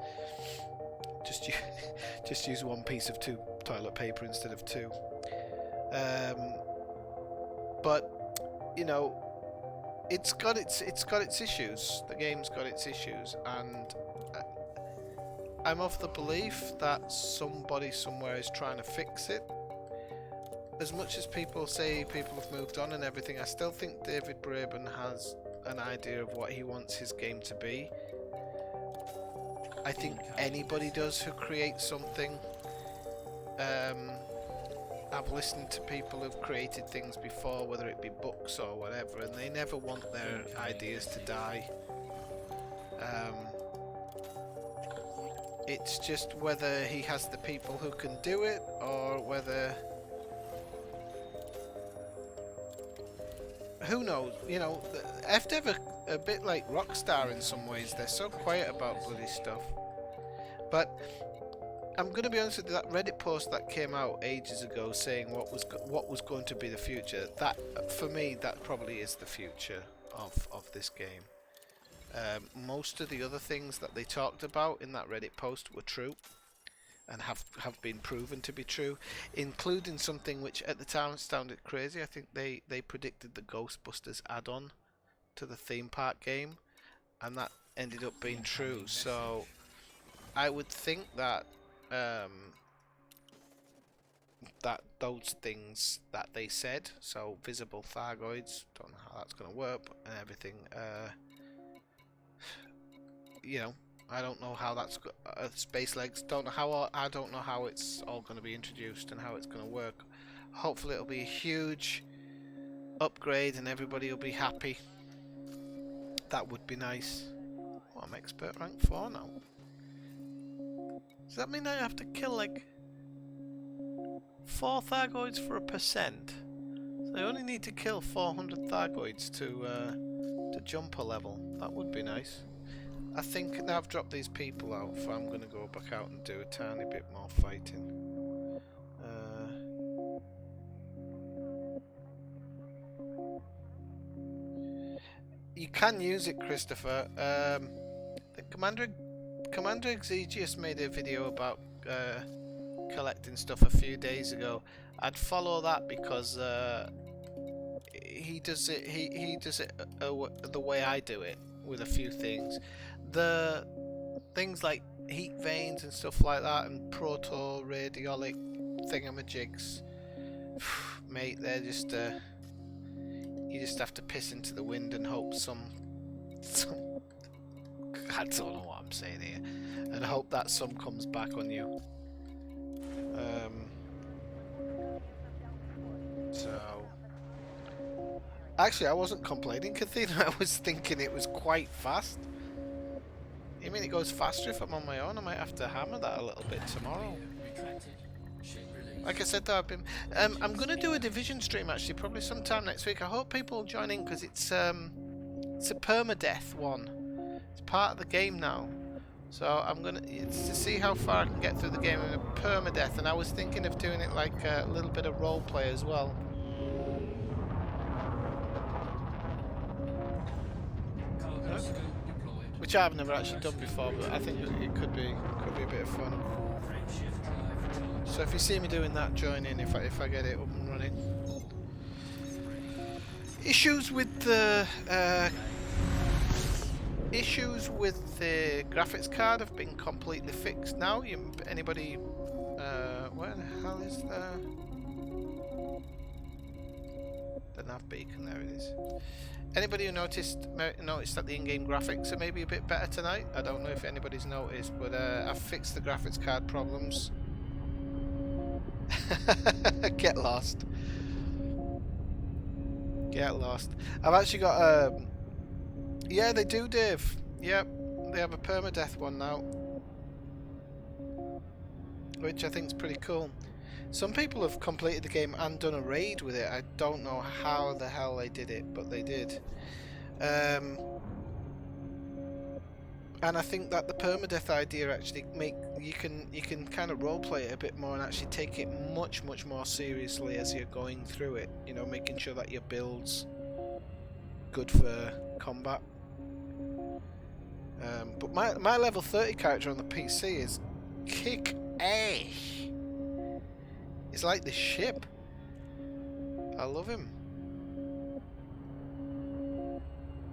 Just use one piece of toilet paper instead of 2. But you know, it's got its issues. The game's got its issues, and I'm of the belief that somebody somewhere is trying to fix it. As much as people say people have moved on and everything, I still think David Braben has an idea of what he wants his game to be. I think anybody does who creates something. I've listened to people who've created things before, whether it be books or whatever, and they never want their ideas to die. It's just whether he has the people who can do it, or whether... Who knows? You know, FDev are a bit like Rockstar in some ways. They're so quiet about bloody stuff. But I'm going to be honest with you, that Reddit post that came out ages ago saying what was going to be the future, that, for me, that probably is the future of this game. Most of the other things that they talked about in that Reddit post were true, and have been proven to be true, including something which at the time sounded crazy. I think they predicted the Ghostbusters add-on to the theme park game, and that ended up being true. So I would think that that those things that they said, so visible Thargoids, don't know how that's going to work, and everything, you know, I don't know how that's space legs. I don't know how it's all going to be introduced and how it's going to work. Hopefully, it'll be a huge upgrade and everybody will be happy. That would be nice. Oh, I'm expert rank 4 now. Does that mean I have to kill like 4 Thargoids for 1%? So I only need to kill 400 Thargoids to jump a level. That would be nice. I think now I've dropped these people out, so I'm going to go back out and do a tiny bit more fighting. You can use it, Christopher. The Commander Exegius made a video about collecting stuff a few days ago. I'd follow that because he does it. He does it the way I do it, with a few things. The things like heat veins and stuff like that, and proto-radiolic thingamajigs, mate, they're just you just have to piss into the wind and hope some I don't know what I'm saying here, and hope that some comes back on you. So actually, I wasn't complaining, Kathina. I was thinking it was quite fast. You mean it goes faster if I'm on my own? I might have to hammer that a little bit tomorrow. Like I said though, I've been I'm gonna do a Division stream actually, probably sometime next week. I hope people will join in because it's a permadeath one. It's part of the game now. So it's to see how far I can get through the game in a permadeath, and I was thinking of doing it like a little bit of role play as well. Which I've never actually done before, but I think it could be a bit of fun. So if you see me doing that, join in if I get it up and running. Issues with the graphics card have been completely fixed now. Anybody? Where the hell is the nav beacon? There it is. Anybody who noticed that the in-game graphics are maybe a bit better tonight? I don't know if anybody's noticed, but I've fixed the graphics card problems. Get lost. Get lost. I've actually got yeah, they do, Dave. Yep, they have a permadeath one now, which I think is pretty cool. Some people have completed the game and done a raid with it. I don't know how the hell they did it, but they did. And I think that the permadeath idea actually you can kind of roleplay it a bit more and actually take it much more seriously as you're going through it. You know, making sure that your build's good for combat. But my level 30 character on the PC is kick ass. It's like the ship. I love him.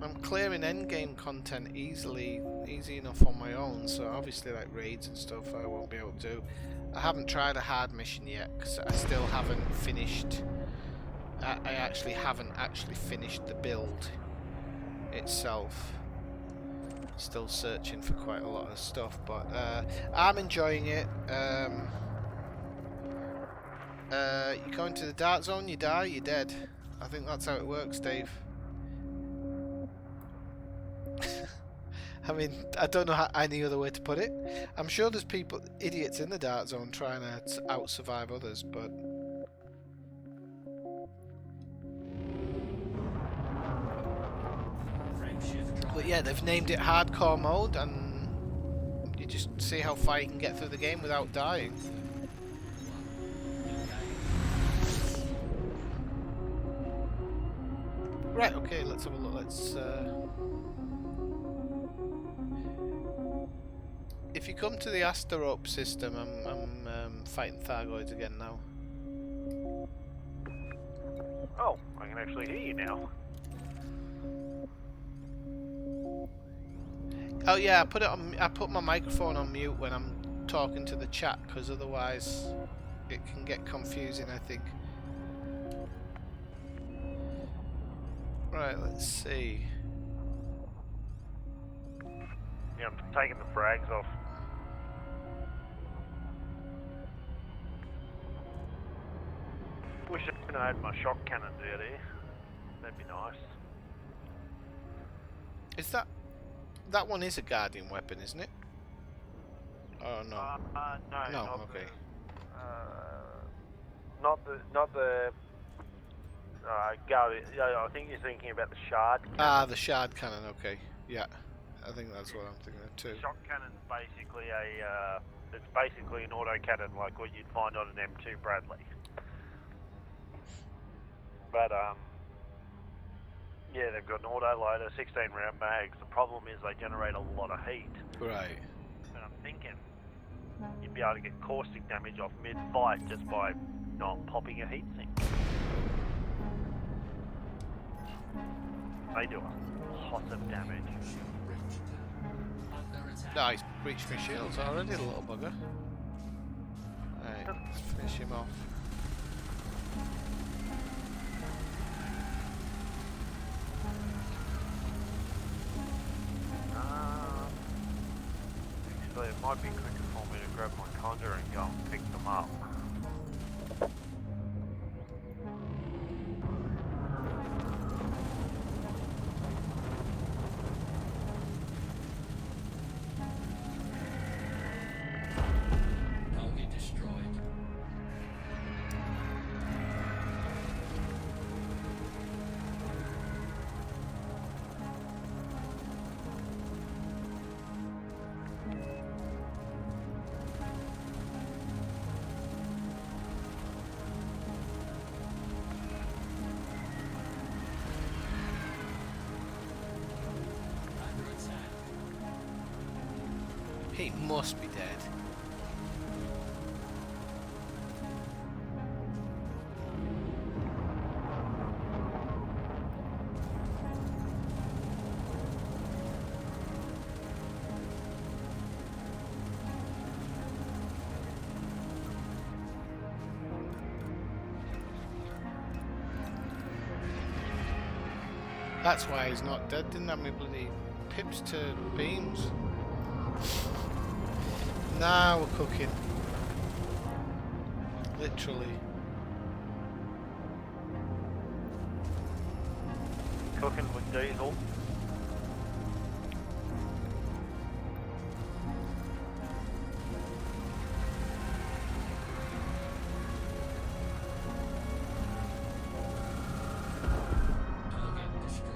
I'm clearing endgame content easy enough on my own, so obviously like raids and stuff I won't be able to do. I haven't tried a hard mission yet because I still haven't finished. I actually haven't finished the build itself. Still searching for quite a lot of stuff, but I'm enjoying it. You go into the dark zone, you die, you're dead. I think that's how it works, Dave. I mean, I don't know any other way to put it. I'm sure there's idiots in the dark zone trying to out-survive others, but... But yeah, they've named it hardcore mode, and you just see how far you can get through the game without dying. Right, okay, let's have a look. If you come to the Asterope system, I'm fighting Thargoids again now. Oh, I can actually hear you now. Oh yeah, I put my microphone on mute when I'm talking to the chat, because otherwise it can get confusing, I think. Right, let's see. Yeah, I'm taking the frags off. Wish I could have had my shock cannon there. That'd be nice. Is that one is a Guardian weapon, isn't it? Oh no. No. No, Not okay. Not the. Guardian. I think you're thinking about the shard cannon. Ah, the shard cannon. Okay, yeah. I think that's what I'm thinking of too. Shock cannon's basically it's basically an autocannon like what you'd find on an M2 Bradley. But yeah, they've got an autoloader, 16 round mags. The problem is they generate a lot of heat. Right. And I'm thinking you'd be able to get caustic damage off mid-fight just by not popping a heat sink. They do a lot of damage. No, he's breached my shields already, the little bugger. Right, let's finish him off. Actually, it might be quicker for me to grab my conjure and go and pick them up. Target destroyed. Under attack. He must be dead. That's why he's not dead. Didn't have any bloody pips to beams. Now we're cooking. Literally. Cooking with diesel. Target destroyed.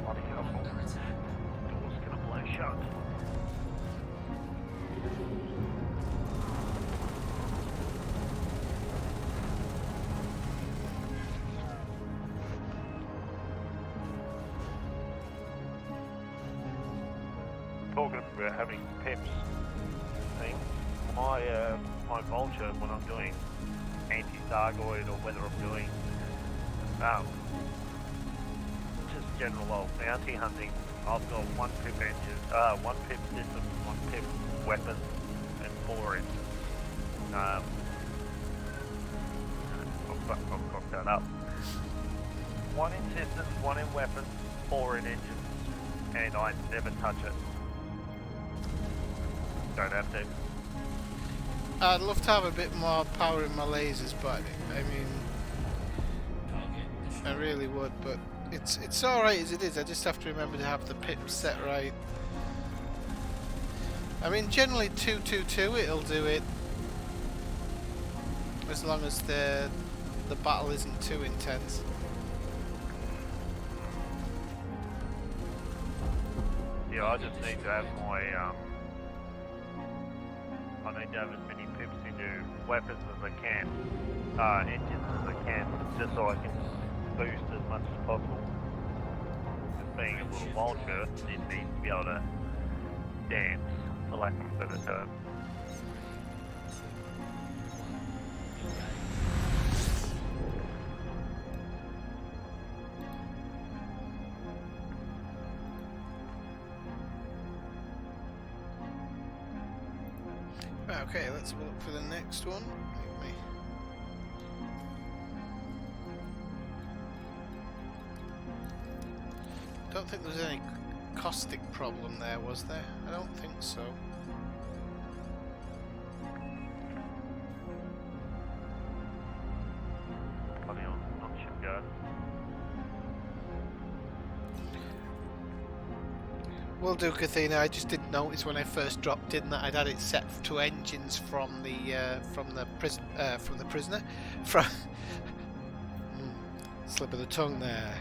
Bloody hell. Under attack. about having PEPs thing. My my Vulture, when I'm doing anti-Thargoid or whether I'm doing just general old bounty hunting, I've got one PIP engine, one PIP system, one PIP weapon, and 4 in. I've cocked that up. 1 in systems, 1 in weapons, 4 in engines, and I never touch it. Don't have to. I'd love to have a bit more power in my lasers, but I mean, I really would, but it's alright as it is. I just have to remember to have the pip set right. I mean, generally 222 it'll do it, as long as the battle isn't too intense. Yeah, I just need to have my I need to have as many pips into weapons as I can, engines as I can, just so I can boost as much as possible. Just being a little vulture, it needs to be able to dance, for lack of a better term. Okay, let's look for the next one. Don't think there was any caustic problem there, was there? I don't think so. Funny on shipyard. Will do, Kathina. I just didn't notice when I first dropped in that I'd had it set to engines from the prisoner. From slip of the tongue there.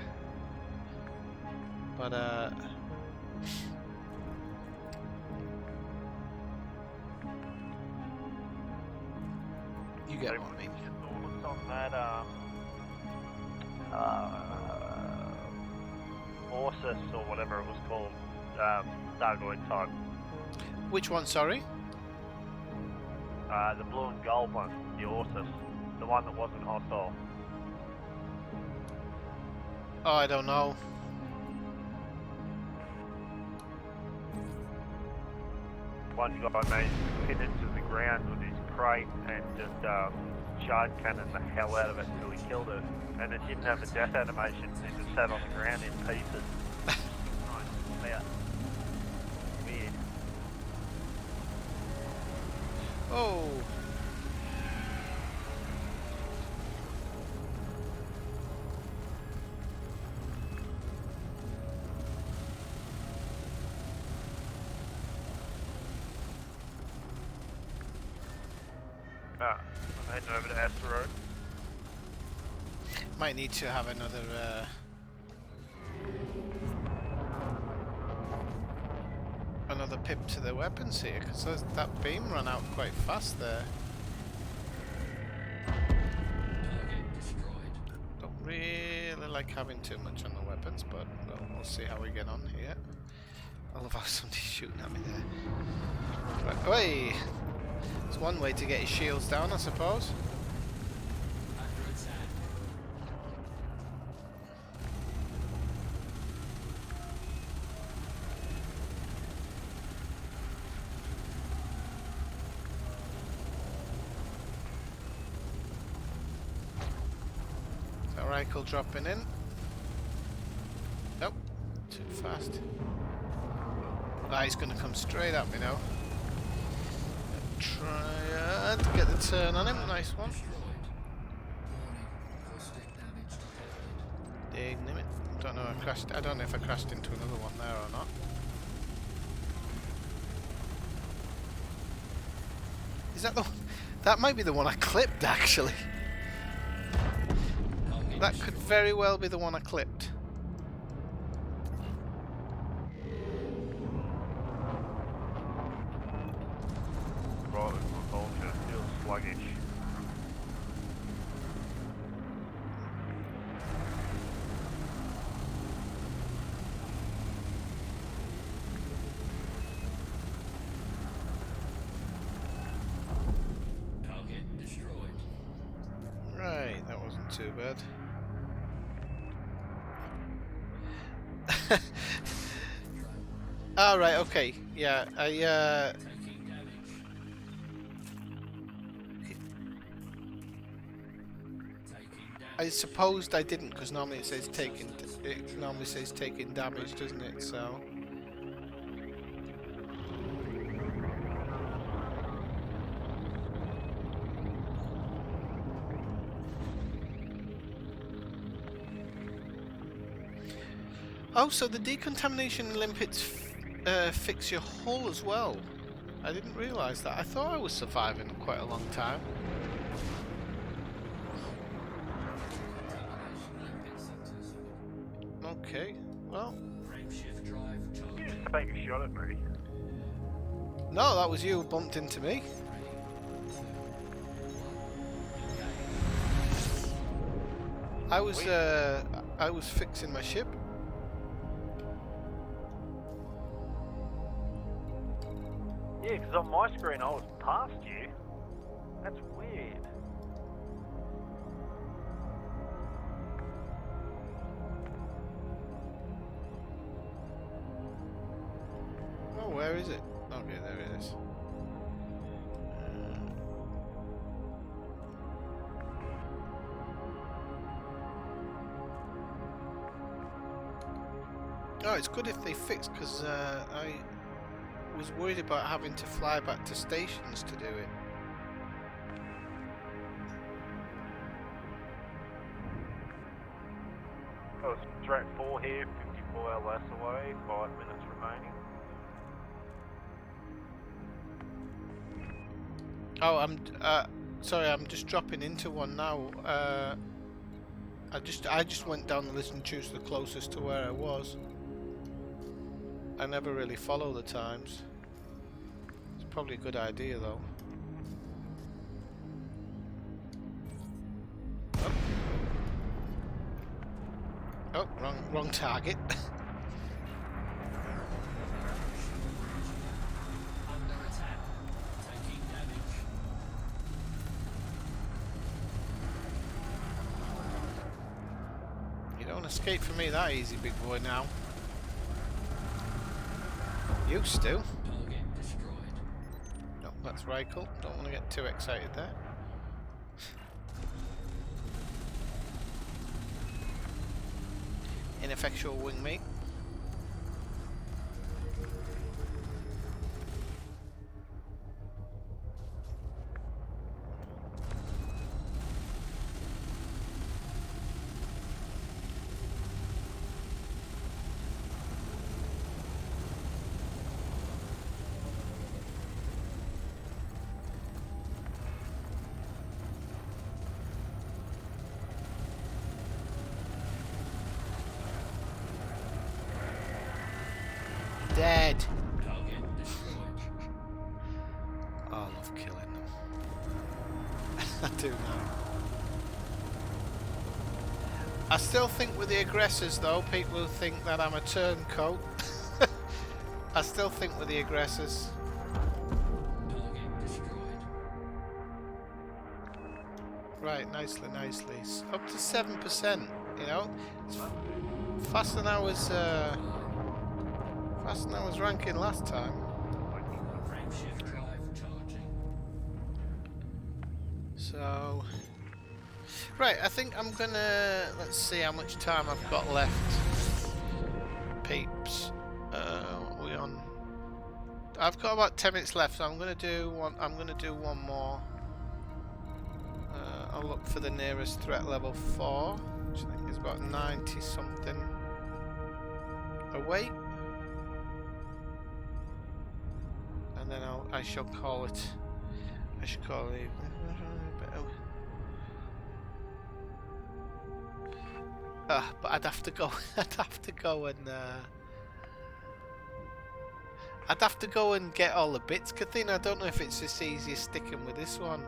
But you get what I mean. Thoughts on that Orsus or whatever it was called, Thargoid type. Which one? Sorry. The blue and gold one, the Orsus, the one that wasn't hostile. Oh, I don't know. One guy managed to pin it to the ground with his crate and just shard cannon the hell out of it until he killed it. And it didn't have a death animation, it just sat on the ground in pieces. Yeah. Weird. Oh. I'm heading over to Asteroid. Might need to have another pip to the weapons here, because that beam ran out quite fast there. Target destroyed. Don't really like having too much on the weapons, but we'll see how we get on here. I love how somebody's shooting at me there. Right, oi! It's one way to get his shields down, I suppose. Under attack. Is that Reichel dropping in? Nope, too fast. Ah, he's going to come straight at me now. Try and get the turn on him. Nice one. Destroyed. Warning. Caustic damage detected. Dang it. Don't know. I don't know if I crashed into another one there or not. Is that the one? That might be the one I clipped, actually. That could very well be the one I clipped. Right, my Vulture feels sluggish. too bad. Oh, right, okay. Yeah, Taking damage. Taking I damage. supposed I didn't, because normally it says taking damage, doesn't it? So oh, so the decontamination limpets fix your hull as well. I didn't realise that. I thought I was surviving quite a long time. Okay, well, Frameshift drive You charging. just take a shot at me. no, that was you who bumped into me. I was fixing my ship. Yeah, because on my screen I was past you. That's weird. Oh, where is it? Okay, there it is. Oh, it's good if they fix, because I was worried about having to fly back to stations to do it. Oh, it's track 4 here, 54 LS away, 5 minutes remaining. Oh, I'm sorry, I'm just dropping into one now. I just went down the list and chose the closest to where I was. I never really follow the times. It's probably a good idea though. Oh, oh, wrong target. Under attack. Taking damage. You don't escape from me that easy, big boy. Now. Used to. Target destroyed. No, that's Reichel. Don't want to get too excited there. Ineffectual wingmate. Dead. Target destroyed. Oh, I love killing them. I do know. I still think with the aggressors though, people think that I'm a turncoat. I still think with the aggressors. Target destroyed. Right, nicely. Up to 7%, you know? It's faster than I was ranking last time. Frameshift drive charging. So, right, I think I'm gonna, let's see how much time I've got left. Peeps, what are we on? I've got about 10 minutes left, so I'm gonna do one more. I'll look for the nearest threat level 4, which I think is about 90 something away. And then I shall call it. I should call it. But I'd have to go. I'd have to go and get all the bits, Kathina. I don't know if it's just easier sticking with this one.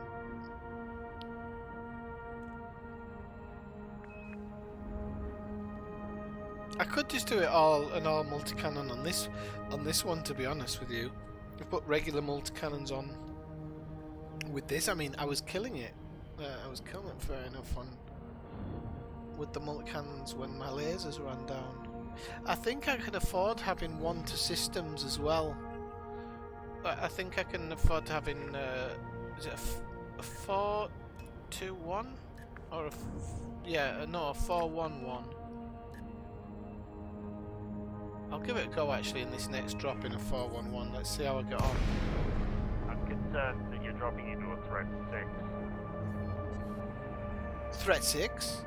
I could just do it an all multi-cannon on this one, to be honest with you. I've put regular multi-cannons on with this. I mean, I was killing it. I was killing it fair enough on with the multicannons when my lasers ran down. I think I can afford having 1 to systems as well. I think I can afford having, is it a 4-2-1? Or a, yeah, no, a 4-1-1. I'll give it a go actually in this next drop in a 4-1-1. Let's see how I get on. I'm concerned that you're dropping into a threat 6. Threat 6?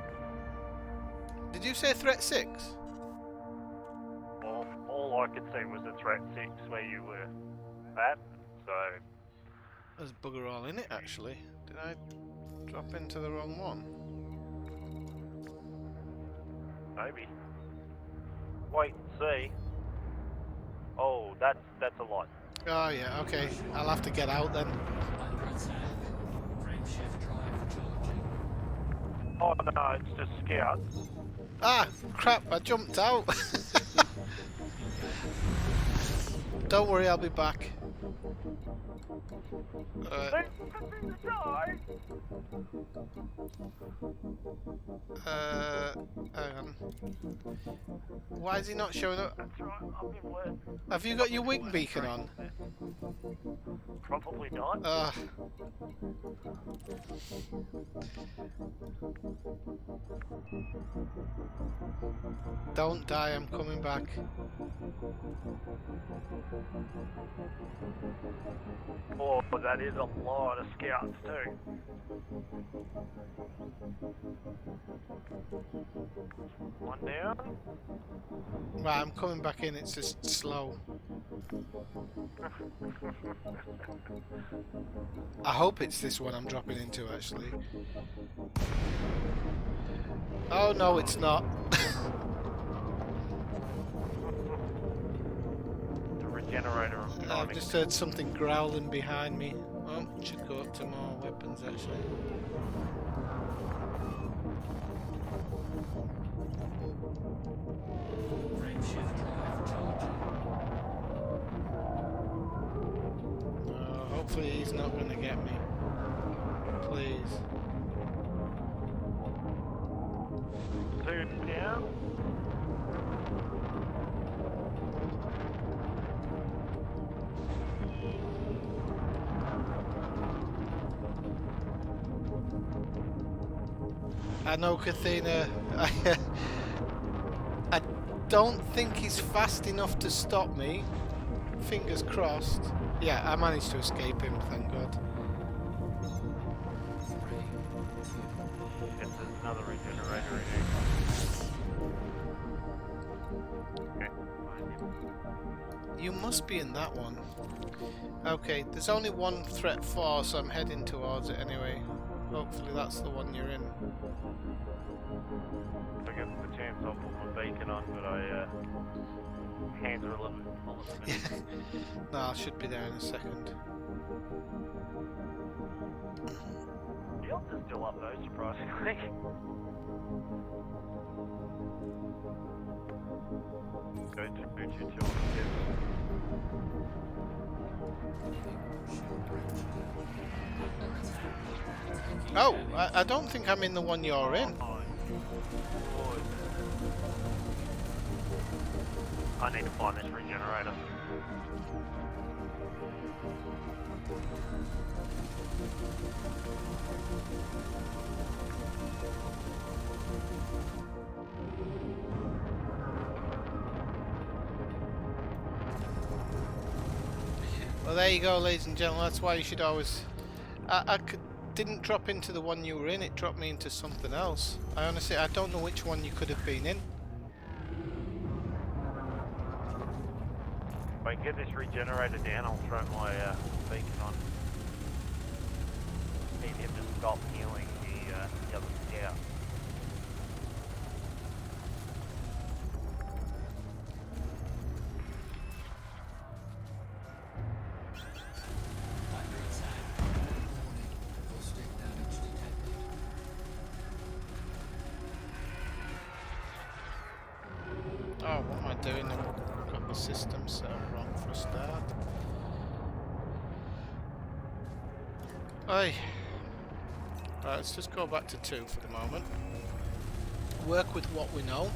Did you say threat 6? Well, all I could see was a threat 6 where you were at, so... There's bugger all in it actually. Did I drop into the wrong one? Maybe. Wait and see. Oh, that's a lot. Oh yeah, okay. I'll have to get out then. Under attack. Frameshift drive charging. Oh no, it's just scouts. Ah, crap, I jumped out. Don't worry, I'll be back. Hang on. Why is he not showing up? That's right, I've been waiting. Have you got your wing beacon on? Probably not. Don't die, I'm coming back. Oh, that is a lot of scouts too. One down. Right, I'm coming back in, it's just slow. I hope it's this one I'm dropping into actually. Oh no, it's not. The regenerator. I've just heard something growling behind me. Oh, should go up to more weapons actually. Frameshift drive charging. Hopefully he's not going to get me. Please. 2 down. I know, Kathina. I don't think he's fast enough to stop me. Fingers crossed. Yeah, I managed to escape him, thank God. Yes, there's another regenerator in here. Okay. You must be in that one. Okay, there's only one threat 4, so I'm heading towards it anyway. Hopefully that's the one you're in. I guess the chance I'll put my beacon on, but hands are a little bit full at the minute. No, I should be there in a second. The odds are still up though, surprisingly. Go to boot you 2 on the tips. Oh, I don't think I'm in the one you're in. I need to find this regenerator. Well, there you go, ladies and gentlemen. That's why you should always... didn't drop into the one you were in, it dropped me into something else. I honestly, I don't know which one you could have been in. If I can get this regenerator down, I'll throw my beacon on. Need him to stop healing the other scout. Under attack. Warning. Acoustic damage detected. Oh, what am I doing? I've got the system set up wrong for a start. Aye. Right, let's just go back to 2 for the moment. work with what we know.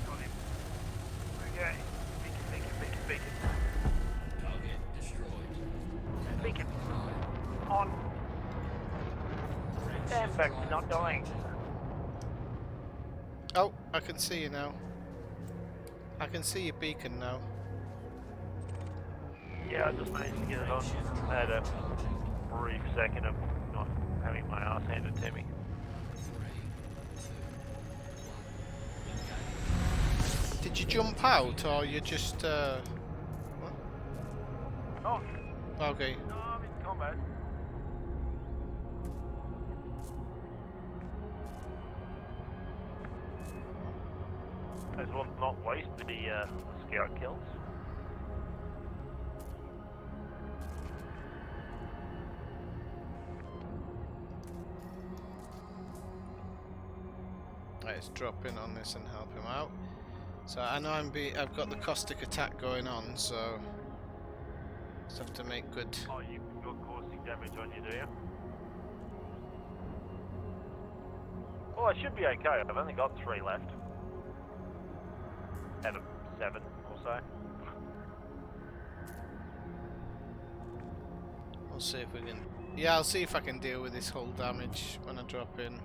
Okay. Beacon. Target destroyed. Beacon. On. Stand back, we're not dying. Oh, I can see you now. I can see your beacon now. Yeah, I just managed to get it on. I had a brief second of not having my ass handed to me. 3, 2, 1. Did you jump out or you just what? Oh, Okay. no, I'm in combat. As well not waste the scout kills. Let's drop in on this and help him out. So I know I've got the caustic attack going on, so just have to make good. Oh, you've got caustic damage on you, do you? Well, I should be okay. I've only got 3 left. Out of 7 or so. We'll see if we can. Yeah, I'll see if I can deal with this whole damage when I drop in.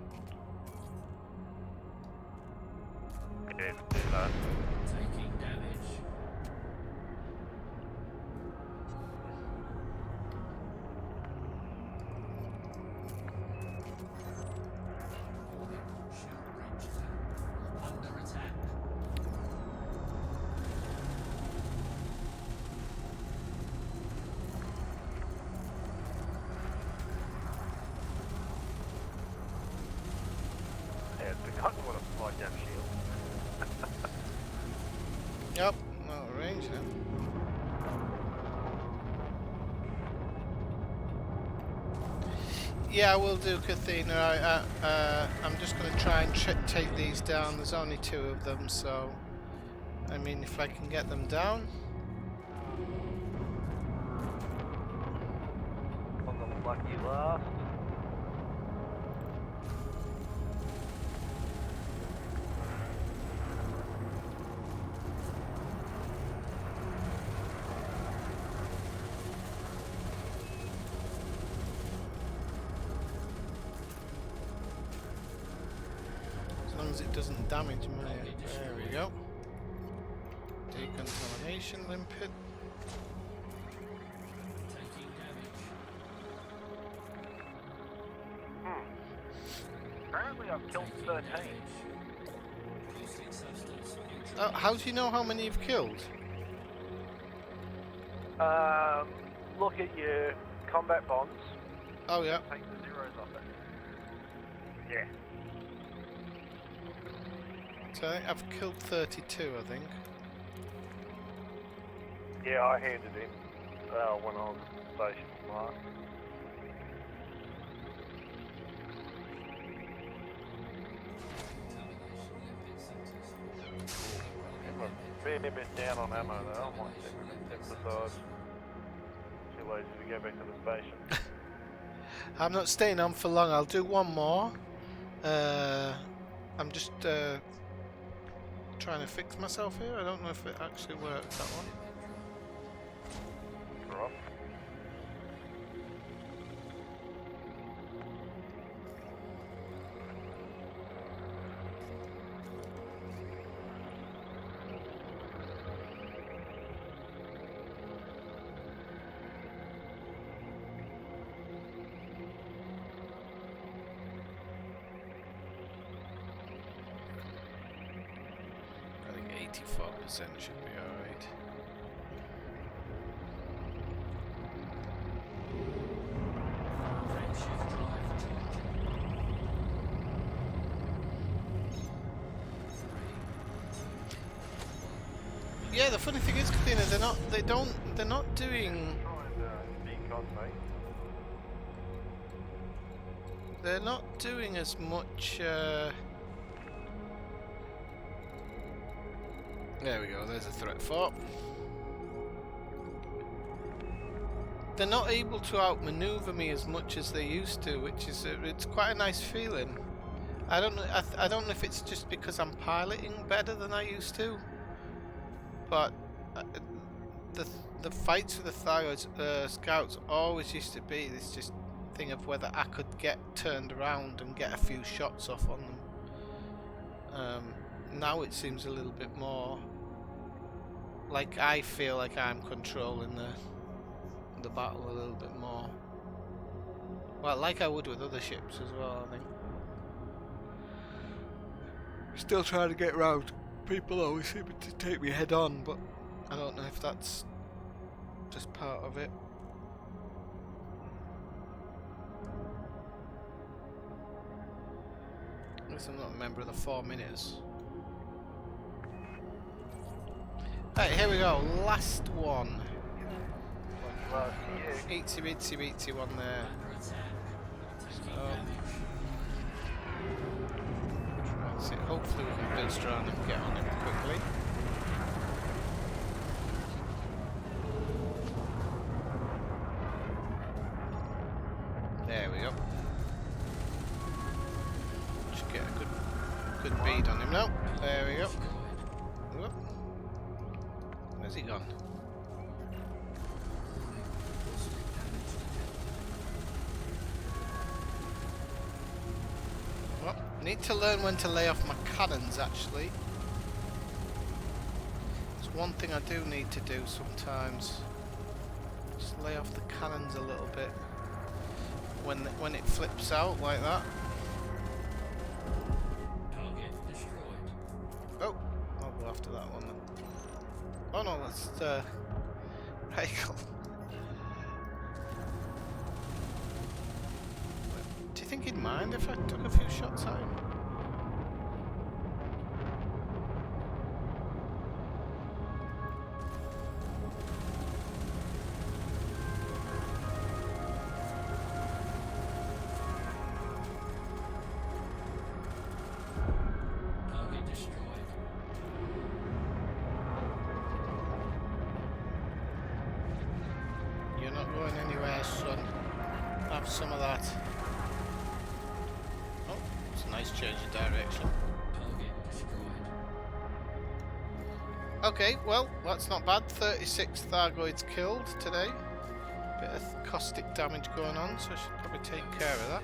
Yeah, do that. Taking damage. Shield breach. Under attack. Yeah, I'd forgotten what a slide down shield. Yep, no range now. Yeah, we'll do Kathina. I'm just going to try and take these down. There's only 2 of them, so I mean, if I can get them down. On the lucky last. As long as it doesn't damage my... There we go. Decontamination limpet. Taking damage. Apparently I've killed 13. Caustic substance. Oh, how do you know how many you've killed? Look at your combat bonds. Oh yeah. Take the zeros off it. Yeah. So I've killed 32, I think. Yeah, I handed in when I was at the station last. I'm a fair bit down on ammo though. I might emphasise. Too lazy to go back to the station. I'm not staying on for long. I'll do one more. I'm just trying to fix myself here. I don't know if it actually worked, that one. Drop. I think 84% should be alright. Frameshift drive charging. 3, 2, 1. Yeah, the funny thing is, Kathina, they're not doing... Try and decon me. They're not doing as much, There we go, there's a threat fort. They're not able to outmaneuver me as much as they used to, which is it's quite a nice feeling. I don't know. I don't know if it's just because I'm piloting better than I used to, but the fights with the Thyroid scouts always used to be this just thing of whether I could get turned around and get a few shots off on them. Now it seems a little bit more like I feel like I'm controlling the battle a little bit more. Well, like I would with other ships as well, I think. Still trying to get round. People always seem to take me head on, but I don't know if that's just part of it. At least I'm not a member of the 4 minutes. Right, here we go. Last one. Itsy bitsy bitsy one there. So hopefully we can boost around and get on him quickly. There we go. Should get a good bead on him now. There we go. Whoop. Where's he gone? Well, need to learn when to lay off my cannons actually. It's one thing I do need to do sometimes. Just lay off the cannons a little bit when it flips out like that. Oh, I'll go after that one then. Oh no, that's Rachel. Do you think he'd mind if I took a few shots at him? Target destroyed. You're not going anywhere, son. Have some of that. Oh, it's a nice change of direction. Target destroyed. Okay, well, that's not bad. 36 Thargoids killed today. Bit of caustic damage going on, so I should probably take care of that.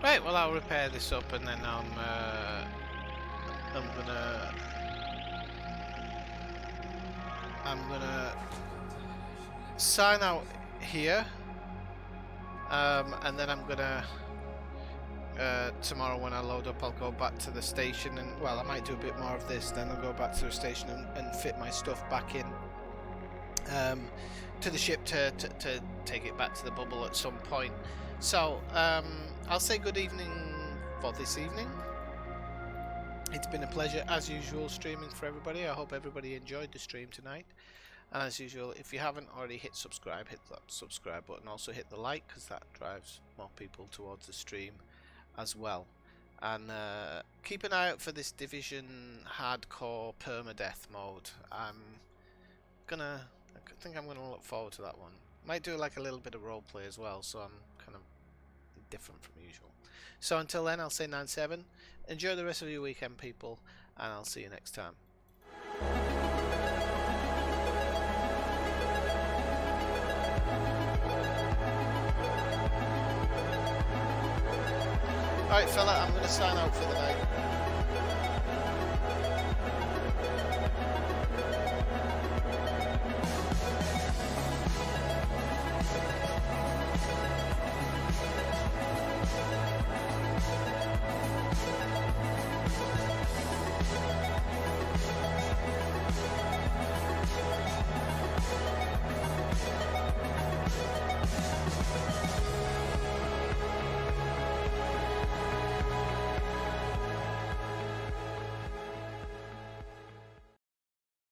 Right, well I'll repair this up and then I'm gonna sign out here, and then I'm gonna tomorrow when I load up I'll go back to the station and well I might do a bit more of this, then I'll go back to the station and fit my stuff back in to the ship to take it back to the bubble at some point. So I'll say good evening for this evening. It's been a pleasure as usual streaming for everybody. I hope everybody enjoyed the stream tonight, and as usual if you haven't already hit subscribe, hit that subscribe button, also hit the like because that drives more people towards the stream as well, and keep an eye out for this Division hardcore permadeath mode. I think I'm gonna look forward to that one. Might do like a little bit of roleplay as well, so I'm kind of different from usual. So until then, I'll say 9-7. Enjoy the rest of your weekend, people, and I'll see you next time. Alright, fella, I'm going to sign out for the night.